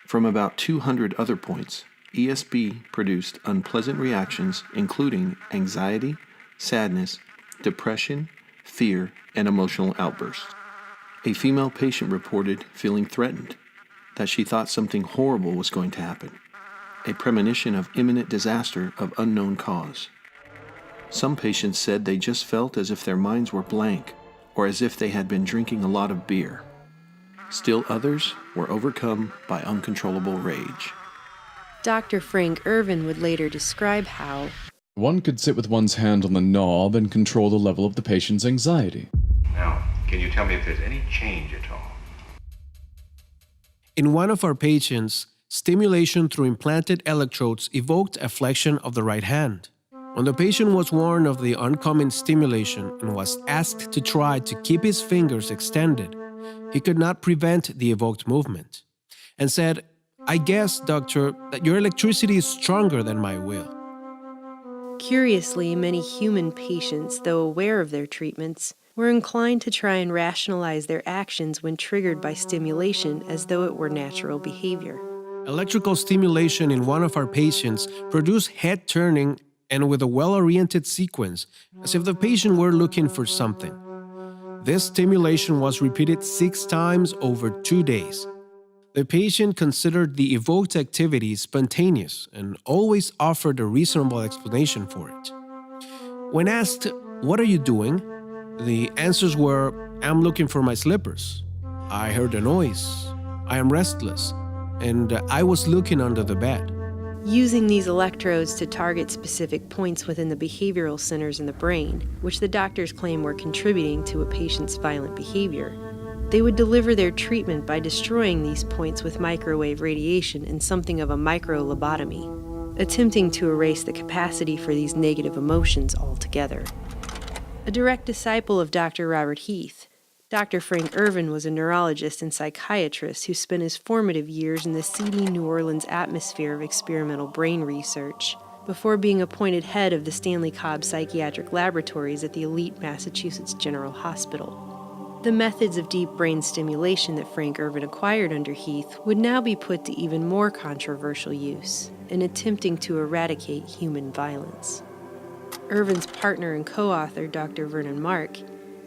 From about 200 other points, ESB produced unpleasant reactions including anxiety, sadness, depression, fear, and emotional outbursts. A female patient reported feeling threatened, that she thought something horrible was going to happen, a premonition of imminent disaster of unknown cause. Some patients said they just felt as if their minds were blank or as if they had been drinking a lot of beer. Still others were overcome by uncontrollable rage. Dr. Frank Irvin would later describe how one could sit with one's hand on the knob and control the level of the patient's anxiety. Now, can you tell me if there's any change at all? In one of our patients, stimulation through implanted electrodes evoked a flexion of the right hand. When the patient was warned of the oncoming stimulation and was asked to try to keep his fingers extended, he could not prevent the evoked movement, and said, I guess, doctor, that your electricity is stronger than my will. Curiously, many human patients, though aware of their treatments, were inclined to try and rationalize their actions when triggered by stimulation as though it were natural behavior. Electrical stimulation in one of our patients produced head turning and with a well-oriented sequence, as if the patient were looking for something. This stimulation was repeated 6 times over 2 days. The patient considered the evoked activity spontaneous and always offered a reasonable explanation for it. When asked, what are you doing? The answers were, I'm looking for my slippers. I heard a noise. I am restless. And I was looking under the bed. Using these electrodes to target specific points within the behavioral centers in the brain, which the doctors claim were contributing to a patient's violent behavior, they would deliver their treatment by destroying these points with microwave radiation in something of a micro-lobotomy. attempting to erase the capacity for these negative emotions altogether. A direct disciple of Dr. Robert Heath, Dr. Frank Irvin was a neurologist and psychiatrist who spent his formative years in the seedy New Orleans atmosphere of experimental brain research, before being appointed head of the Stanley Cobb Psychiatric Laboratories at the elite Massachusetts General Hospital. The methods of deep brain stimulation that Frank Irvin acquired under Heath would now be put to even more controversial use in attempting to eradicate human violence. Irvin's partner and co-author, Dr. Vernon Mark,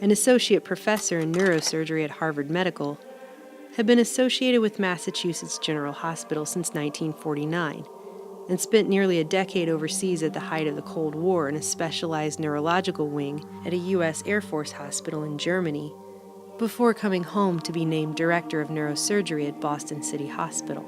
an associate professor in neurosurgery at Harvard Medical, had been associated with Massachusetts General Hospital since 1949 and spent nearly a decade overseas at the height of the Cold War in a specialized neurological wing at a U.S. Air Force hospital in Germany, before coming home to be named director of neurosurgery at Boston City Hospital.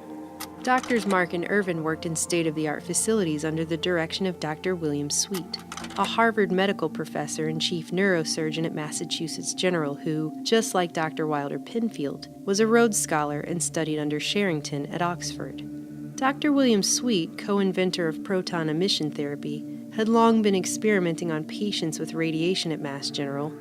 Doctors Mark and Irvin worked in state-of-the-art facilities under the direction of Dr. William Sweet, a Harvard medical professor and chief neurosurgeon at Massachusetts General who, just like Dr. Wilder Penfield, was a Rhodes Scholar and studied under Sherrington at Oxford. Dr. William Sweet, co-inventor of proton emission therapy, had long been experimenting on patients with radiation at Mass General.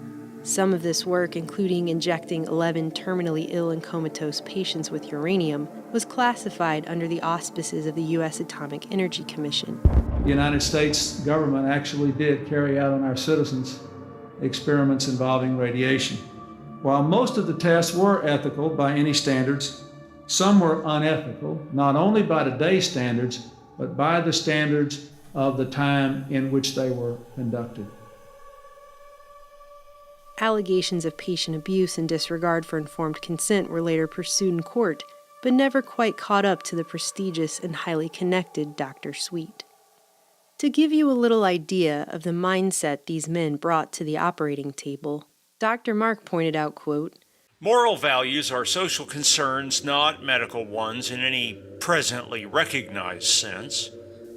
Some of this work, including injecting 11 terminally ill and comatose patients with uranium, was classified under the auspices of the U.S. Atomic Energy Commission. The United States government actually did carry out on our citizens experiments involving radiation. While most of the tests were ethical by any standards, some were unethical, not only by today's standards, but by the standards of the time in which they were conducted. Allegations of patient abuse and disregard for informed consent were later pursued in court, but never quite caught up to the prestigious and highly connected Dr. Sweet. To give you a little idea of the mindset these men brought to the operating table, Dr. Mark pointed out, quote, "Moral values are social concerns, not medical ones in any presently recognized sense."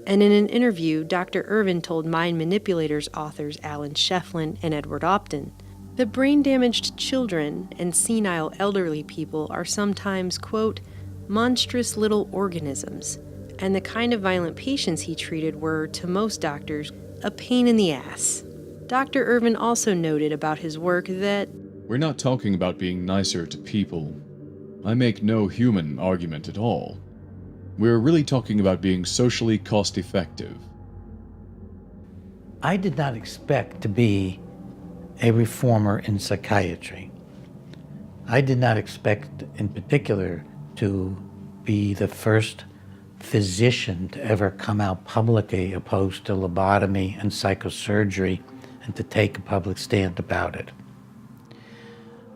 And in an interview, Dr. Irvin told Mind Manipulators authors Alan Shefflin and Edward Opton that brain-damaged children and senile elderly people are sometimes, quote, monstrous little organisms, and the kind of violent patients he treated were, to most doctors, a pain in the ass. Dr. Irvin also noted about his work that we're not talking about being nicer to people. I make no human argument at all. We're really talking about being socially cost-effective. I did not expect to be a reformer in psychiatry. I did not expect, in particular, to be the first physician to ever come out publicly opposed to lobotomy and psychosurgery and to take a public stand about it.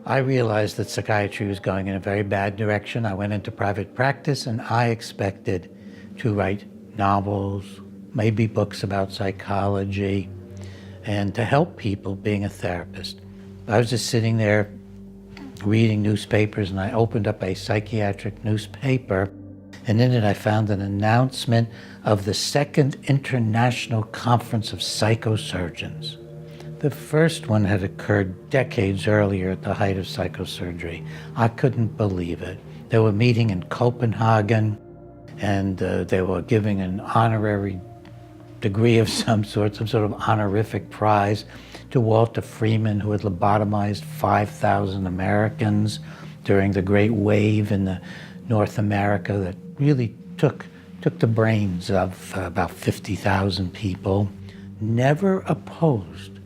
I realized that psychiatry was going in a very bad direction. I went into private practice and I expected to write novels, maybe books about psychology, and to help people being a therapist. I was just sitting there reading newspapers and I opened up a psychiatric newspaper, and in it I found an announcement of the Second International Conference of Psychosurgeons. The first one had occurred decades earlier at the height of psychosurgery. I couldn't believe it. They were meeting in Copenhagen and they were giving an honorary degree of some sort of honorific prize to Walter Freeman, who had lobotomized 5,000 Americans during the Great Wave in North America that really took the brains of about 50,000 people. Never opposed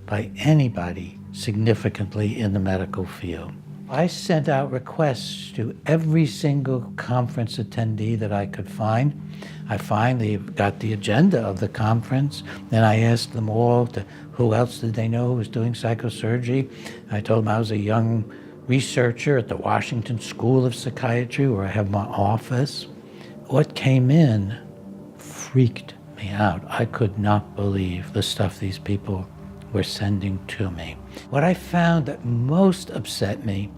by anybody significantly in the medical field. I sent out requests to every single conference attendee that I could find. I finally got the agenda of the conference, and I asked them all who else did they know who was doing psychosurgery. I told them I was a young researcher at the Washington School of Psychiatry, where I have my office. What came in freaked me out. I could not believe the stuff these people were sending to me. What I found that most upset me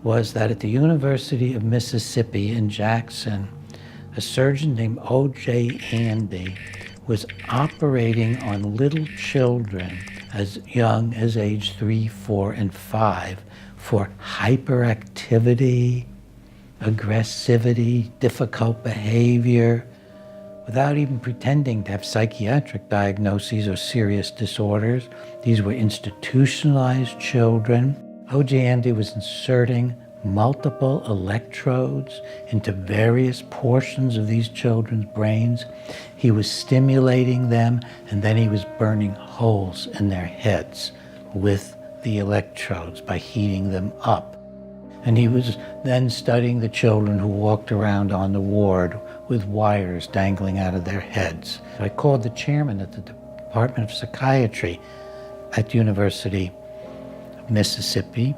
was that at the University of Mississippi in Jackson, a surgeon named O.J. Andy was operating on little children as young as age 3, 4, and 5 for hyperactivity, aggressivity, difficult behavior, without even pretending to have psychiatric diagnoses or serious disorders. These were institutionalized children. O.J. Andy was inserting multiple electrodes into various portions of these children's brains. He was stimulating them, and then he was burning holes in their heads with the electrodes by heating them up. And he was then studying the children who walked around on the ward with wires dangling out of their heads. So I called the chairman at the Department of Psychiatry at the University of Mississippi,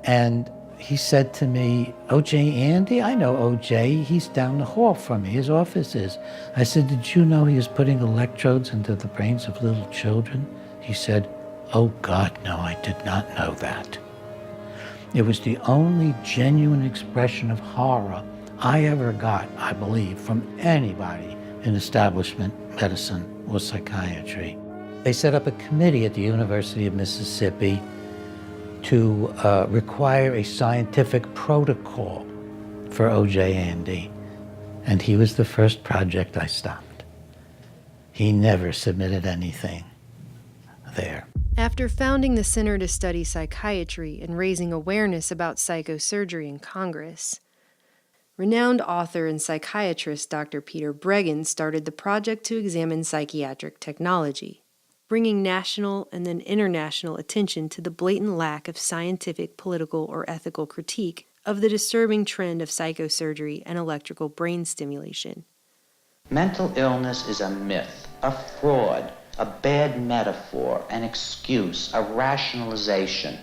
and he said to me, O.J. Andy? I know O.J. He's down the hall from me. His office is. I said, did you know he was putting electrodes into the brains of little children? He said, oh God, no, I did not know that. It was the only genuine expression of horror I ever got, I believe, from anybody in establishment medicine or psychiatry. They set up a committee at the University of Mississippi to require a scientific protocol for O.J. Andy, and he was the first project I stopped. He never submitted anything there. After founding the Center to Study Psychiatry and raising awareness about psychosurgery in Congress, renowned author and psychiatrist Dr. Peter Breggin started the project to examine psychiatric technology, bringing national and then international attention to the blatant lack of scientific, political, or ethical critique of the disturbing trend of psychosurgery and electrical brain stimulation. Mental illness is a myth, a fraud, a bad metaphor, an excuse, a rationalization.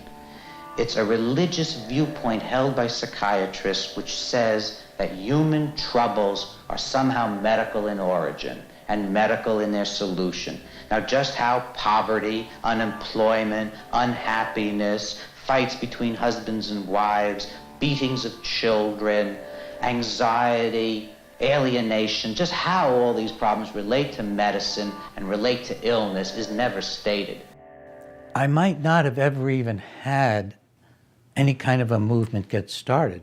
It's a religious viewpoint held by psychiatrists which says that human troubles are somehow medical in origin and medical in their solution. Now, just how poverty, unemployment, unhappiness, fights between husbands and wives, beatings of children, anxiety, alienation, just how all these problems relate to medicine and relate to illness is never stated. I might not have ever even had any kind of a movement get started,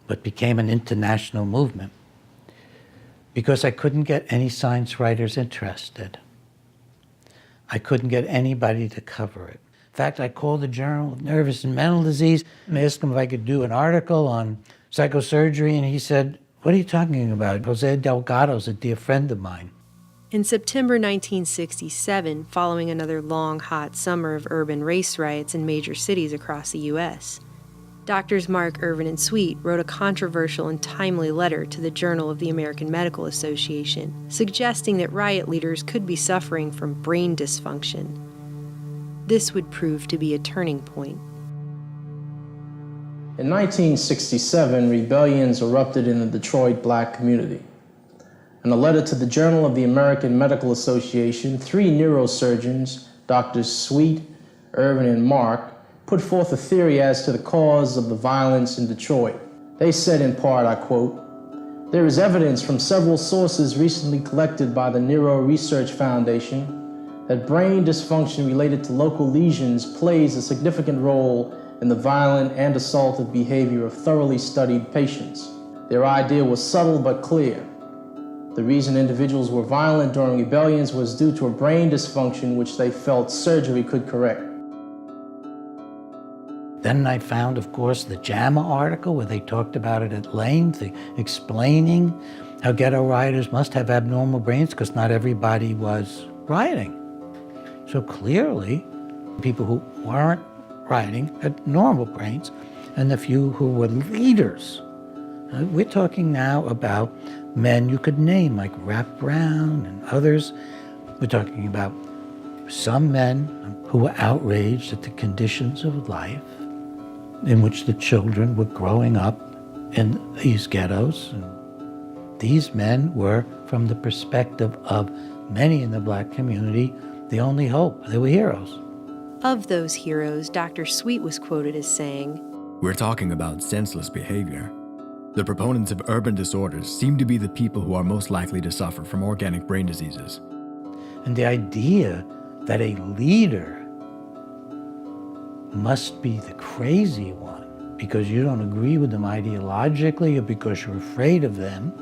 but became an international movement because I couldn't get any science writers interested. I couldn't get anybody to cover it. In fact, I called the Journal of Nervous and Mental Disease and asked him if I could do an article on psychosurgery, and he said, what are you talking about? Jose Delgado's a dear friend of mine. In September 1967, following another long, hot summer of urban race riots in major cities across the U.S., Doctors Mark, Irvin, and Sweet wrote a controversial and timely letter to the Journal of the American Medical Association, suggesting that riot leaders could be suffering from brain dysfunction. This would prove to be a turning point. In 1967, rebellions erupted in the Detroit black community. In a letter to the Journal of the American Medical Association, 3 neurosurgeons, Drs. Sweet, Irvin, and Mark, put forth a theory as to the cause of the violence in Detroit. They said in part, I quote, "There is evidence from several sources recently collected by the Neuro Research Foundation that brain dysfunction related to local lesions plays a significant role in the violent and assaultive behavior of thoroughly studied patients. Their idea was subtle but clear. The reason individuals were violent during rebellions was due to a brain dysfunction which they felt surgery could correct." Then I found, of course, the JAMA article where they talked about it at length, explaining how ghetto rioters must have abnormal brains because not everybody was rioting. So clearly, people who weren't rioting had normal brains, and the few who were leaders. We're talking now about men you could name, like Rap Brown and others. We're talking about some men who were outraged at the conditions of life in which the children were growing up in these ghettos. And these men were, from the perspective of many in the black community, the only hope. They were heroes. Of those heroes, Dr. Sweet was quoted as saying, "We're talking about senseless behavior. The proponents of urban disorders seem to be the people who are most likely to suffer from organic brain diseases." And the idea that a leader must be the crazy one because you don't agree with them ideologically or because you're afraid of them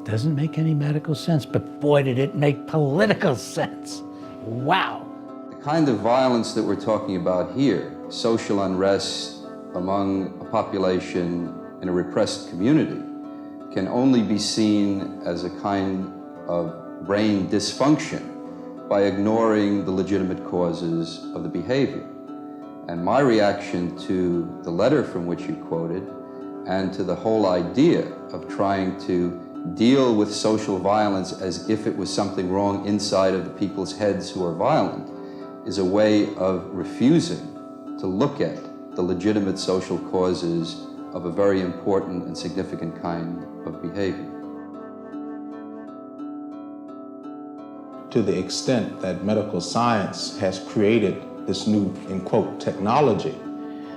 Doesn't make any medical sense, but boy, did it make political sense. Wow. The kind of violence that we're talking about here, social unrest among a population in a repressed community, can only be seen as a kind of brain dysfunction by ignoring the legitimate causes of the behavior. And my reaction to the letter from which you quoted and to the whole idea of trying to deal with social violence as if it was something wrong inside of the people's heads who are violent is a way of refusing to look at the legitimate social causes of a very important and significant kind of behavior. To the extent that medical science has created this new, in quote, technology,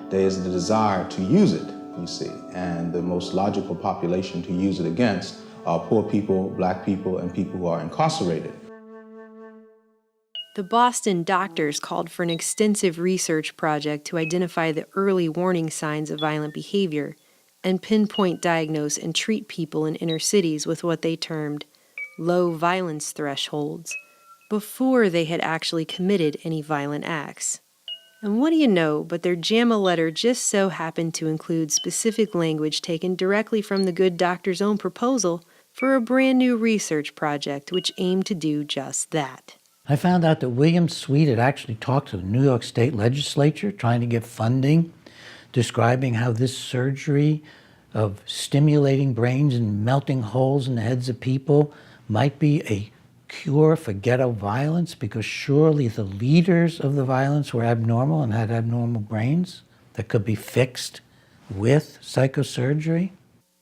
there is the desire to use it, you see, and the most logical population to use it against are poor people, black people, and people who are incarcerated. The Boston doctors called for an extensive research project to identify the early warning signs of violent behavior and pinpoint, diagnose, and treat people in inner cities with what they termed low violence thresholds before they had actually committed any violent acts. And what do you know, but their JAMA letter just so happened to include specific language taken directly from the good doctor's own proposal for a brand new research project which aimed to do just that. I found out that William Sweet had actually talked to the New York State Legislature trying to get funding, describing how this surgery of stimulating brains and melting holes in the heads of people might be a cure for ghetto violence, because surely the leaders of the violence were abnormal and had abnormal brains that could be fixed with psychosurgery.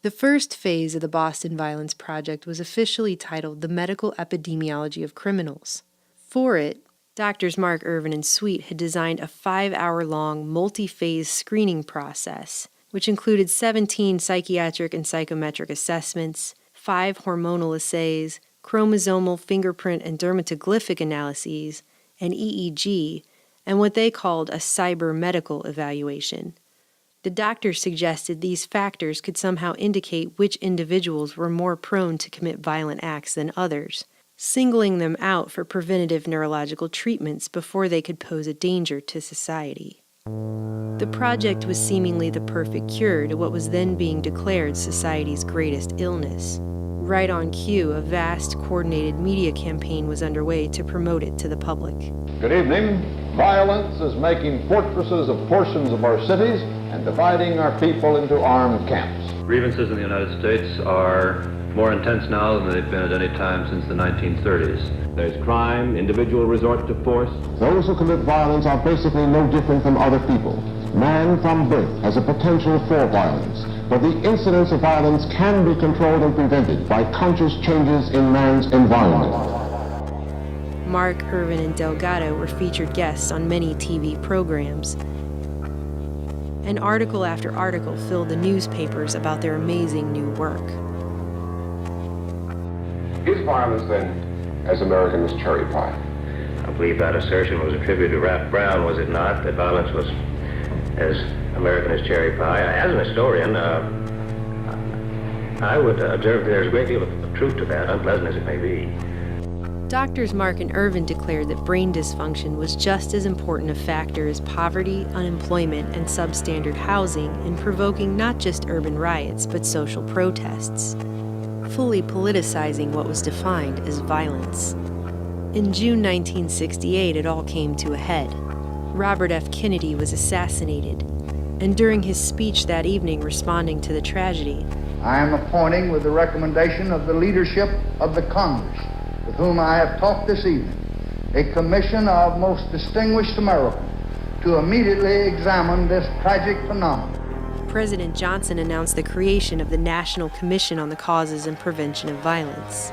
The first phase of the Boston Violence Project was officially titled The Medical Epidemiology of Criminals. For it, Doctors Mark Irvin and Sweet had designed a 5-hour-long multi-phase screening process, which included 17 psychiatric and psychometric assessments, 5 hormonal assays, chromosomal, fingerprint, and dermatoglyphic analyses, an EEG, and what they called a cyber-medical evaluation. The doctors suggested these factors could somehow indicate which individuals were more prone to commit violent acts than others, singling them out for preventative neurological treatments before they could pose a danger to society. The project was seemingly the perfect cure to what was then being declared society's greatest illness. Right on cue, a vast, coordinated media campaign was underway to promote it to the public. Good evening. Violence is making fortresses of portions of our cities and dividing our people into armed camps. Grievances in the United States are more intense now than they've been at any time since the 1930s. There's crime, individual resort to force. Those who commit violence are basically no different from other people. Man from birth has a potential for violence, but the incidence of violence can be controlled and prevented by conscious changes in man's environment. Mark, Irvin, and Delgado were featured guests on many TV programs. And article after article filled the newspapers about their amazing new work. Is violence, then, as American as cherry pie? I believe that assertion was attributed to Ralph Brown, was it not? That violence was as American as cherry pie. As an historian, I would observe that there's a great deal of truth to that, unpleasant as it may be. Doctors Mark and Irvin declared that brain dysfunction was just as important a factor as poverty, unemployment, and substandard housing in provoking not just urban riots, but social protests, fully politicizing what was defined as violence. In June 1968, it all came to a head. Robert F. Kennedy was assassinated, and during his speech that evening responding to the tragedy, I am appointing, with the recommendation of the leadership of the Congress, with whom I have talked this evening, a commission of most distinguished Americans to immediately examine this tragic phenomenon. President Johnson announced the creation of the National Commission on the Causes and Prevention of Violence.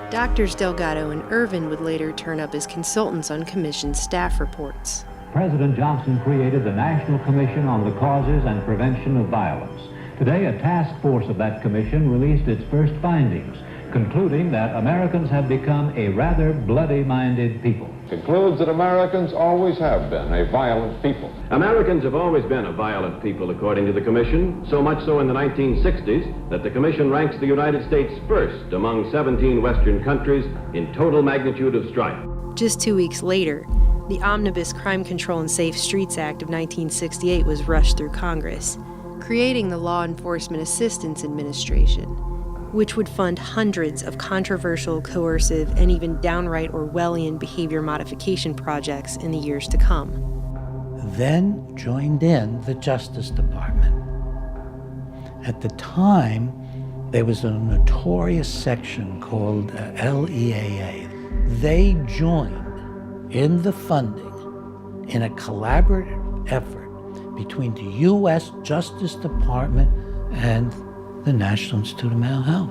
Doctors Delgado and Irvin would later turn up as consultants on commission staff reports. President Johnson created the National Commission on the Causes and Prevention of Violence. Today, a task force of that commission released its first findings, concluding that Americans have become a rather bloody-minded people. Concludes that Americans always have been a violent people. Americans have always been a violent people, according to the Commission, so much so in the 1960s that the Commission ranks the United States first among 17 Western countries in total magnitude of strife. Just 2 weeks later, the Omnibus Crime Control and Safe Streets Act of 1968 was rushed through Congress, creating the Law Enforcement Assistance Administration, which would fund hundreds of controversial, coercive, and even downright Orwellian behavior modification projects in the years to come. Then joined in the Justice Department. At the time, there was a notorious section called LEAA. They joined in the funding in a collaborative effort between the U.S. Justice Department and the National Institute of Mental Health.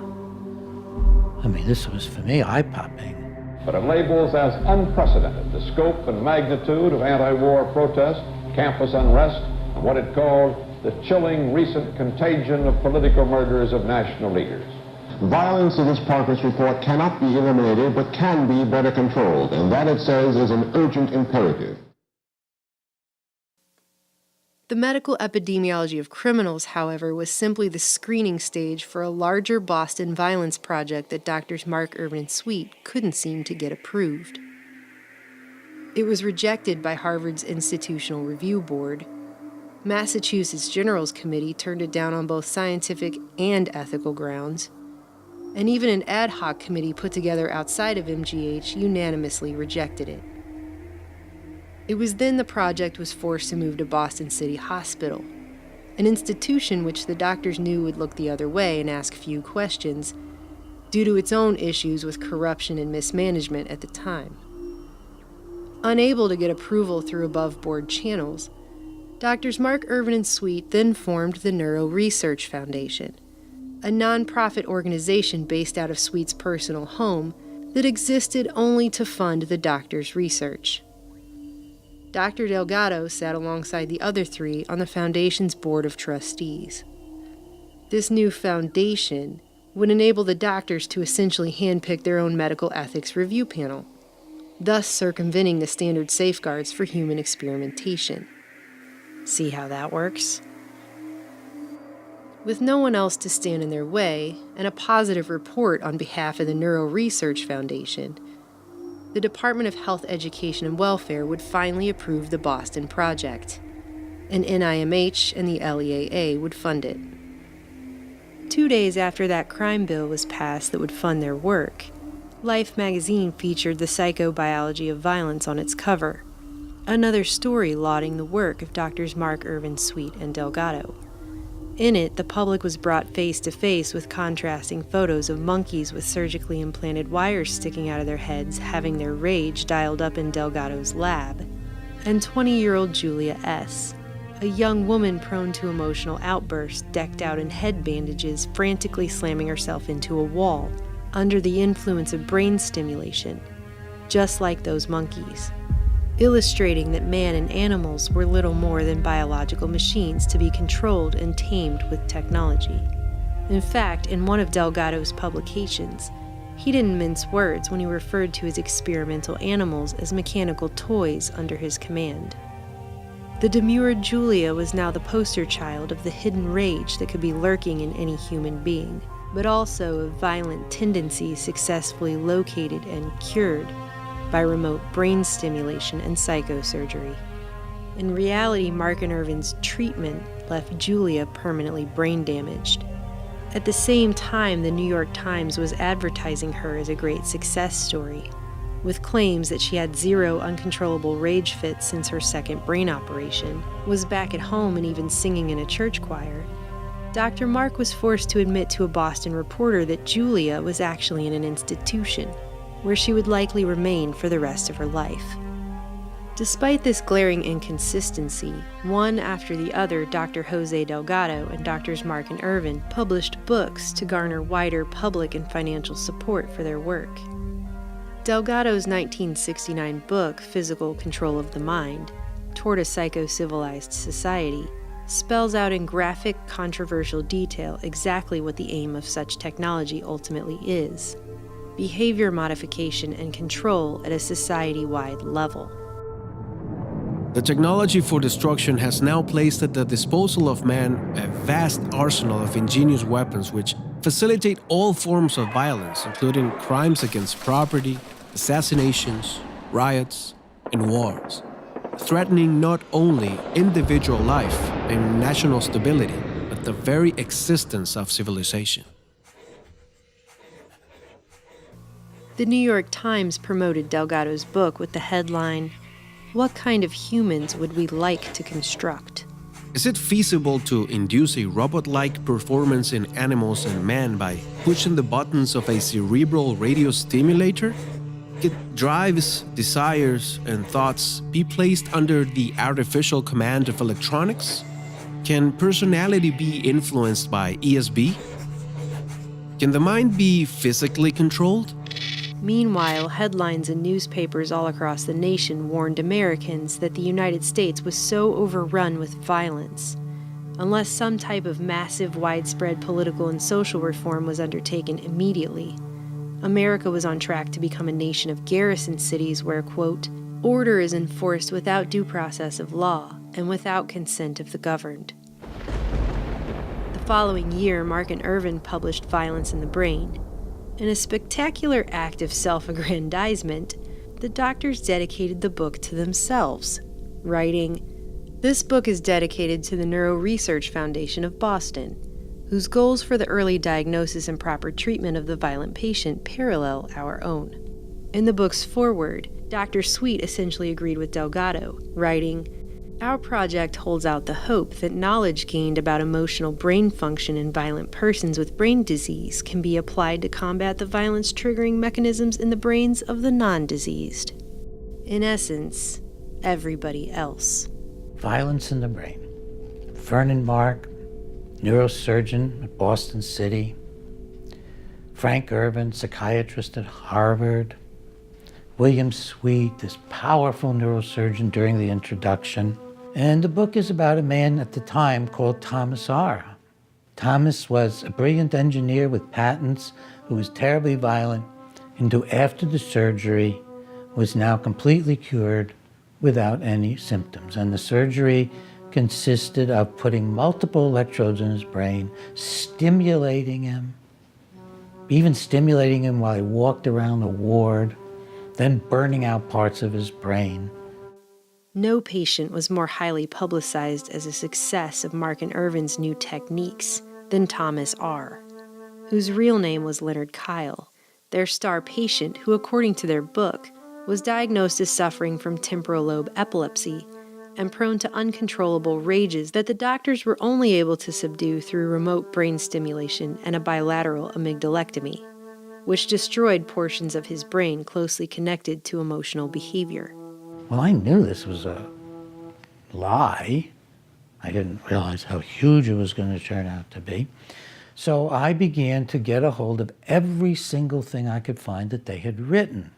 I mean, this was, for me, eye-popping. But it labels as unprecedented the scope and magnitude of anti-war protest, campus unrest, and what it called the chilling recent contagion of political murders of national leaders. Violence in this progress report cannot be eliminated, but can be better controlled, and that, it says, is an urgent imperative. The medical epidemiology of criminals, however, was simply the screening stage for a larger Boston violence project that Drs. Mark Irvin and Sweet couldn't seem to get approved. It was rejected by Harvard's Institutional Review Board. Massachusetts General's Committee turned it down on both scientific and ethical grounds. And even an ad hoc committee put together outside of MGH unanimously rejected it. It was then the project was forced to move to Boston City Hospital, an institution which the doctors knew would look the other way and ask few questions due to its own issues with corruption and mismanagement at the time. Unable to get approval through above-board channels, Drs. Mark Irvin and Sweet then formed the Neuro Research Foundation, a nonprofit organization based out of Sweet's personal home that existed only to fund the doctor's research. Dr. Delgado sat alongside the other three on the foundation's board of trustees. This new foundation would enable the doctors to essentially handpick their own medical ethics review panel, thus circumventing the standard safeguards for human experimentation. See how that works? With no one else to stand in their way, and a positive report on behalf of the Neuro Research Foundation, the Department of Health, Education, and Welfare would finally approve the Boston project, and NIMH and the LEAA would fund it. 2 days after that crime bill was passed that would fund their work, Life magazine featured the psychobiology of violence on its cover, another story lauding the work of Drs. Mark Irvin, Sweet, and Delgado. In it, the public was brought face to face with contrasting photos of monkeys with surgically implanted wires sticking out of their heads having their rage dialed up in Delgado's lab, and 20-year-old Julia S., a young woman prone to emotional outbursts decked out in head bandages frantically slamming herself into a wall under the influence of brain stimulation, just like those monkeys, illustrating that man and animals were little more than biological machines to be controlled and tamed with technology. In fact, in one of Delgado's publications, he didn't mince words when he referred to his experimental animals as mechanical toys under his command. The demure Julia was now the poster child of the hidden rage that could be lurking in any human being, but also of violent tendencies successfully located and cured by remote brain stimulation and psychosurgery. In reality, Mark and Irvin's treatment left Julia permanently brain damaged. At the same time, the New York Times was advertising her as a great success story, with claims that she had 0 uncontrollable rage fits since her second brain operation, was back at home and even singing in a church choir. Dr. Mark was forced to admit to a Boston reporter that Julia was actually in an institution, where she would likely remain for the rest of her life. Despite this glaring inconsistency, one after the other, Dr. Jose Delgado and Drs. Mark and Irvin published books to garner wider public and financial support for their work. Delgado's 1969 book, Physical Control of the Mind, Toward a Psycho-Civilized Society, spells out in graphic, controversial detail exactly what the aim of such technology ultimately is: behavior modification and control at a society-wide level. The technology for destruction has now placed at the disposal of man a vast arsenal of ingenious weapons which facilitate all forms of violence, including crimes against property, assassinations, riots, and wars, threatening not only individual life and national stability, but the very existence of civilization. The New York Times promoted Delgado's book with the headline, "What kind of humans would we like to construct?" Is it feasible to induce a robot-like performance in animals and man by pushing the buttons of a cerebral radio stimulator? Could drives, desires, and thoughts be placed under the artificial command of electronics? Can personality be influenced by ESP? Can the mind be physically controlled? Meanwhile, headlines in newspapers all across the nation warned Americans that the United States was so overrun with violence. Unless some type of massive, widespread political and social reform was undertaken immediately, America was on track to become a nation of garrison cities where, quote, order is enforced without due process of law and without consent of the governed. The following year, Mark and Irvin published Violence in the Brain. In a spectacular act of self-aggrandizement, the doctors dedicated the book to themselves, writing, "This book is dedicated to the Neuro Research Foundation of Boston, whose goals for the early diagnosis and proper treatment of the violent patient parallel our own." In the book's foreword, Dr. Sweet essentially agreed with Delgado, writing, "Our project holds out the hope that knowledge gained about emotional brain function in violent persons with brain disease can be applied to combat the violence-triggering mechanisms in the brains of the non-diseased. In essence, everybody else." Violence in the Brain. Vernon Mark, neurosurgeon at Boston City. Frank Irvin, psychiatrist at Harvard. William Sweet, this powerful neurosurgeon during the introduction. And the book is about a man at the time called Thomas R. Thomas was a brilliant engineer with patents who was terribly violent and who, after the surgery, was now completely cured without any symptoms. And the surgery consisted of putting multiple electrodes in his brain, stimulating him, even stimulating him while he walked around the ward, then burning out parts of his brain. No patient was more highly publicized as a success of Mark and Irvin's new techniques than Thomas R., whose real name was Leonard Kyle, their star patient who, according to their book, was diagnosed as suffering from temporal lobe epilepsy and prone to uncontrollable rages that the doctors were only able to subdue through remote brain stimulation and a bilateral amygdalectomy, which destroyed portions of his brain closely connected to emotional behavior. Well, I knew this was a lie. I didn't realize how huge it was going to turn out to be. So I began to get a hold of every single thing I could find that they had written.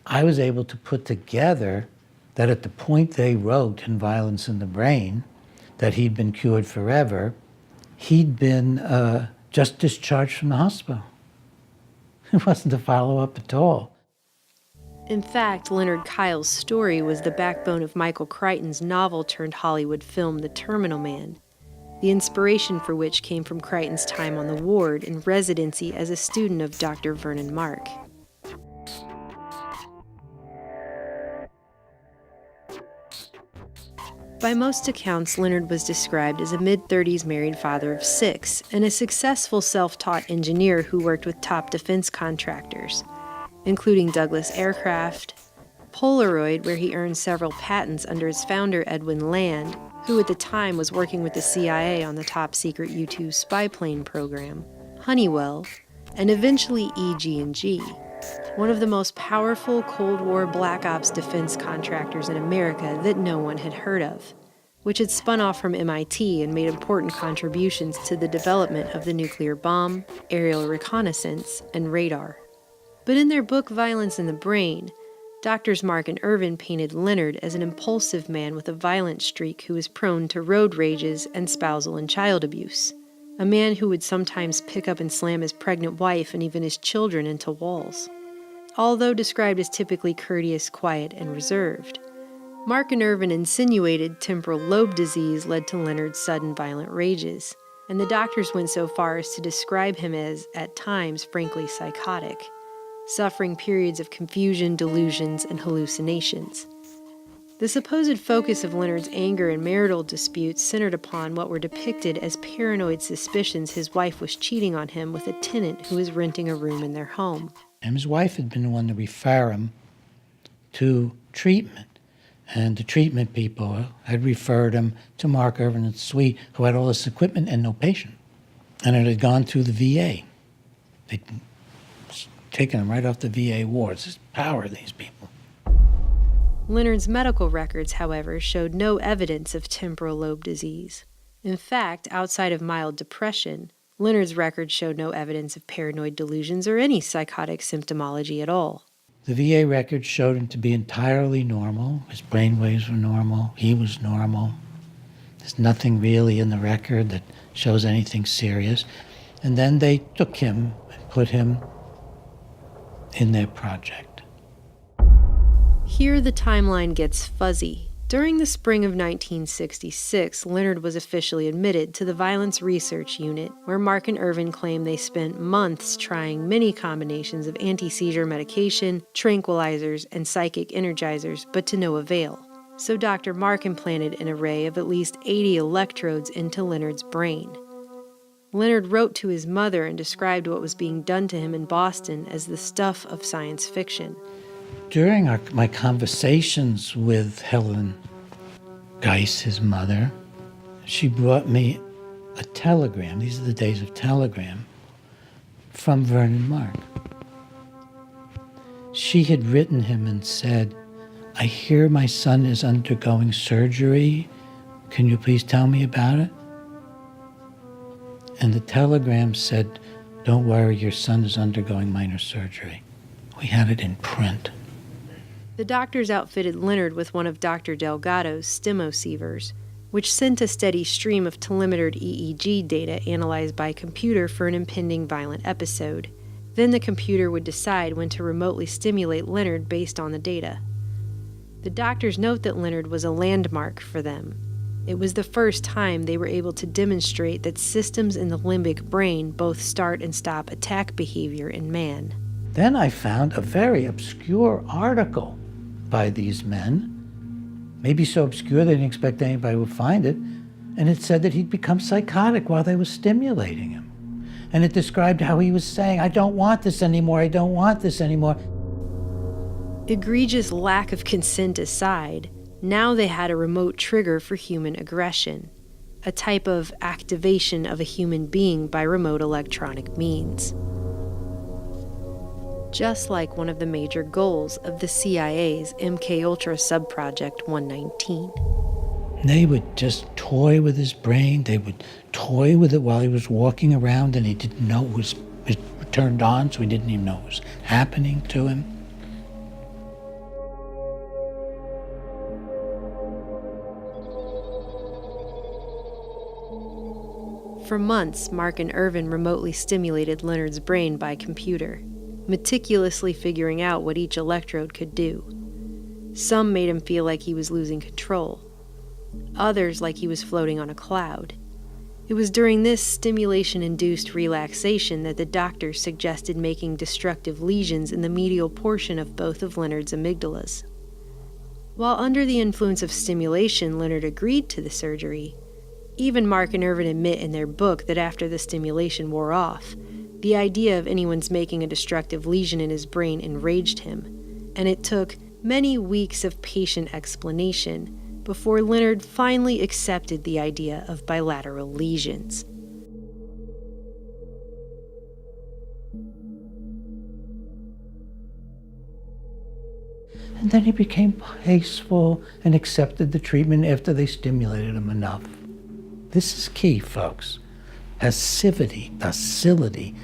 I was able to put together that at the point they wrote in Violence in the Brain that he'd been cured forever, he'd been just discharged from the hospital. It wasn't a follow-up at all. In fact, Leonard Kyle's story was the backbone of Michael Crichton's novel-turned-Hollywood film The Terminal Man, the inspiration for which came from Crichton's time on the ward in residency as a student of Dr. Vernon Mark. By most accounts, Leonard was described as a mid-30s married father of 6 and a successful self-taught engineer who worked with top defense contractors, including Douglas Aircraft, Polaroid, where he earned several patents under its founder, Edwin Land, who at the time was working with the CIA on the top-secret U-2 spy plane program, Honeywell, and eventually EG&G, one of the most powerful Cold War Black Ops defense contractors in America that no one had heard of, which had spun off from MIT and made important contributions to the development of the nuclear bomb, aerial reconnaissance, and radar. But in their book Violence in the Brain, Doctors Mark and Irvin painted Leonard as an impulsive man with a violent streak who was prone to road rages and spousal and child abuse. A man who would sometimes pick up and slam his pregnant wife and even his children into walls. Although described as typically courteous, quiet, and reserved, Mark and Irvin insinuated temporal lobe disease led to Leonard's sudden violent rages, and the doctors went so far as to describe him as, at times, frankly psychotic, suffering periods of confusion, delusions, and hallucinations. The supposed focus of Leonard's anger and marital disputes centered upon what were depicted as paranoid suspicions his wife was cheating on him with a tenant who was renting a room in their home. And his wife had been the one to refer him to treatment. And the treatment people had referred him to Mark Irvin's suite, who had all this equipment and no patient. And it had gone through the VA. They'd taken him right off the VA wards. There's power in these people. Leonard's medical records, however, showed no evidence of temporal lobe disease. In fact, outside of mild depression, Leonard's records showed no evidence of paranoid delusions or any psychotic symptomology at all. The VA records showed him to be entirely normal. His brain waves were normal. He was normal. There's nothing really in the record that shows anything serious. And then they took him and put him in their project. Here the timeline gets fuzzy. During the spring of 1966, Leonard was officially admitted to the Violence Research Unit, where Mark and Irvin claim they spent months trying many combinations of anti-seizure medication, tranquilizers, and psychic energizers, but to no avail. So Dr. Mark implanted an array of at least 80 electrodes into Leonard's brain. Leonard wrote to his mother and described what was being done to him in Boston as the stuff of science fiction. During my conversations with Helen Dykes, his mother, she brought me a telegram. These are the days of telegram from Vernon Mark. She had written him and said, "I hear my son is undergoing surgery. Can you please tell me about it?" And the telegram said, "Don't worry, your son is undergoing minor surgery." We had it in print. The doctors outfitted Leonard with one of Dr. Delgado's stimosievers, which sent a steady stream of telemetered EEG data analyzed by computer for an impending violent episode. Then the computer would decide when to remotely stimulate Leonard based on the data. The doctors note that Leonard was a landmark for them. It was the first time they were able to demonstrate that systems in the limbic brain both start and stop attack behavior in man. Then I found a very obscure article by these men, maybe so obscure they didn't expect anybody would find it, and it said that he'd become psychotic while they were stimulating him. And it described how he was saying, "I don't want this anymore, I don't want this anymore." Egregious lack of consent aside, now they had a remote trigger for human aggression, a type of activation of a human being by remote electronic means. Just like one of the major goals of the CIA's MKUltra subproject 119. They would just toy with his brain. They would toy with it while he was walking around, and he didn't know it was turned on, so he didn't even know what was happening to him. For months, Mark and Irvin remotely stimulated Leonard's brain by computer, meticulously figuring out what each electrode could do. Some made him feel like he was losing control. Others like he was floating on a cloud. It was during this stimulation-induced relaxation that the doctors suggested making destructive lesions in the medial portion of both of Leonard's amygdalas. While under the influence of stimulation, Leonard agreed to the surgery. Even Mark and Irvin admit in their book that after the stimulation wore off, the idea of anyone's making a destructive lesion in his brain enraged him, and it took many weeks of patient explanation before Leonard finally accepted the idea of bilateral lesions. And then he became peaceful and accepted the treatment after they stimulated him enough. This is key, folks. Passivity, docility,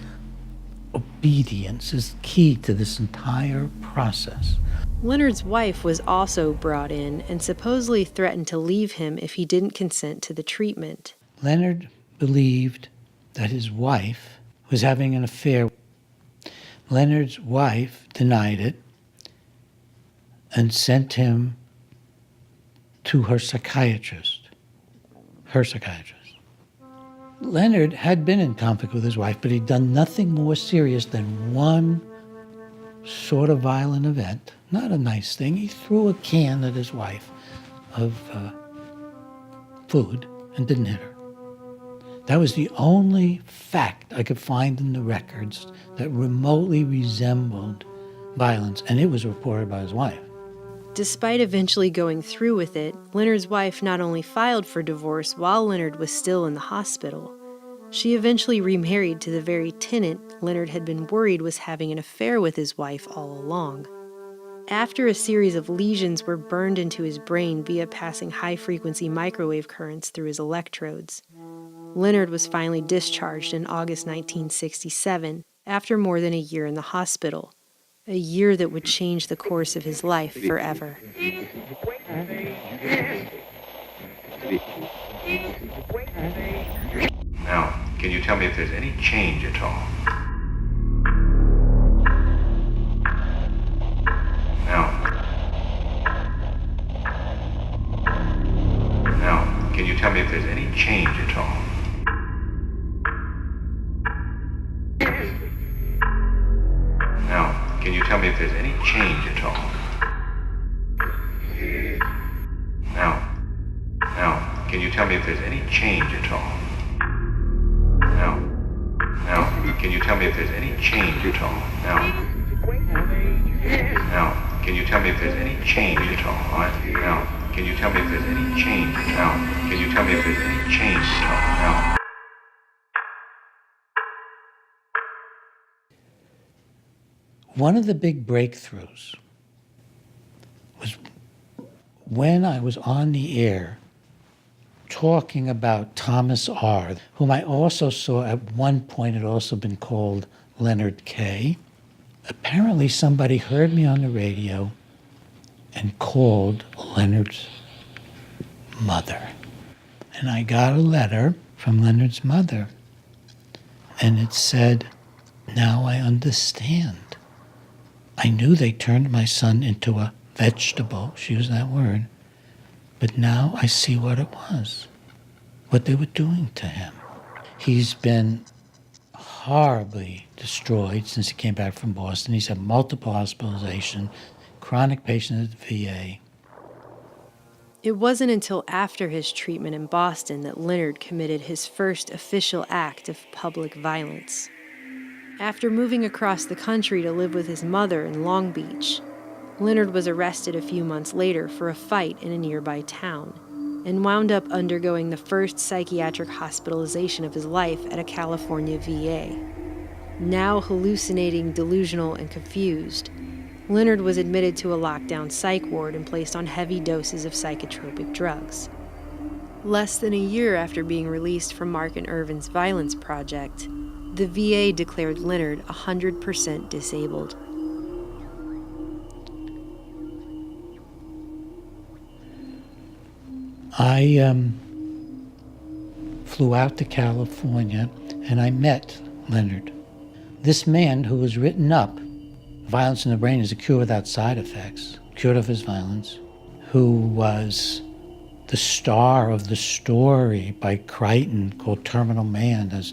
obedience is key to this entire process. Leonard's wife was also brought in and supposedly threatened to leave him if he didn't consent to the treatment. Leonard believed that his wife was having an affair. Leonard's wife denied it and sent him to her psychiatrist. Leonard had been in conflict with his wife, but he'd done nothing more serious than one sort of violent event. Not a nice thing. He threw a can at his wife of food and didn't hit her. That was the only fact I could find in the records that remotely resembled violence, and it was reported by his wife. Despite eventually going through with it, Leonard's wife not only filed for divorce while Leonard was still in the hospital, she eventually remarried to the very tenant Leonard had been worried was having an affair with his wife all along. After a series of lesions were burned into his brain via passing high-frequency microwave currents through his electrodes, Leonard was finally discharged in August 1967 after more than a year in the hospital, a year that would change the course of his life forever. Now, can you tell me if there's any change at all? Now, can you tell me if there's any change at all? Now, can you tell me if there's any change at all? Now, can you tell me if there's any change at all? Now, can you tell me if there's any change at all? Now, can you tell me if there's any change at all? All right? Now, can you tell me if there's any change? Now, can you tell me if there's any change at all? Now. One of the big breakthroughs was when I was on the air talking about Thomas R., whom I also saw at one point had also been called Leonard K. Apparently somebody heard me on the radio and called Leonard's mother. And I got a letter from Leonard's mother, and it said, "Now I understand. I knew they turned my son into a vegetable," she used that word, "but now I see what it was, what they were doing to him. He's been horribly destroyed since he came back from Boston. He's had multiple hospitalization, chronic patient at the VA." It wasn't until after his treatment in Boston that Leonard committed his first official act of public violence. After moving across the country to live with his mother in Long Beach, Leonard was arrested a few months later for a fight in a nearby town and wound up undergoing the first psychiatric hospitalization of his life at a California VA. Now hallucinating, delusional, and confused, Leonard was admitted to a lockdown psych ward and placed on heavy doses of psychotropic drugs. Less than a year after being released from Mark and Irvin's violence project, the VA declared Leonard 100% disabled. I flew out to California and I met Leonard. This man who was written up, Violence in the Brain is a Cure Without Side Effects, cured of his violence, who was the star of the story by Crichton called Terminal Man, as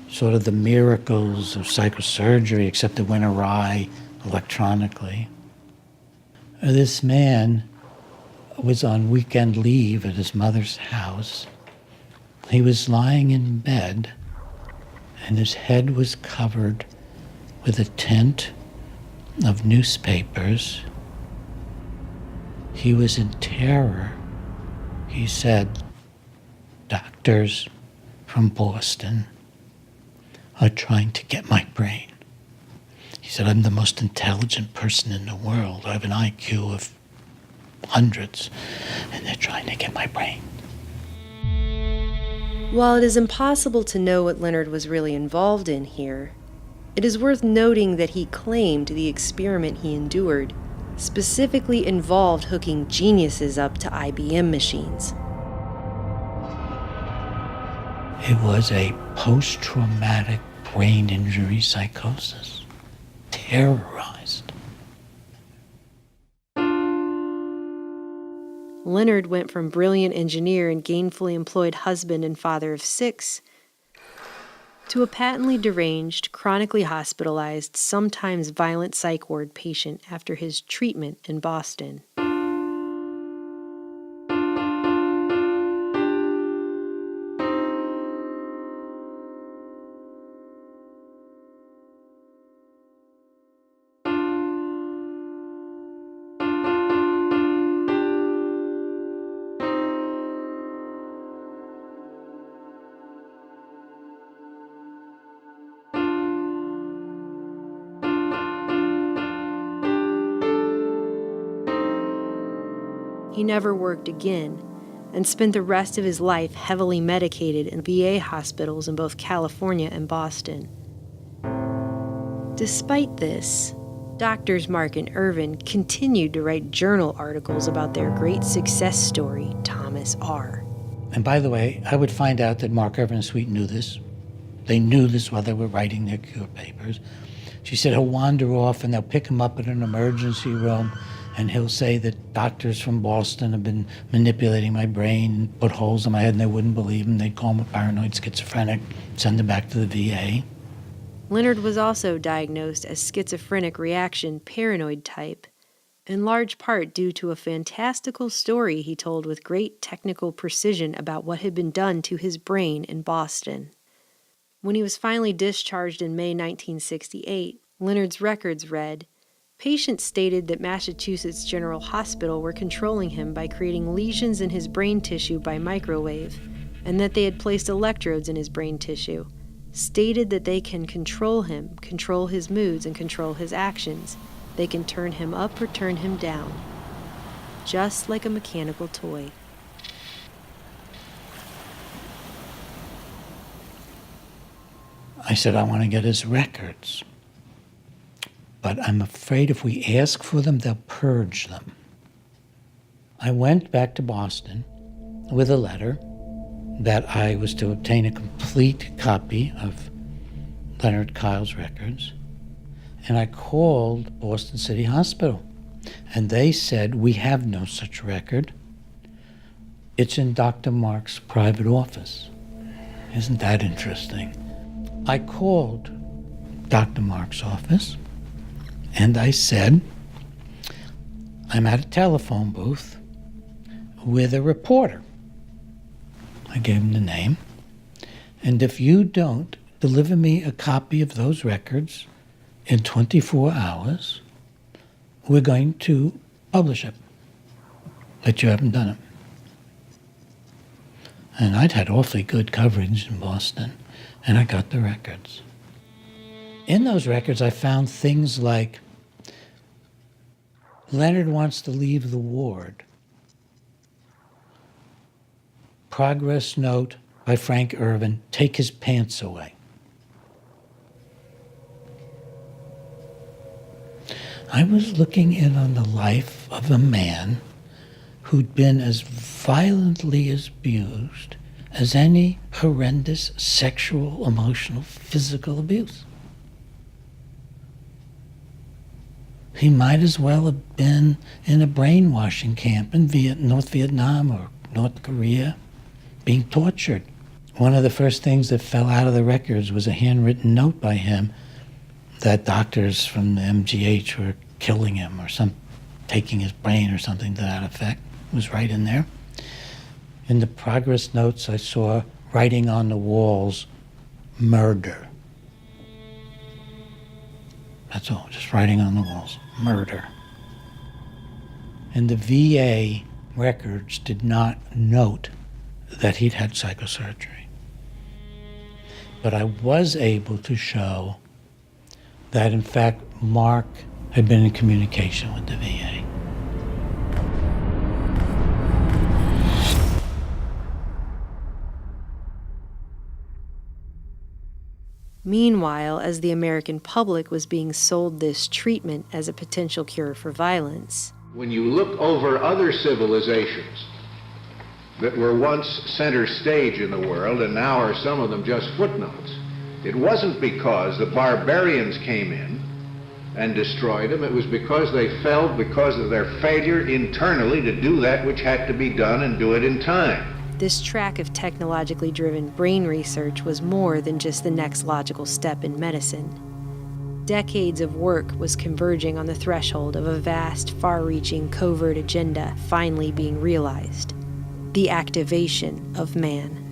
sort of the miracles of psychosurgery, except it went awry electronically. This man was on weekend leave at his mother's house. He was lying in bed, and his head was covered with a tent of newspapers. He was in terror. He said, "Doctors from Boston are trying to get my brain." He said, "I'm the most intelligent person in the world. I have an IQ of hundreds, and they're trying to get my brain." While it is impossible to know what Leonard was really involved in here, it is worth noting that he claimed the experiment he endured specifically involved hooking geniuses up to IBM machines. It was a post-traumatic brain injury psychosis. Terrorized. Leonard went from brilliant engineer and gainfully employed husband and father of 6 to a patently deranged, chronically hospitalized, sometimes violent psych ward patient after his treatment in Boston. He never worked again and spent the rest of his life heavily medicated in VA hospitals in both California and Boston. Despite this, doctors Mark and Irvin continued to write journal articles about their great success story, Thomas R. And by the way, I would find out that Mark, Irvin, and Sweet knew this. They knew this while they were writing their cure papers. She said he'll wander off and they'll pick him up in an emergency room and he'll say that doctors from Boston have been manipulating my brain and put holes in my head and they wouldn't believe him. They'd call him a paranoid schizophrenic, send him back to the VA. Leonard was also diagnosed as schizophrenic reaction paranoid type, in large part due to a fantastical story he told with great technical precision about what had been done to his brain in Boston. When he was finally discharged in May 1968, Leonard's records read, "Patients stated that Massachusetts General Hospital were controlling him by creating lesions in his brain tissue by microwave, and that they had placed electrodes in his brain tissue. Stated that they can control him, control his moods, and control his actions. They can turn him up or turn him down. Just like a mechanical toy." I said, I want to get his records. But I'm afraid if we ask for them, they'll purge them. I went back to Boston with a letter that I was to obtain a complete copy of Leonard Kyle's records. And I called Boston City Hospital. And they said, we have no such record. It's in Dr. Mark's private office. Isn't that interesting? I called Dr. Mark's office. And I said, I'm at a telephone booth with a reporter. I gave him the name. And if you don't deliver me a copy of those records in 24 hours, we're going to publish it, that you haven't done it. And I'd had awfully good coverage in Boston, and I got the records. In those records, I found things like, Leonard wants to leave the ward. Progress note by Frank Irvin, take his pants away. I was looking in on the life of a man who'd been as violently abused as any horrendous sexual, emotional, physical abuse. He might as well have been in a brainwashing camp in North Vietnam or North Korea, being tortured. One of the first things that fell out of the records was a handwritten note by him that doctors from the MGH were killing him or taking his brain or something to that effect. It was right in there. In the progress notes, I saw writing on the walls, murder. That's all, just writing on the walls, murder. And the VA records did not note that he'd had psychosurgery. But I was able to show that, in fact, Mark had been in communication with the VA. Meanwhile, as the American public was being sold this treatment as a potential cure for violence. When you look over other civilizations that were once center stage in the world and now are some of them just footnotes, it wasn't because the barbarians came in and destroyed them. It was because they fell because of their failure internally to do that which had to be done and do it in time. This track of technologically driven brain research was more than just the next logical step in medicine. Decades of work was converging on the threshold of a vast, far-reaching, covert agenda finally being realized: the activation of man.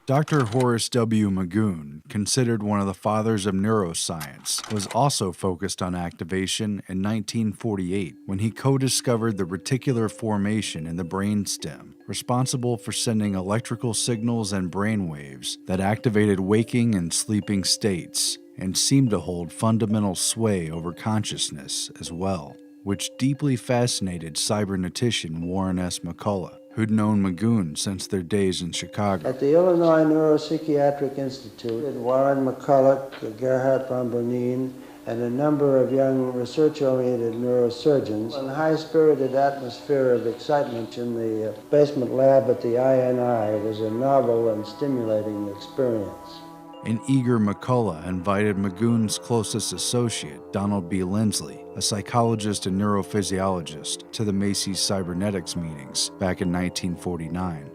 Dr. Horace W. Magoon, considered one of the fathers of neuroscience, was also focused on activation in 1948 when he co-discovered the reticular formation in the brainstem, responsible for sending electrical signals and brain waves that activated waking and sleeping states and seemed to hold fundamental sway over consciousness as well, which deeply fascinated cybernetician Warren S. McCullough, who'd known Magoon since their days in Chicago. At the Illinois Neuropsychiatric Institute, Warren McCullough, Gerhard von Bonin, and a number of young research-oriented neurosurgeons, an high-spirited atmosphere of excitement in the basement lab at the INI was a novel and stimulating experience. An eager McCullough invited Magoon's closest associate, Donald B. Lindsley, a psychologist and neurophysiologist, to the Macy's cybernetics meetings back in 1949.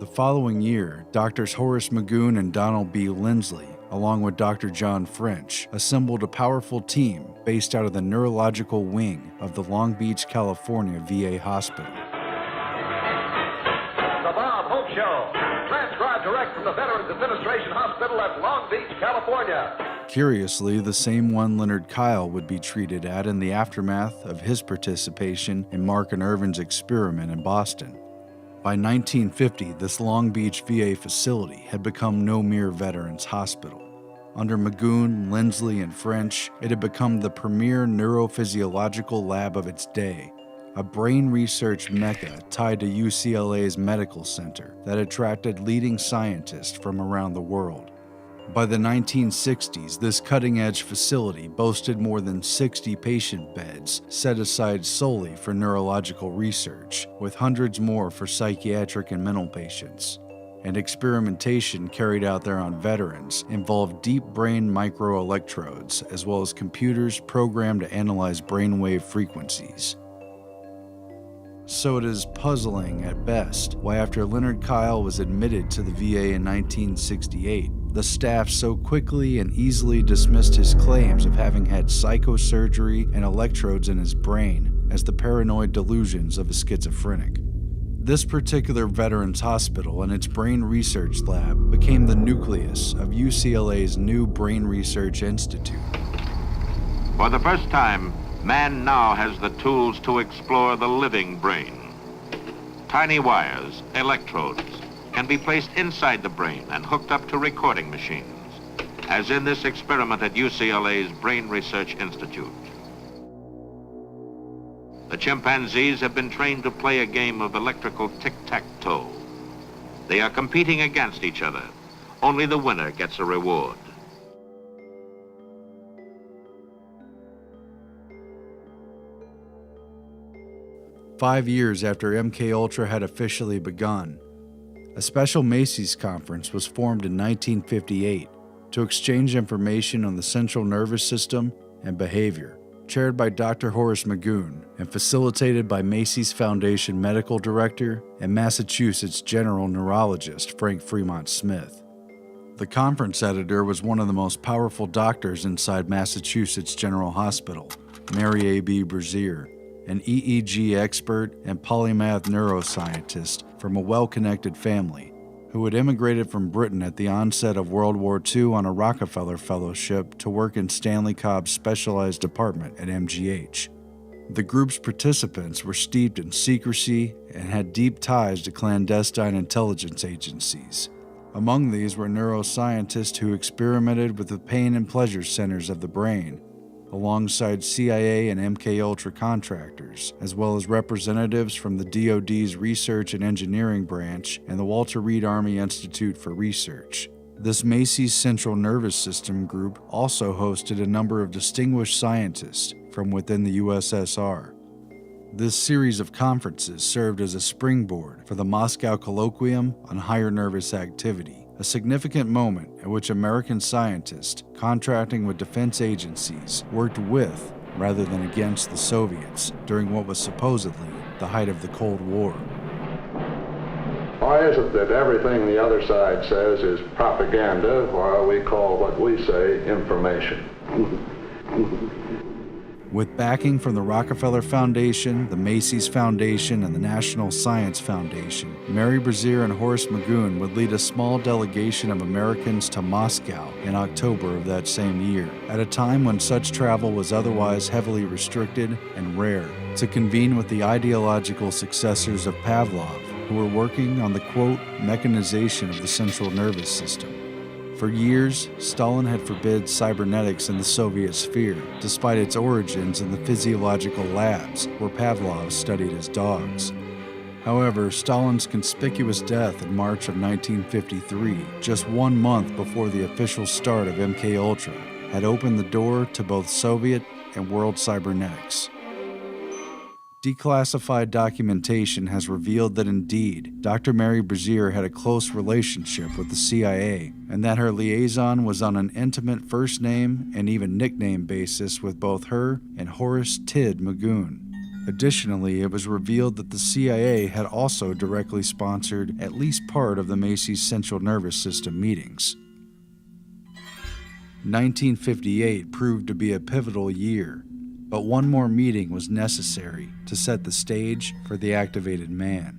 The following year, Drs. Horace Magoon and Donald B. Lindsley, along with Dr. John French, assembled a powerful team based out of the neurological wing of the Long Beach, California VA hospital. The Bob Hope Show, transcribed direct from the Veterans Administration Hospital at Long Beach, California. Curiously, the same one Leonard Kyle would be treated at in the aftermath of his participation in Mark and Irvin's experiment in Boston. By 1950, this Long Beach VA facility had become no mere veterans hospital. Under Magoon, Lindsley, and French, it had become the premier neurophysiological lab of its day, a brain research mecca tied to UCLA's medical center that attracted leading scientists from around the world. By the 1960s, this cutting-edge facility boasted more than 60 patient beds set aside solely for neurological research, with hundreds more for psychiatric and mental patients. And experimentation carried out there on veterans involved deep brain microelectrodes, as well as computers programmed to analyze brainwave frequencies. So it is puzzling at best why, after Leonard Kyle was admitted to the VA in 1968, the staff so quickly and easily dismissed his claims of having had psychosurgery and electrodes in his brain as the paranoid delusions of a schizophrenic. This particular veterans hospital and its brain research lab became the nucleus of UCLA's new Brain Research Institute. For the first time, man now has the tools to explore the living brain. Tiny wires, electrodes, can be placed inside the brain and hooked up to recording machines, as in this experiment at UCLA's Brain Research Institute. The chimpanzees have been trained to play a game of electrical tic-tac-toe. They are competing against each other. Only the winner gets a reward. "5 years after MKUltra had officially begun, a special Macy's conference was formed in 1958 to exchange information on the central nervous system and behavior, chaired by Dr. Horace Magoon and facilitated by Macy's Foundation Medical Director and Massachusetts General Neurologist Frank Fremont Smith. The conference editor was one of the most powerful doctors inside Massachusetts General Hospital, Mary A.B. Brazier, an EEG expert and polymath neuroscientist from a well-connected family, who had immigrated from Britain at the onset of World War II on a Rockefeller Fellowship to work in Stanley Cobb's specialized department at MGH. The group's participants were steeped in secrecy and had deep ties to clandestine intelligence agencies. Among these were neuroscientists who experimented with the pain and pleasure centers of the brain, alongside CIA and MKUltra contractors, as well as representatives from the DoD's Research and Engineering Branch and the Walter Reed Army Institute for Research. This Macy's Central Nervous System group also hosted a number of distinguished scientists from within the USSR. This series of conferences served as a springboard for the Moscow Colloquium on Higher Nervous Activity, a significant moment at which American scientists contracting with defense agencies worked with, rather than against, the Soviets during what was supposedly the height of the Cold War. Why is it that everything the other side says is propaganda while we call what we say information? With backing from the Rockefeller Foundation, the Macy's Foundation, and the National Science Foundation, Mary Brazier and Horace Magoon would lead a small delegation of Americans to Moscow in October of that same year, at a time when such travel was otherwise heavily restricted and rare, to convene with the ideological successors of Pavlov, who were working on the, quote, mechanization of the central nervous system. For years, Stalin had forbid cybernetics in the Soviet sphere, despite its origins in the physiological labs where Pavlov studied his dogs. However, Stalin's conspicuous death in March of 1953, just 1 month before the official start of MKUltra, had opened the door to both Soviet and world cybernetics. Declassified documentation has revealed that indeed, Dr. Mary Brazier had a close relationship with the CIA, and that her liaison was on an intimate first name and even nickname basis with both her and Horace Tid Magoon. Additionally, it was revealed that the CIA had also directly sponsored at least part of the Macy's Central Nervous System meetings. 1958 proved to be a pivotal year, but one more meeting was necessary to set the stage for the activated man.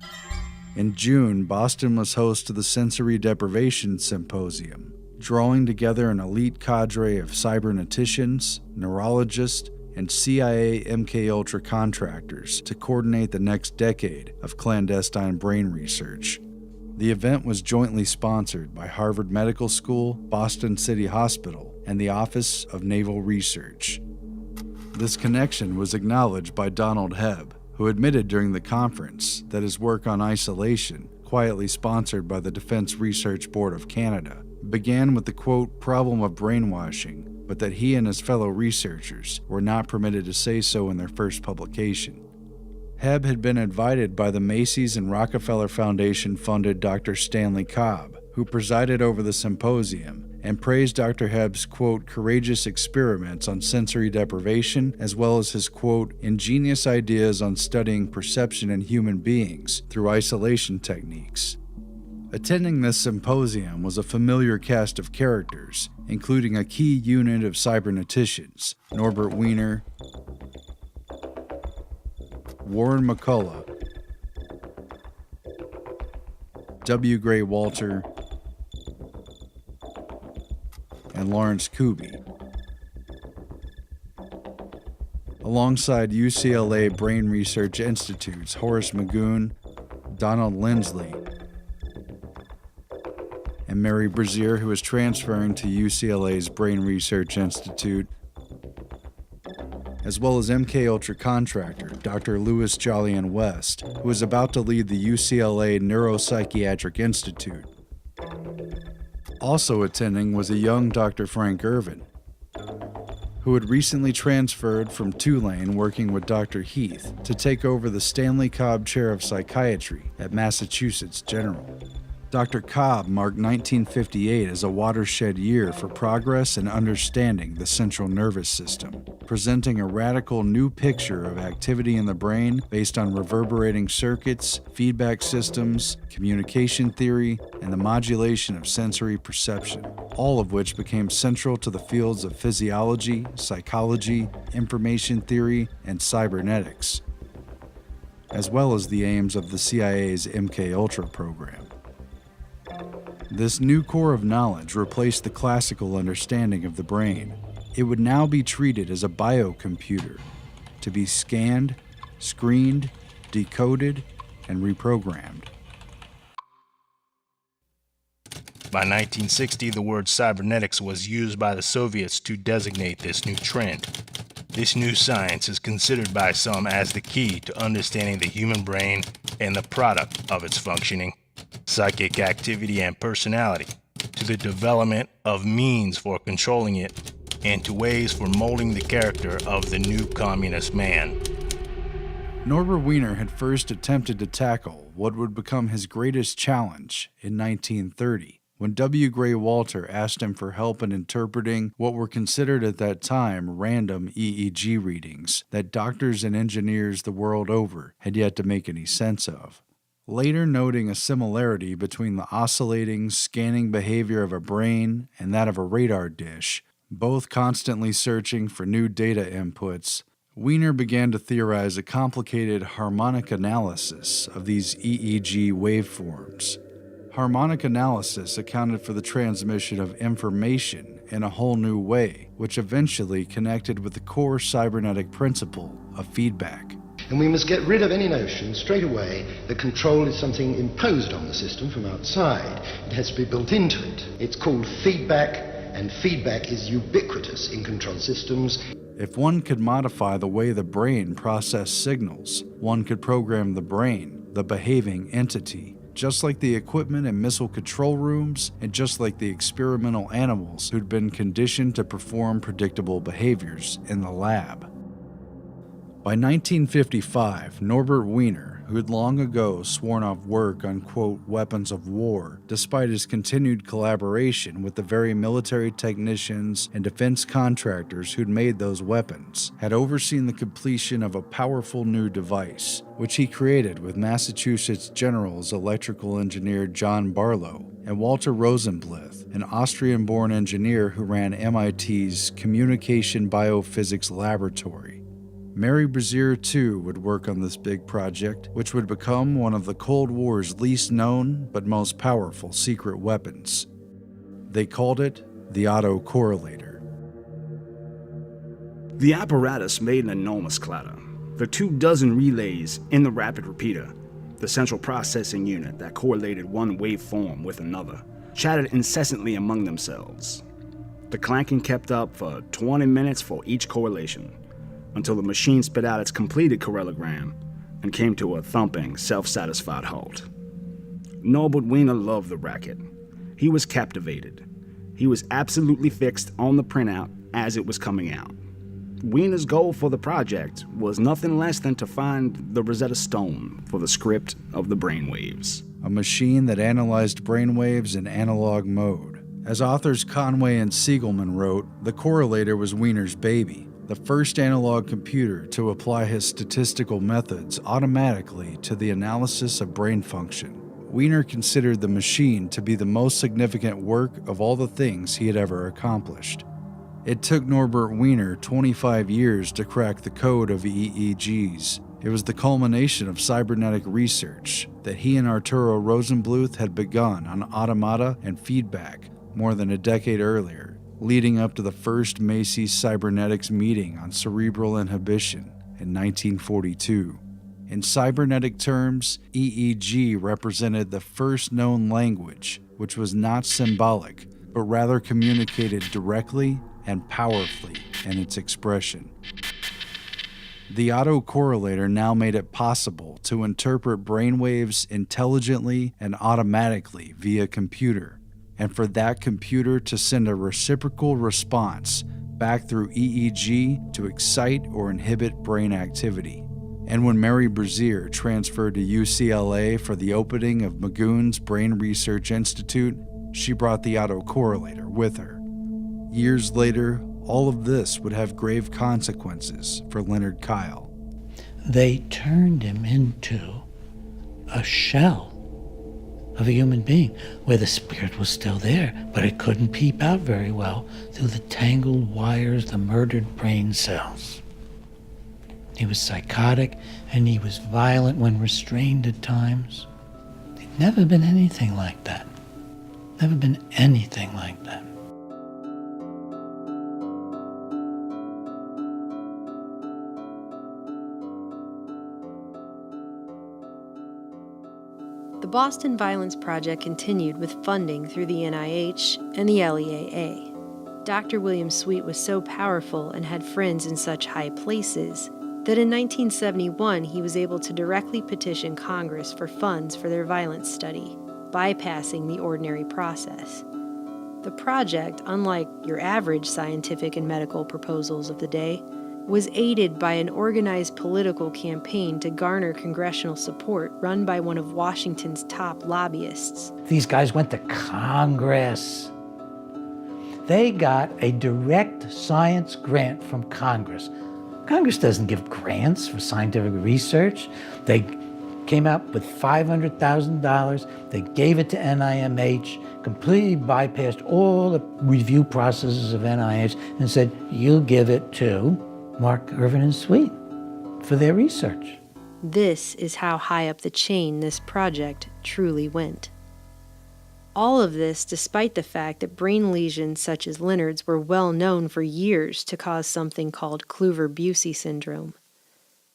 In June, Boston was host to the Sensory Deprivation Symposium, drawing together an elite cadre of cyberneticians, neurologists, and CIA MKUltra contractors to coordinate the next decade of clandestine brain research. The event was jointly sponsored by Harvard Medical School, Boston City Hospital, and the Office of Naval Research. This connection was acknowledged by Donald Hebb, who admitted during the conference that his work on isolation, quietly sponsored by the Defense Research Board of Canada, began with the, quote, problem of brainwashing, but that he and his fellow researchers were not permitted to say so in their first publication. Hebb had been invited by the Macy's and Rockefeller Foundation-funded Dr. Stanley Cobb, who presided over the symposium, and praised Dr. Hebb's, quote, courageous experiments on sensory deprivation, as well as his, quote, ingenious ideas on studying perception in human beings through isolation techniques. Attending this symposium was a familiar cast of characters, including a key unit of cyberneticians, Norbert Wiener, Warren McCullough, W. Gray Walter, and Lawrence Kuby, alongside UCLA Brain Research Institute's Horace Magoon, Donald Lindsley, and Mary Brazier, who is transferring to UCLA's Brain Research Institute, as well as MKUltra contractor Dr. Louis Jolyon West, who is about to lead the UCLA Neuropsychiatric Institute. Also attending was a young Dr. Frank Irvin, who had recently transferred from Tulane working with Dr. Heath to take over the Stanley Cobb Chair of Psychiatry at Massachusetts General. Dr. Cobb marked 1958 as a watershed year for progress in understanding the central nervous system, presenting a radical new picture of activity in the brain based on reverberating circuits, feedback systems, communication theory, and the modulation of sensory perception, all of which became central to the fields of physiology, psychology, information theory, and cybernetics, as well as the aims of the CIA's MKUltra program. This new core of knowledge replaced the classical understanding of the brain. It would now be treated as a biocomputer, to be scanned, screened, decoded, and reprogrammed. By 1960, the word cybernetics was used by the Soviets to designate this new trend. This new science is considered by some as the key to understanding the human brain and the product of its functioning, psychic activity and personality, to the development of means for controlling it, and to ways for molding the character of the new communist man. Norbert Wiener had first attempted to tackle what would become his greatest challenge in 1930, when W. Gray Walter asked him for help in interpreting what were considered at that time random EEG readings that doctors and engineers the world over had yet to make any sense of. Later noting a similarity between the oscillating, scanning behavior of a brain and that of a radar dish, both constantly searching for new data inputs, Wiener began to theorize a complicated harmonic analysis of these EEG waveforms. Harmonic analysis accounted for the transmission of information in a whole new way, which eventually connected with the core cybernetic principle of feedback. And we must get rid of any notion straight away that control is something imposed on the system from outside. It has to be built into it. It's called feedback, and feedback is ubiquitous in control systems. If one could modify the way the brain processed signals, one could program the brain, the behaving entity, just like the equipment in missile control rooms and just like the experimental animals who'd been conditioned to perform predictable behaviors in the lab. By 1955, Norbert Wiener, who had long ago sworn off work on, quote, weapons of war, despite his continued collaboration with the very military technicians and defense contractors who'd made those weapons, had overseen the completion of a powerful new device, which he created with Massachusetts General's electrical engineer John Barlow and Walter Rosenblith, an Austrian-born engineer who ran MIT's Communication Biophysics Laboratory. Mary Brazier, too, would work on this big project, which would become one of the Cold War's least known but most powerful secret weapons. They called it the autocorrelator. The apparatus made an enormous clatter. The 24 relays in the rapid repeater, the central processing unit that correlated one waveform with another, chatted incessantly among themselves. The clanking kept up for 20 minutes for each correlation, until the machine spit out its completed correlogram and came to a thumping, self-satisfied halt. Norbert Wiener loved the racket. He was captivated. He was absolutely fixed on the printout as it was coming out. Wiener's goal for the project was nothing less than to find the Rosetta Stone for the script of the brainwaves. A machine that analyzed brainwaves in analog mode. As authors Conway and Siegelman wrote, the correlator was Wiener's baby, the first analog computer to apply his statistical methods automatically to the analysis of brain function. Wiener considered the machine to be the most significant work of all the things he had ever accomplished. It took Norbert Wiener 25 years to crack the code of EEGs. It was the culmination of cybernetic research that he and Arturo Rosenbluth had begun on automata and feedback more than a decade earlier, leading up to the first Macy's Cybernetics meeting on cerebral inhibition in 1942. In cybernetic terms, EEG represented the first known language, which was not symbolic, but rather communicated directly and powerfully in its expression. The autocorrelator now made it possible to interpret brainwaves intelligently and automatically via computer, and for that computer to send a reciprocal response back through EEG to excite or inhibit brain activity. And when Mary Brazier transferred to UCLA for the opening of Magoon's Brain Research Institute, she brought the autocorrelator with her. Years later, all of this would have grave consequences for Leonard Kyle. They turned him into a shell of a human being, where the spirit was still there, but it couldn't peep out very well through the tangled wires, the murdered brain cells. He was psychotic, and he was violent when restrained at times. He'd never been anything like that. Never been anything like that. The Boston Violence Project continued with funding through the NIH and the LEAA. Dr. William Sweet was so powerful and had friends in such high places that in 1971 he was able to directly petition Congress for funds for their violence study, bypassing the ordinary process. The project, unlike your average scientific and medical proposals of the day, was aided by an organized political campaign to garner congressional support run by one of Washington's top lobbyists. These guys went to Congress. They got a direct science grant from Congress. Congress doesn't give grants for scientific research. They came out with $500,000. They gave it to NIMH, completely bypassed all the review processes of NIH and said, you give it to Mark, Irvin, and Sweet for their research. This is how high up the chain this project truly went. All of this despite the fact that brain lesions such as Leonard's were well known for years to cause something called Kluver-Bucy syndrome.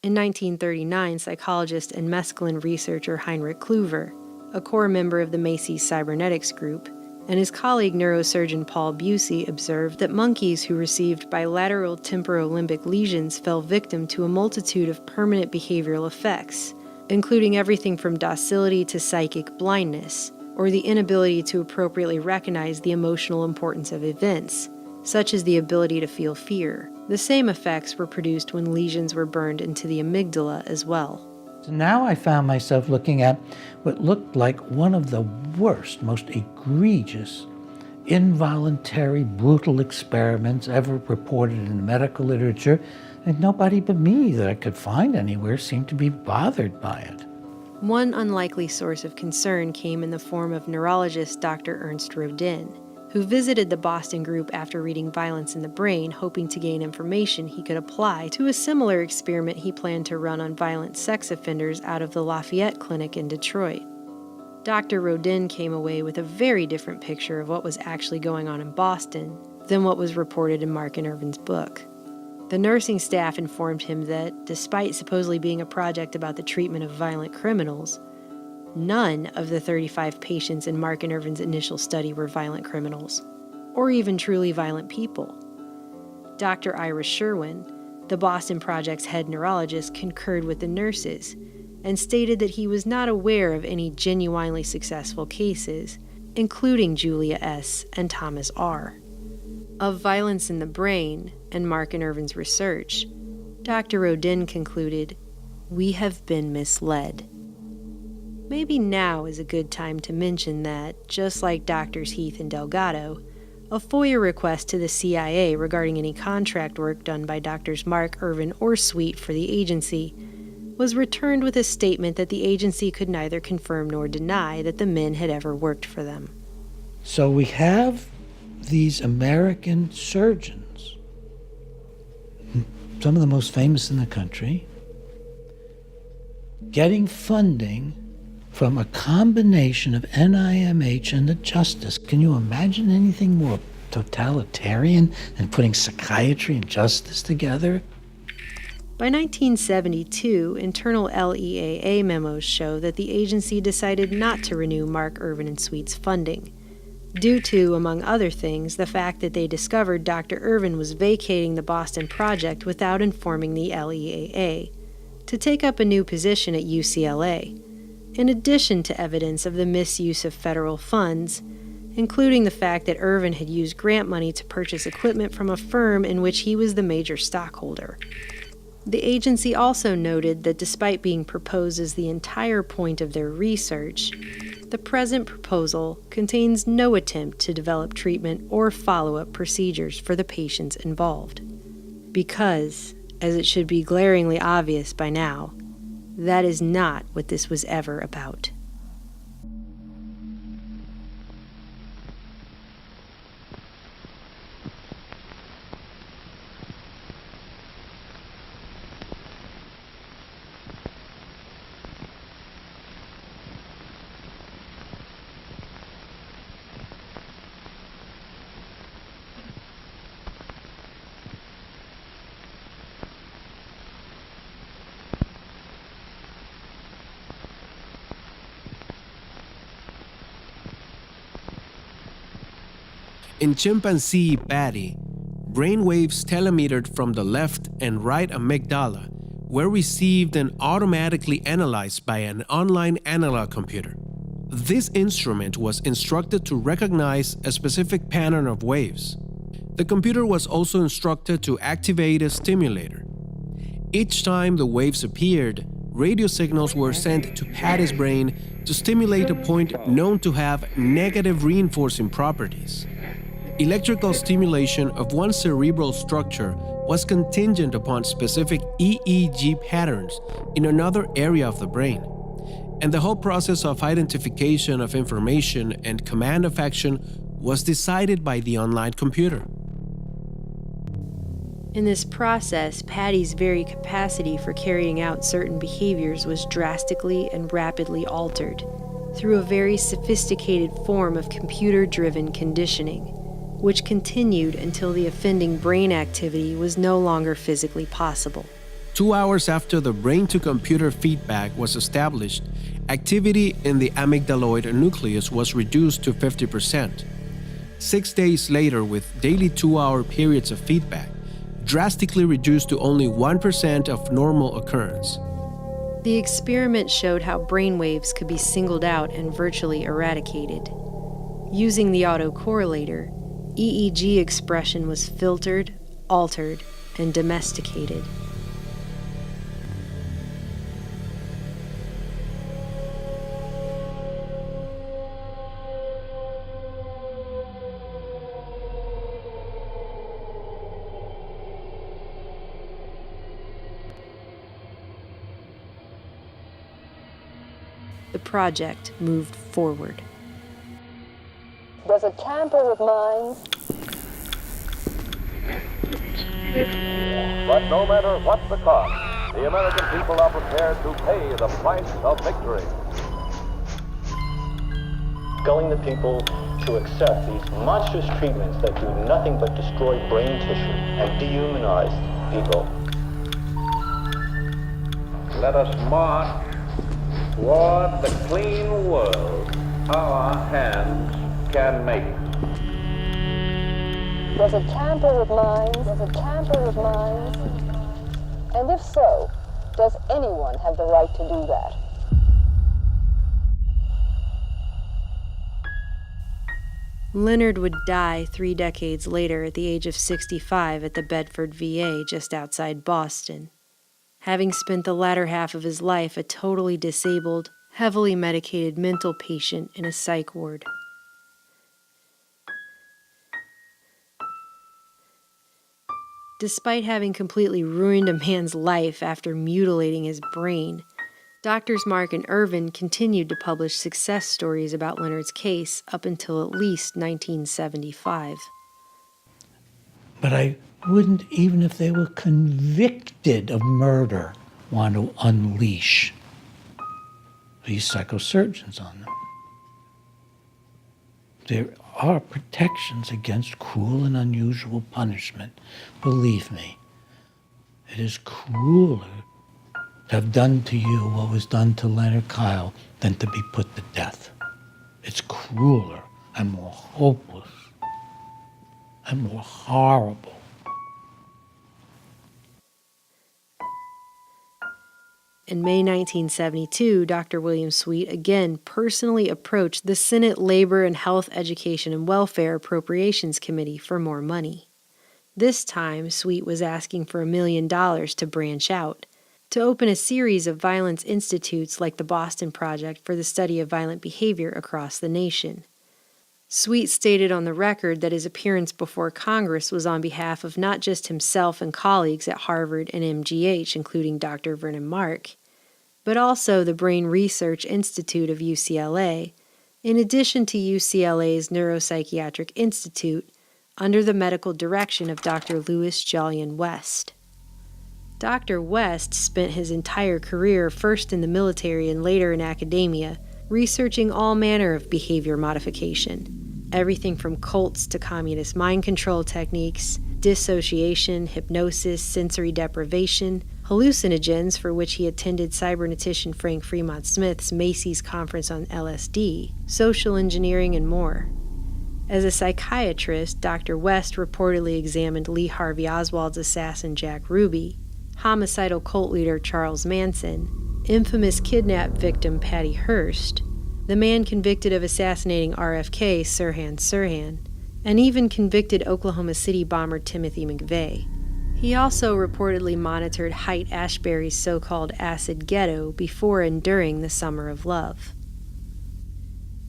In 1939, psychologist and mescaline researcher Heinrich Kluver, a core member of the Macy's cybernetics group, and his colleague neurosurgeon Paul Bucy observed that monkeys who received bilateral temporolimbic lesions fell victim to a multitude of permanent behavioral effects, including everything from docility to psychic blindness, or the inability to appropriately recognize the emotional importance of events, such as the ability to feel fear. The same effects were produced when lesions were burned into the amygdala as well. So now I found myself looking at what looked like one of the worst, most egregious, involuntary, brutal experiments ever reported in the medical literature, and nobody but me that I could find anywhere seemed to be bothered by it. One unlikely source of concern came in the form of neurologist Dr. Ernst Rodin, who visited the Boston group after reading Violence in the Brain, hoping to gain information he could apply to a similar experiment he planned to run on violent sex offenders out of the Lafayette Clinic in Detroit. Dr. Rodin came away with a very different picture of what was actually going on in Boston than what was reported in Mark and Irvin's book. The nursing staff informed him that, despite supposedly being a project about the treatment of violent criminals, none of the 35 patients in Mark and Irvin's initial study were violent criminals, or even truly violent people. Dr. Ira Sherwin, the Boston Project's head neurologist, concurred with the nurses and stated that he was not aware of any genuinely successful cases, including Julia S. and Thomas R. Of Violence in the Brain and Mark and Irvin's research, Dr. Rodin concluded, "We have been misled." Maybe now is a good time to mention that, just like Drs. Heath and Delgado, a FOIA request to the CIA regarding any contract work done by Drs. Mark, Irvin, or Sweet for the agency was returned with a statement that the agency could neither confirm nor deny that the men had ever worked for them. So we have these American surgeons, some of the most famous in the country, getting funding from a combination of NIMH and the Justice. Can you imagine anything more totalitarian than putting psychiatry and justice together? By 1972, internal LEAA memos show that the agency decided not to renew Mark, Irvin, and Sweet's funding, due to, among other things, the fact that they discovered Dr. Irvin was vacating the Boston Project without informing the LEAA, to take up a new position at UCLA, in addition to evidence of the misuse of federal funds, including the fact that Irvin had used grant money to purchase equipment from a firm in which he was the major stockholder. The agency also noted that despite being proposed as the entire point of their research, the present proposal contains no attempt to develop treatment or follow-up procedures for the patients involved. Because, as it should be glaringly obvious by now, that is not what this was ever about. In chimpanzee Patty, brainwaves telemetered from the left and right amygdala were received and automatically analyzed by an online analog computer. This instrument was instructed to recognize a specific pattern of waves. The computer was also instructed to activate a stimulator. Each time the waves appeared, radio signals were sent to Patty's brain to stimulate a point known to have negative reinforcing properties. Electrical stimulation of one cerebral structure was contingent upon specific EEG patterns in another area of the brain, and the whole process of identification of information and command of action was decided by the online computer. In this process, Patty's very capacity for carrying out certain behaviors was drastically and rapidly altered through a very sophisticated form of computer-driven conditioning, which continued until the offending brain activity was no longer physically possible. 2 hours after the brain-to-computer feedback was established, activity in the amygdaloid nucleus was reduced to 50%. 6 days later, with daily 2-hour periods of feedback, drastically reduced to only 1% of normal occurrence. The experiment showed how brainwaves could be singled out and virtually eradicated. Using the autocorrelator, EEG expression was filtered, altered, and domesticated. The project moved forward. Does it tamper with minds? But no matter what the cost, the American people are prepared to pay the price of victory. Telling the people to accept these monstrous treatments that do nothing but destroy brain tissue and dehumanize people. Let us march toward the clean world our hands can make. Does it tamper with minds? Does it tamper with minds? And if so, does anyone have the right to do that? Leonard would die 3 decades later at the age of 65 at the Bedford VA just outside Boston, having spent the latter half of his life a totally disabled, heavily medicated mental patient in a psych ward. Despite having completely ruined a man's life after mutilating his brain, Doctors Mark and Irvin continued to publish success stories about Leonard's case up until at least 1975. But I wouldn't, even if they were convicted of murder, want to unleash these psychosurgeons on them. There are protections against cruel and unusual punishment. Believe me, it is crueler to have done to you what was done to Leonard Kyle than to be put to death. It's crueler and more hopeless and more horrible. In May 1972, Dr. William Sweet again personally approached the Senate Labor and Health Education and Welfare Appropriations Committee for more money. This time, Sweet was asking for $1 million to branch out, to open a series of violence institutes like the Boston Project for the study of violent behavior across the nation. Sweet stated on the record that his appearance before Congress was on behalf of not just himself and colleagues at Harvard and MGH, including Dr. Vernon Mark, but also the Brain Research Institute of UCLA, in addition to UCLA's Neuropsychiatric Institute, under the medical direction of Dr. Louis Jolyon West. Dr. West spent his entire career first in the military and later in academia, researching all manner of behavior modification, everything from cults to communist mind control techniques, dissociation, hypnosis, sensory deprivation, hallucinogens, for which he attended cybernetician Frank Fremont Smith's Macy's conference on LSD, social engineering, and more. As a psychiatrist, Dr. West reportedly examined Lee Harvey Oswald's assassin Jack Ruby, homicidal cult leader Charles Manson, infamous kidnap victim Patty Hearst, the man convicted of assassinating RFK Sirhan Sirhan, and even convicted Oklahoma City bomber Timothy McVeigh. He also reportedly monitored Haight-Ashbury's so-called acid ghetto before and during the Summer of Love.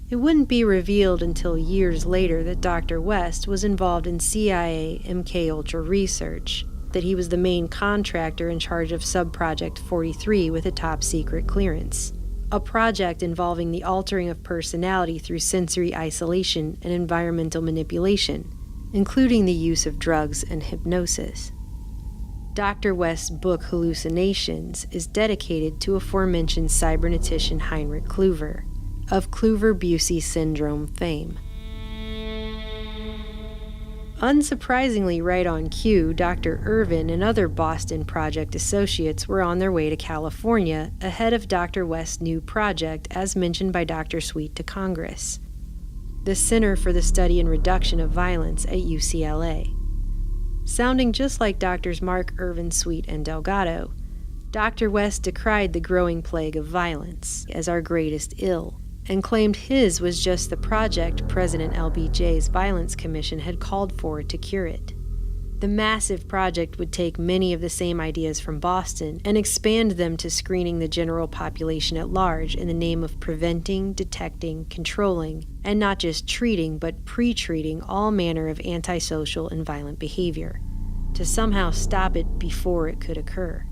It wouldn't be revealed until years later that Dr. West was involved in CIA MKUltra research, that he was the main contractor in charge of Subproject 43 with a top-secret clearance, a project involving the altering of personality through sensory isolation and environmental manipulation, including the use of drugs and hypnosis. Dr. West's book Hallucinations is dedicated to aforementioned cybernetician Heinrich Kluver, of Kluver-Bucy syndrome fame. Unsurprisingly, right on cue, Dr. Irvin and other Boston Project associates were on their way to California ahead of Dr. West's new project, as mentioned by Dr. Sweet to Congress, the Center for the Study and Reduction of Violence at UCLA. Sounding just like Drs. Mark, Irvin, Sweet, and Delgado, Dr. West decried the growing plague of violence as our greatest ill, and claimed his was just the project President LBJ's Violence Commission had called for to cure it. The massive project would take many of the same ideas from Boston and expand them to screening the general population at large in the name of preventing, detecting, controlling, and not just treating but pre-treating all manner of antisocial and violent behavior, to somehow stop it before it could occur.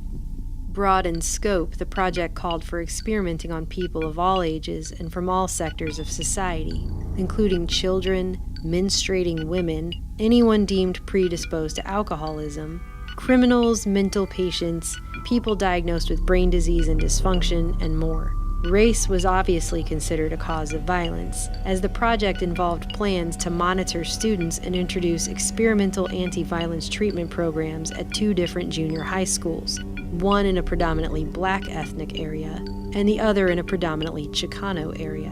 Broad in scope, the project called for experimenting on people of all ages and from all sectors of society, including children, menstruating women, anyone deemed predisposed to alcoholism, criminals, mental patients, people diagnosed with brain disease and dysfunction, and more. Race was obviously considered a cause of violence, as the project involved plans to monitor students and introduce experimental anti-violence treatment programs at 2 different junior high schools, one in a predominantly black ethnic area, and the other in a predominantly Chicano area.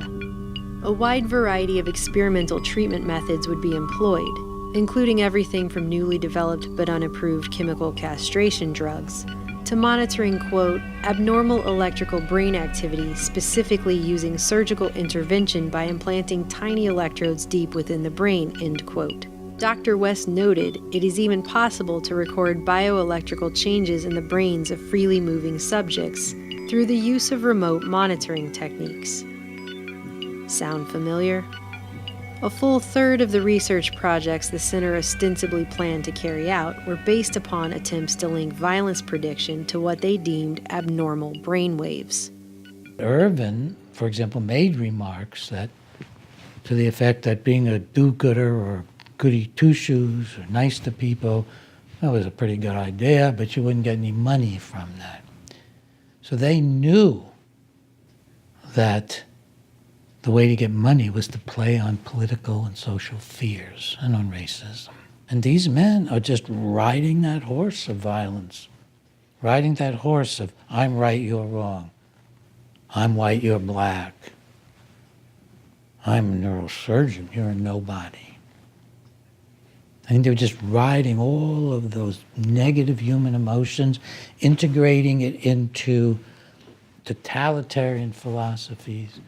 A wide variety of experimental treatment methods would be employed, including everything from newly developed but unapproved chemical castration drugs, to monitoring, quote, abnormal electrical brain activity, specifically using surgical intervention by implanting tiny electrodes deep within the brain, end quote. Dr. West noted it is even possible to record bioelectrical changes in the brains of freely moving subjects through the use of remote monitoring techniques. Sound familiar? A full third of the research projects the center ostensibly planned to carry out were based upon attempts to link violence prediction to what they deemed abnormal brainwaves. Irvin, for example, made remarks that to the effect that being a do-gooder or goody two-shoes or nice to people, that was a pretty good idea, but you wouldn't get any money from that. So they knew that the way to get money was to play on political and social fears and on racism. And these men are just riding that horse of violence, riding that horse of I'm right, you're wrong, I'm white, you're black, I'm a neurosurgeon, you're a nobody. I think they're just riding all of those negative human emotions, integrating it into totalitarian philosophies.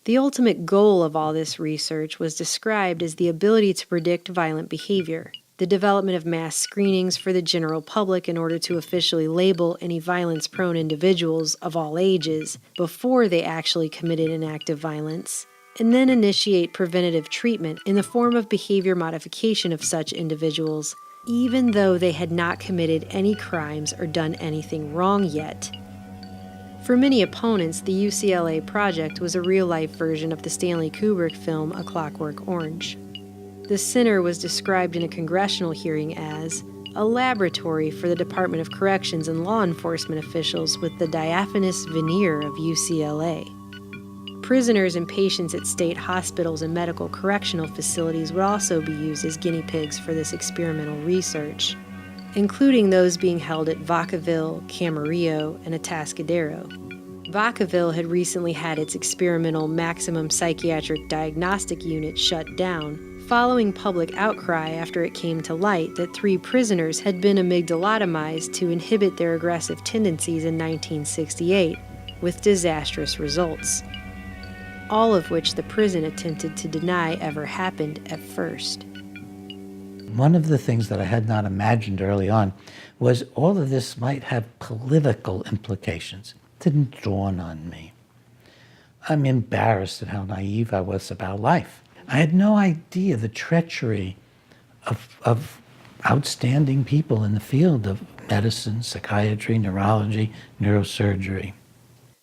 The ultimate goal of all this research was described as the ability to predict violent behavior, the development of mass screenings for the general public in order to officially label any violence-prone individuals of all ages before they actually committed an act of violence, and then initiate preventative treatment in the form of behavior modification of such individuals, even though they had not committed any crimes or done anything wrong yet. For many opponents, the UCLA project was a real-life version of the Stanley Kubrick film A Clockwork Orange. The center was described in a congressional hearing as a laboratory for the Department of Corrections and law enforcement officials with the diaphanous veneer of UCLA. Prisoners and patients at state hospitals and medical correctional facilities would also be used as guinea pigs for this experimental research, including those being held at Vacaville, Camarillo, and Atascadero. Vacaville had recently had its experimental maximum psychiatric diagnostic unit shut down following public outcry after it came to light that 3 prisoners had been amygdalotomized to inhibit their aggressive tendencies in 1968, with disastrous results, all of which the prison attempted to deny ever happened at first. One of the things that I had not imagined early on was all of this might have political implications. It didn't dawn on me. I'm embarrassed at how naive I was about life. I had no idea the treachery of outstanding people in the field of medicine, psychiatry, neurology, neurosurgery.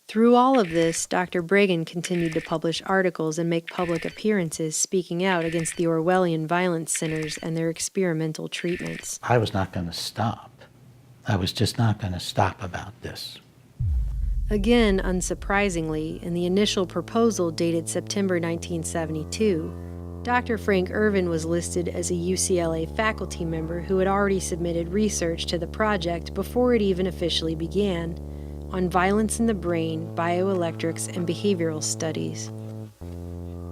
Through all of this, Dr. Bregan continued to publish articles and make public appearances speaking out against the Orwellian violence centers and their experimental treatments. I was not going to stop. I was just not going to stop about this. Again, unsurprisingly, in the initial proposal dated September 1972, Dr. Frank Irvin was listed as a UCLA faculty member who had already submitted research to the project before it even officially began, on violence in the brain, bioelectrics, and behavioral studies.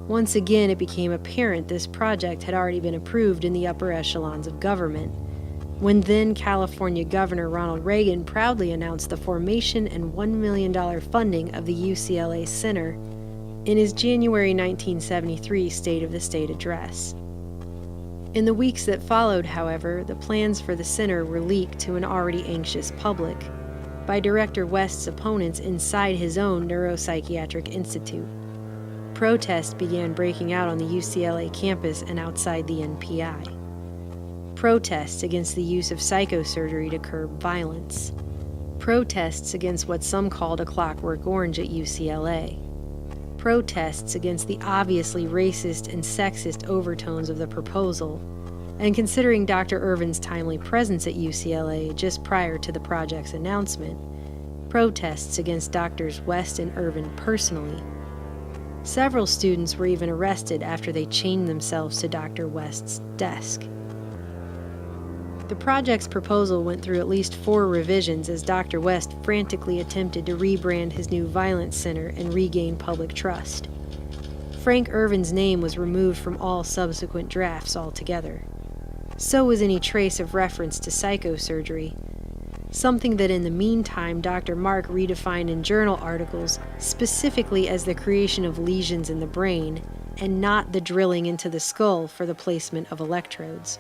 Once again, it became apparent this project had already been approved in the upper echelons of government, when then California Governor Ronald Reagan proudly announced the formation and $1 million funding of the UCLA Center in his January 1973 State of the State address. In the weeks that followed, however, the plans for the center were leaked to an already anxious public by Director West's opponents inside his own neuropsychiatric institute. Protests began breaking out on the UCLA campus and outside the NPI. Protests against the use of psychosurgery to curb violence. Protests against what some called a clockwork orange at UCLA. Protests against the obviously racist and sexist overtones of the proposal, and considering Dr. Irvin's timely presence at UCLA just prior to the project's announcement, protests against Drs. West and Irvin personally. Several students were even arrested after they chained themselves to Dr. West's desk. The project's proposal went through at least 4 revisions as Dr. West frantically attempted to rebrand his new violence center and regain public trust. Frank Irvin's name was removed from all subsequent drafts altogether. So was any trace of reference to psychosurgery, something that in the meantime Dr. Mark redefined in journal articles specifically as the creation of lesions in the brain and not the drilling into the skull for the placement of electrodes.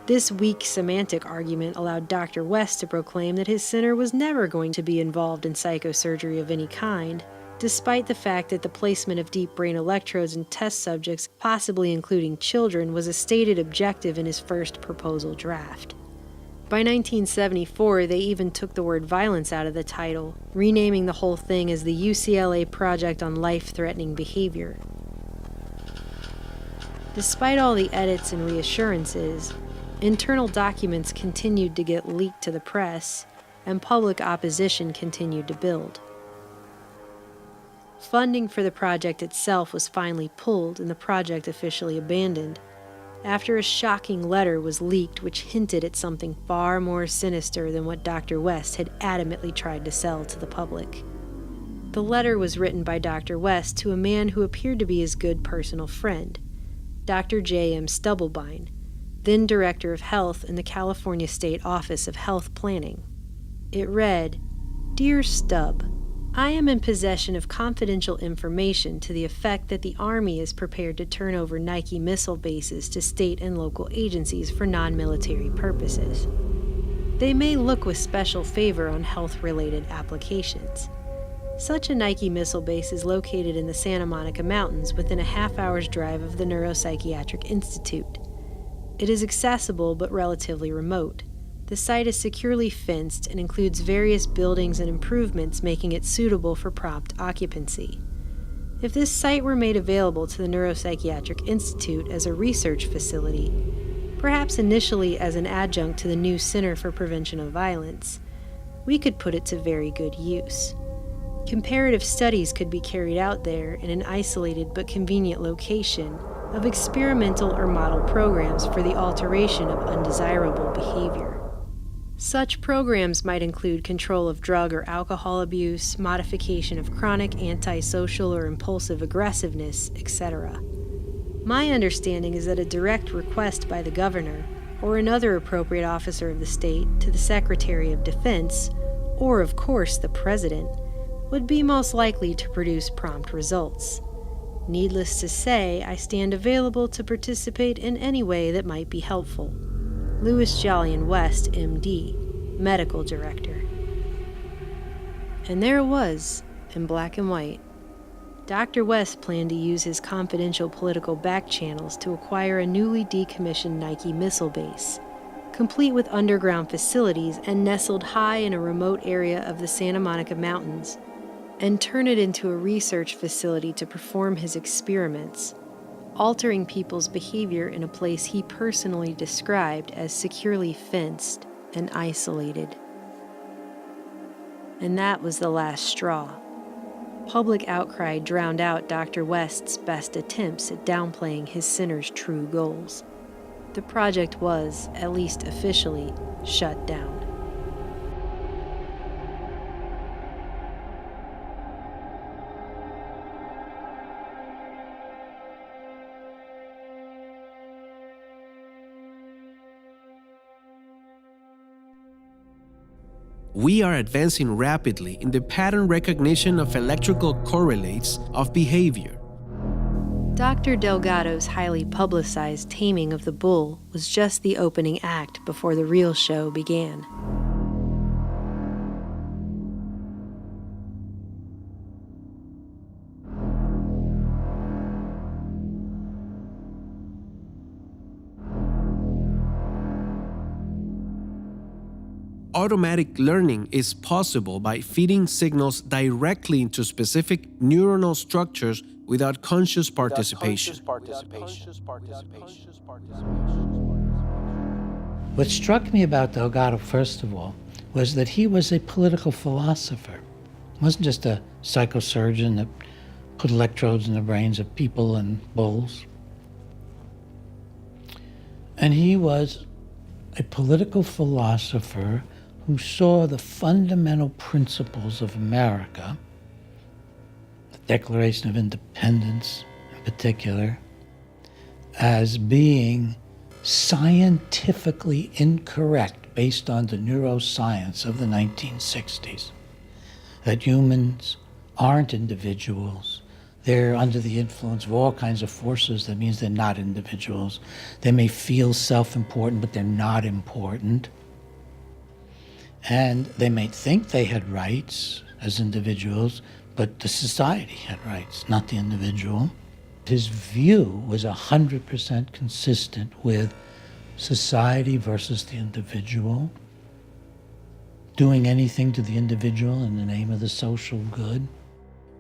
This weak semantic argument allowed Dr. West to proclaim that his center was never going to be involved in psychosurgery of any kind, despite the fact that the placement of deep brain electrodes in test subjects, possibly including children, was a stated objective in his first proposal draft. By 1974, they even took the word violence out of the title, renaming the whole thing as the UCLA Project on Life-Threatening Behavior. Despite all the edits and reassurances, internal documents continued to get leaked to the press, and public opposition continued to build. Funding for the project itself was finally pulled and the project officially abandoned, after a shocking letter was leaked which hinted at something far more sinister than what Dr. West had adamantly tried to sell to the public. The letter was written by Dr. West to a man who appeared to be his good personal friend, Dr. J.M. Stubblebine, then Director of Health in the California State Office of Health Planning. It read, "Dear Stubb, I am in possession of confidential information to the effect that the Army is prepared to turn over Nike missile bases to state and local agencies for non-military purposes. They may look with special favor on health-related applications. Such a Nike missile base is located in the Santa Monica Mountains within a half-hour's drive of the Neuropsychiatric Institute. It is accessible but relatively remote. The site is securely fenced and includes various buildings and improvements making it suitable for prompt occupancy. If this site were made available to the Neuropsychiatric Institute as a research facility, perhaps initially as an adjunct to the new Center for Prevention of Violence, we could put it to very good use. Comparative studies could be carried out there in an isolated but convenient location of experimental or model programs for the alteration of undesirable behavior. Such programs might include control of drug or alcohol abuse, modification of chronic antisocial or impulsive aggressiveness, etc. My understanding is that a direct request by the governor, or another appropriate officer of the state, to the Secretary of Defense, or of course the President, would be most likely to produce prompt results. Needless to say, I stand available to participate in any way that might be helpful. Louis Jolyon West, M.D., Medical Director. And there it was, in black and white. Dr. West planned to use his confidential political back channels to acquire a newly decommissioned Nike missile base, complete with underground facilities and nestled high in a remote area of the Santa Monica Mountains, and turn it into a research facility to perform his experiments, altering people's behavior in a place he personally described as securely fenced and isolated. And that was the last straw. Public outcry drowned out Dr. West's best attempts at downplaying his sinner's true goals. The project was, at least officially, shut down. We are advancing rapidly in the pattern recognition of electrical correlates of behavior. Dr. Delgado's highly publicized taming of the bull was just the opening act before the real show began. Automatic learning is possible by feeding signals directly into specific neuronal structures without conscious participation. What struck me about Delgado, first of all, was that he was a political philosopher. He wasn't just a psychosurgeon that put electrodes in the brains of people and bulls. And he was a political philosopher who saw the fundamental principles of America, the Declaration of Independence in particular, as being scientifically incorrect based on the neuroscience of the 1960s. That humans aren't individuals. They're under the influence of all kinds of forces. That means they're not individuals. They may feel self-important, but they're not important. And they may think they had rights as individuals, but the society had rights, not the individual. His view was 100% consistent with society versus the individual, doing anything to the individual in the name of the social good.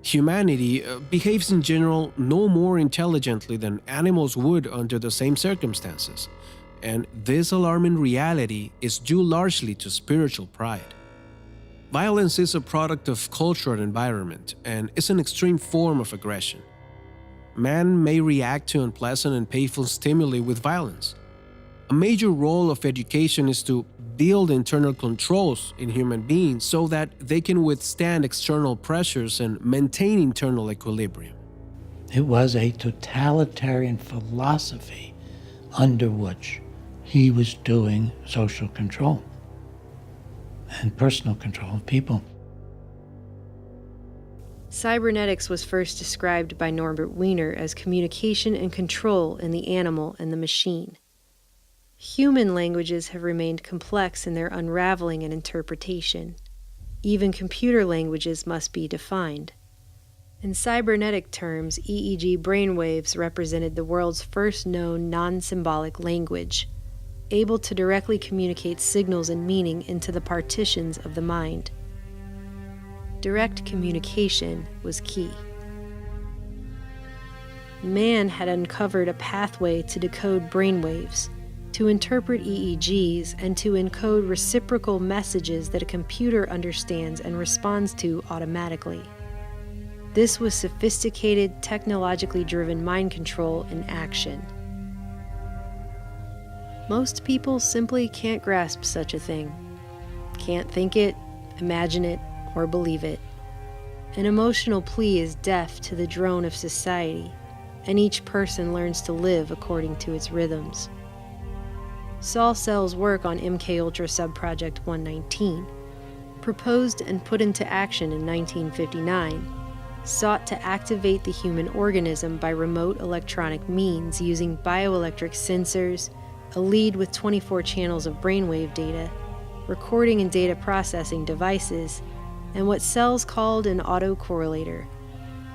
Humanity behaves in general no more intelligently than animals would under the same circumstances. And this alarming reality is due largely to spiritual pride. Violence is a product of culture and environment, and is an extreme form of aggression. Man may react to unpleasant and painful stimuli with violence. A major role of education is to build internal controls in human beings so that they can withstand external pressures and maintain internal equilibrium. It was a totalitarian philosophy under which he was doing social control and personal control of people. Cybernetics was first described by Norbert Wiener as communication and control in the animal and the machine. Human languages have remained complex in their unraveling and interpretation. Even computer languages must be defined. In cybernetic terms, EEG brainwaves represented the world's first known non-symbolic language, able to directly communicate signals and meaning into the partitions of the mind. Direct communication was key. Man had uncovered a pathway to decode brainwaves, to interpret EEGs, and to encode reciprocal messages that a computer understands and responds to automatically. This was sophisticated, technologically driven mind control in action. Most people simply can't grasp such a thing. Can't think it, imagine it, or believe it. An emotional plea is deaf to the drone of society, and each person learns to live according to its rhythms. Saul Sells' work on MKUltra Subproject 119, proposed and put into action in 1959, sought to activate the human organism by remote electronic means using bioelectric sensors, a lead with 24 channels of brainwave data, recording and data processing devices, and what Sells called an autocorrelator,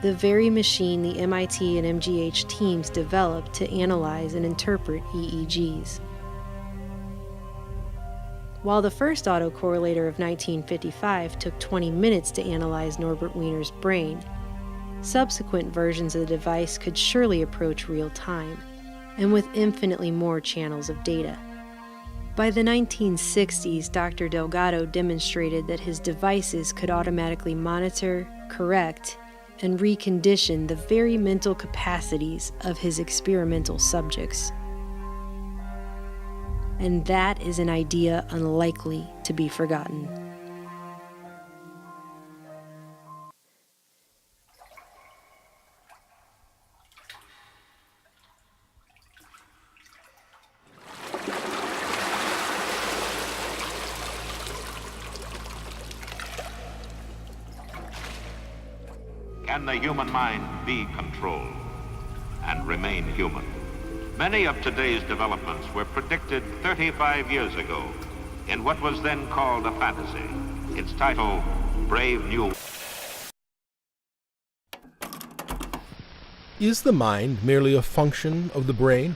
the very machine the MIT and MGH teams developed to analyze and interpret EEGs. While the first autocorrelator of 1955 took 20 minutes to analyze Norbert Wiener's brain, subsequent versions of the device could surely approach real time, and with infinitely more channels of data. By the 1960s, Dr. Delgado demonstrated that his devices could automatically monitor, correct, and recondition the very mental capacities of his experimental subjects. And that is an idea unlikely to be forgotten. Can the human mind be controlled and remain human? Many of today's developments were predicted 35 years ago in what was then called a fantasy. Its title, Brave New World. Is the mind merely a function of the brain?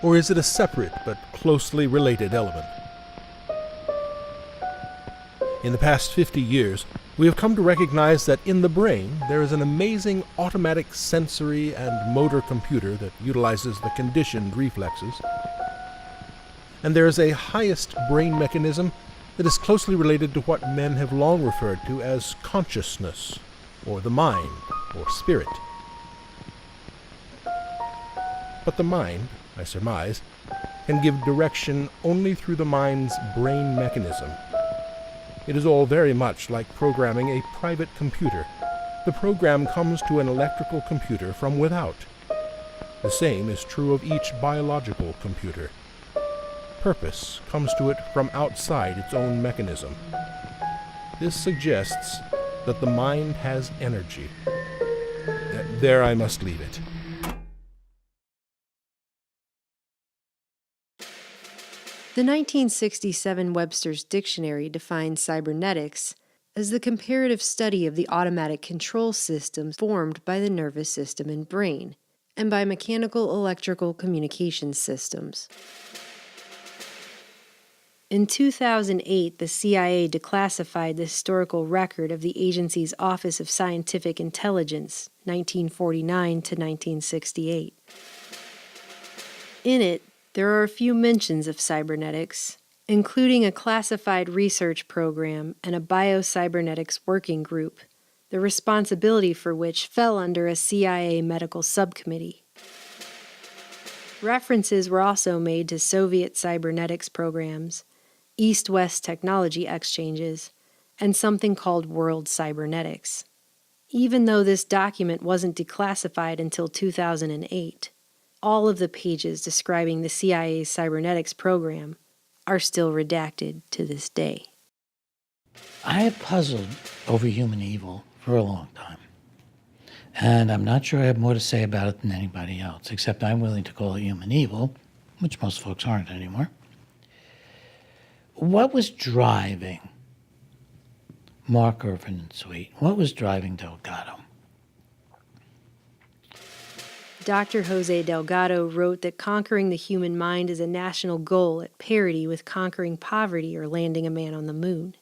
Or is it a separate but closely related element? In the past 50 years, we have come to recognize that in the brain there is an amazing automatic sensory and motor computer that utilizes the conditioned reflexes. And there is a highest brain mechanism that is closely related to what men have long referred to as consciousness, or the mind, or spirit. But the mind, I surmise, can give direction only through the mind's brain mechanism. It is all very much like programming a private computer. The program comes to an electrical computer from without. The same is true of each biological computer. Purpose comes to it from outside its own mechanism. This suggests that the mind has energy. There I must leave it. The 1967 Webster's Dictionary defines cybernetics as the comparative study of the automatic control systems formed by the nervous system and brain, and by mechanical electrical communication systems. In 2008, the CIA declassified the historical record of the agency's Office of Scientific Intelligence, 1949 to 1968. In it, there are a few mentions of cybernetics, including a classified research program and a biocybernetics working group, the responsibility for which fell under a CIA medical subcommittee. References were also made to Soviet cybernetics programs, East-West technology exchanges, and something called World Cybernetics, even though this document wasn't declassified until 2008. All of the pages describing the CIA's cybernetics program are still redacted to this day. I have puzzled over human evil for a long time. And I'm not sure I have more to say about it than anybody else, except I'm willing to call it human evil, which most folks aren't anymore. What was driving Mark Irvin and Sweet? What was driving Delgado? Dr. Jose Delgado wrote that conquering the human mind is a national goal at parity with conquering poverty or landing a man on the moon.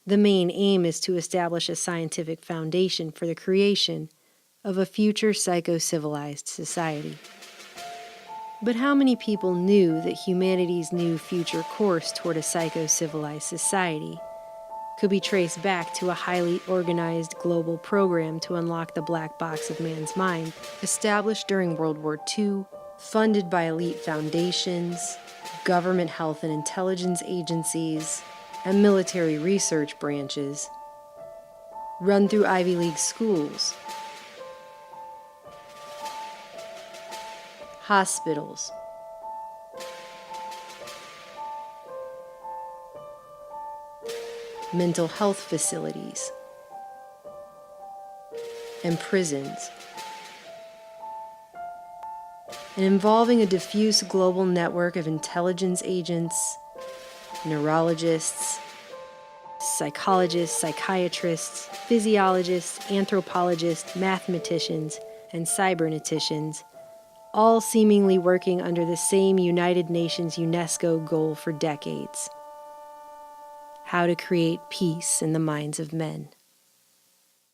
The main aim is to establish a scientific foundation for the creation of a future psycho-civilized society. But how many people knew that humanity's new future course toward a psycho-civilized society could be traced back to a highly organized global program to unlock the black box of man's mind, established during World War II, funded by elite foundations, government health and intelligence agencies, and military research branches, run through Ivy League schools, hospitals, mental health facilities, and prisons, and involving a diffuse global network of intelligence agents, neurologists, psychologists, psychiatrists, physiologists, anthropologists, mathematicians, and cyberneticians, all seemingly working under the same United Nations UNESCO goal for decades: how to create peace in the minds of men.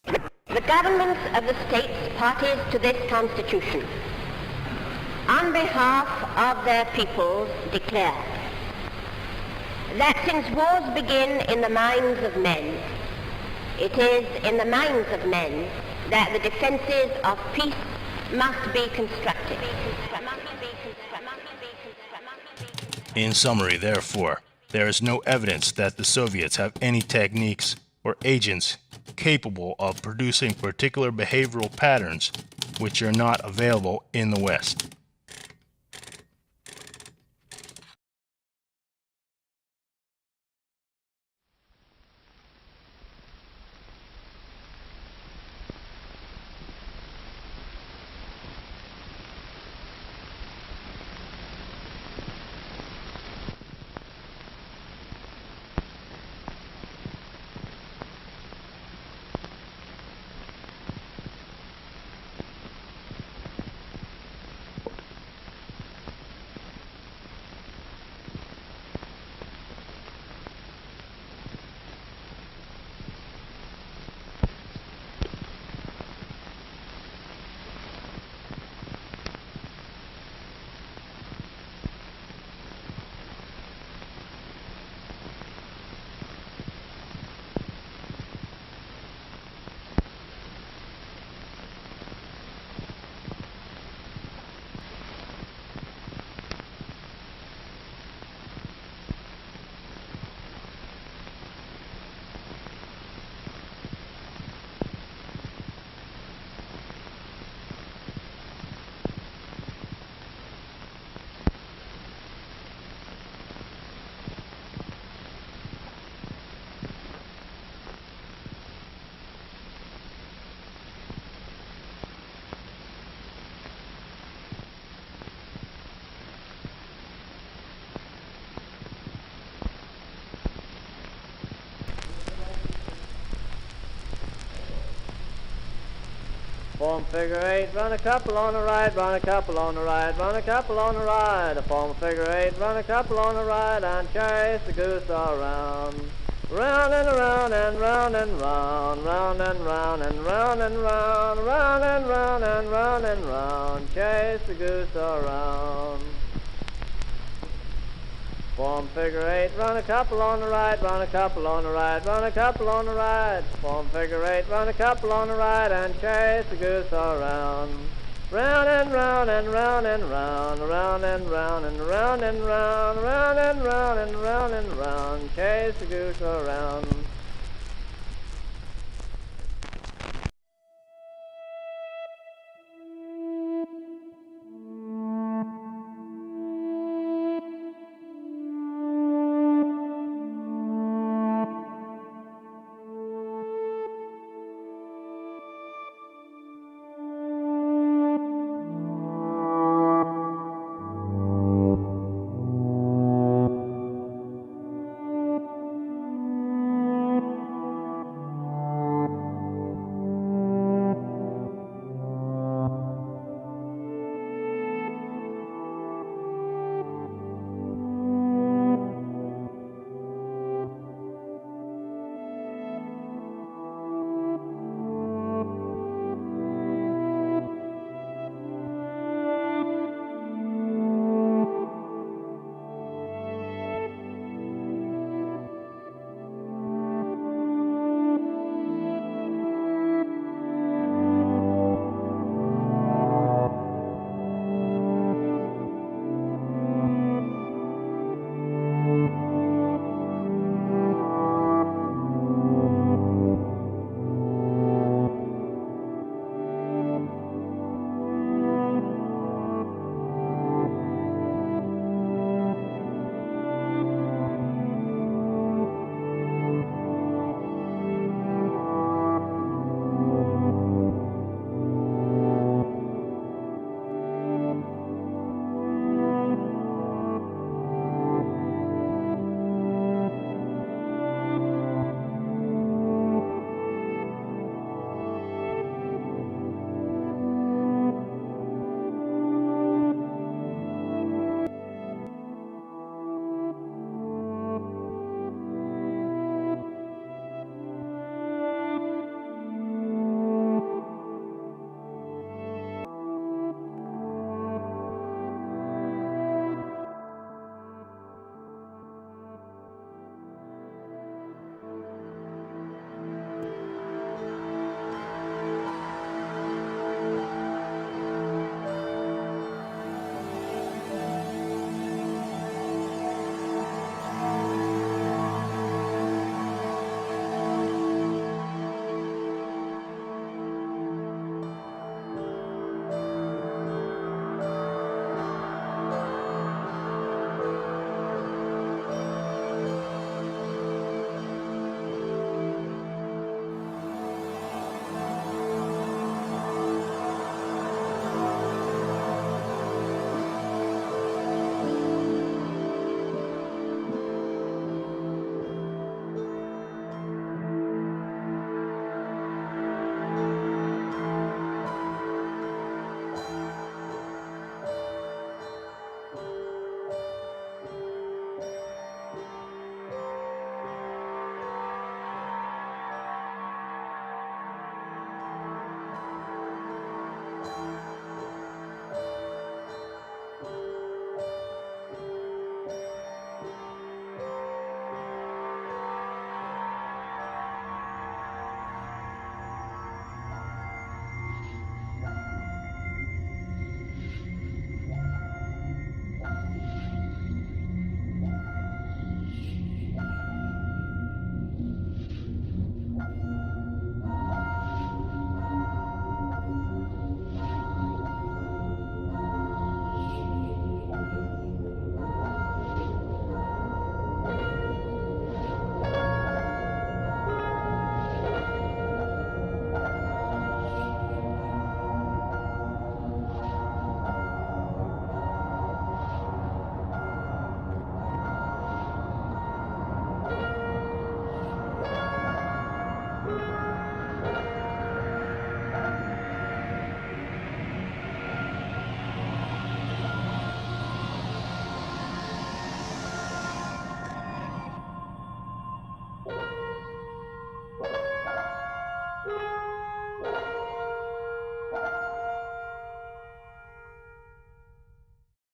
The governments of the states parties to this Constitution, on behalf of their peoples, declare that since wars begin in the minds of men, it is in the minds of men that the defenses of peace must be constructed. In summary, therefore, there is no evidence that the Soviets have any techniques or agents capable of producing particular behavioral patterns which are not available in the West. Form figure 8, run a couple on the right, run a couple on the right, run a couple on the right. A form figure 8, run a couple on the right, and chase the goose around. Round and around and round and round, round and round and round and round, round and round and round and round, chase the goose around. Form figure 8, run a couple on the right, run a couple on the right, run a couple on the right. Form figure 8, run a couple on the right, and chase the goose around. Round and round and round and round, round and round and round and round, round and round and round and round, chase the goose around.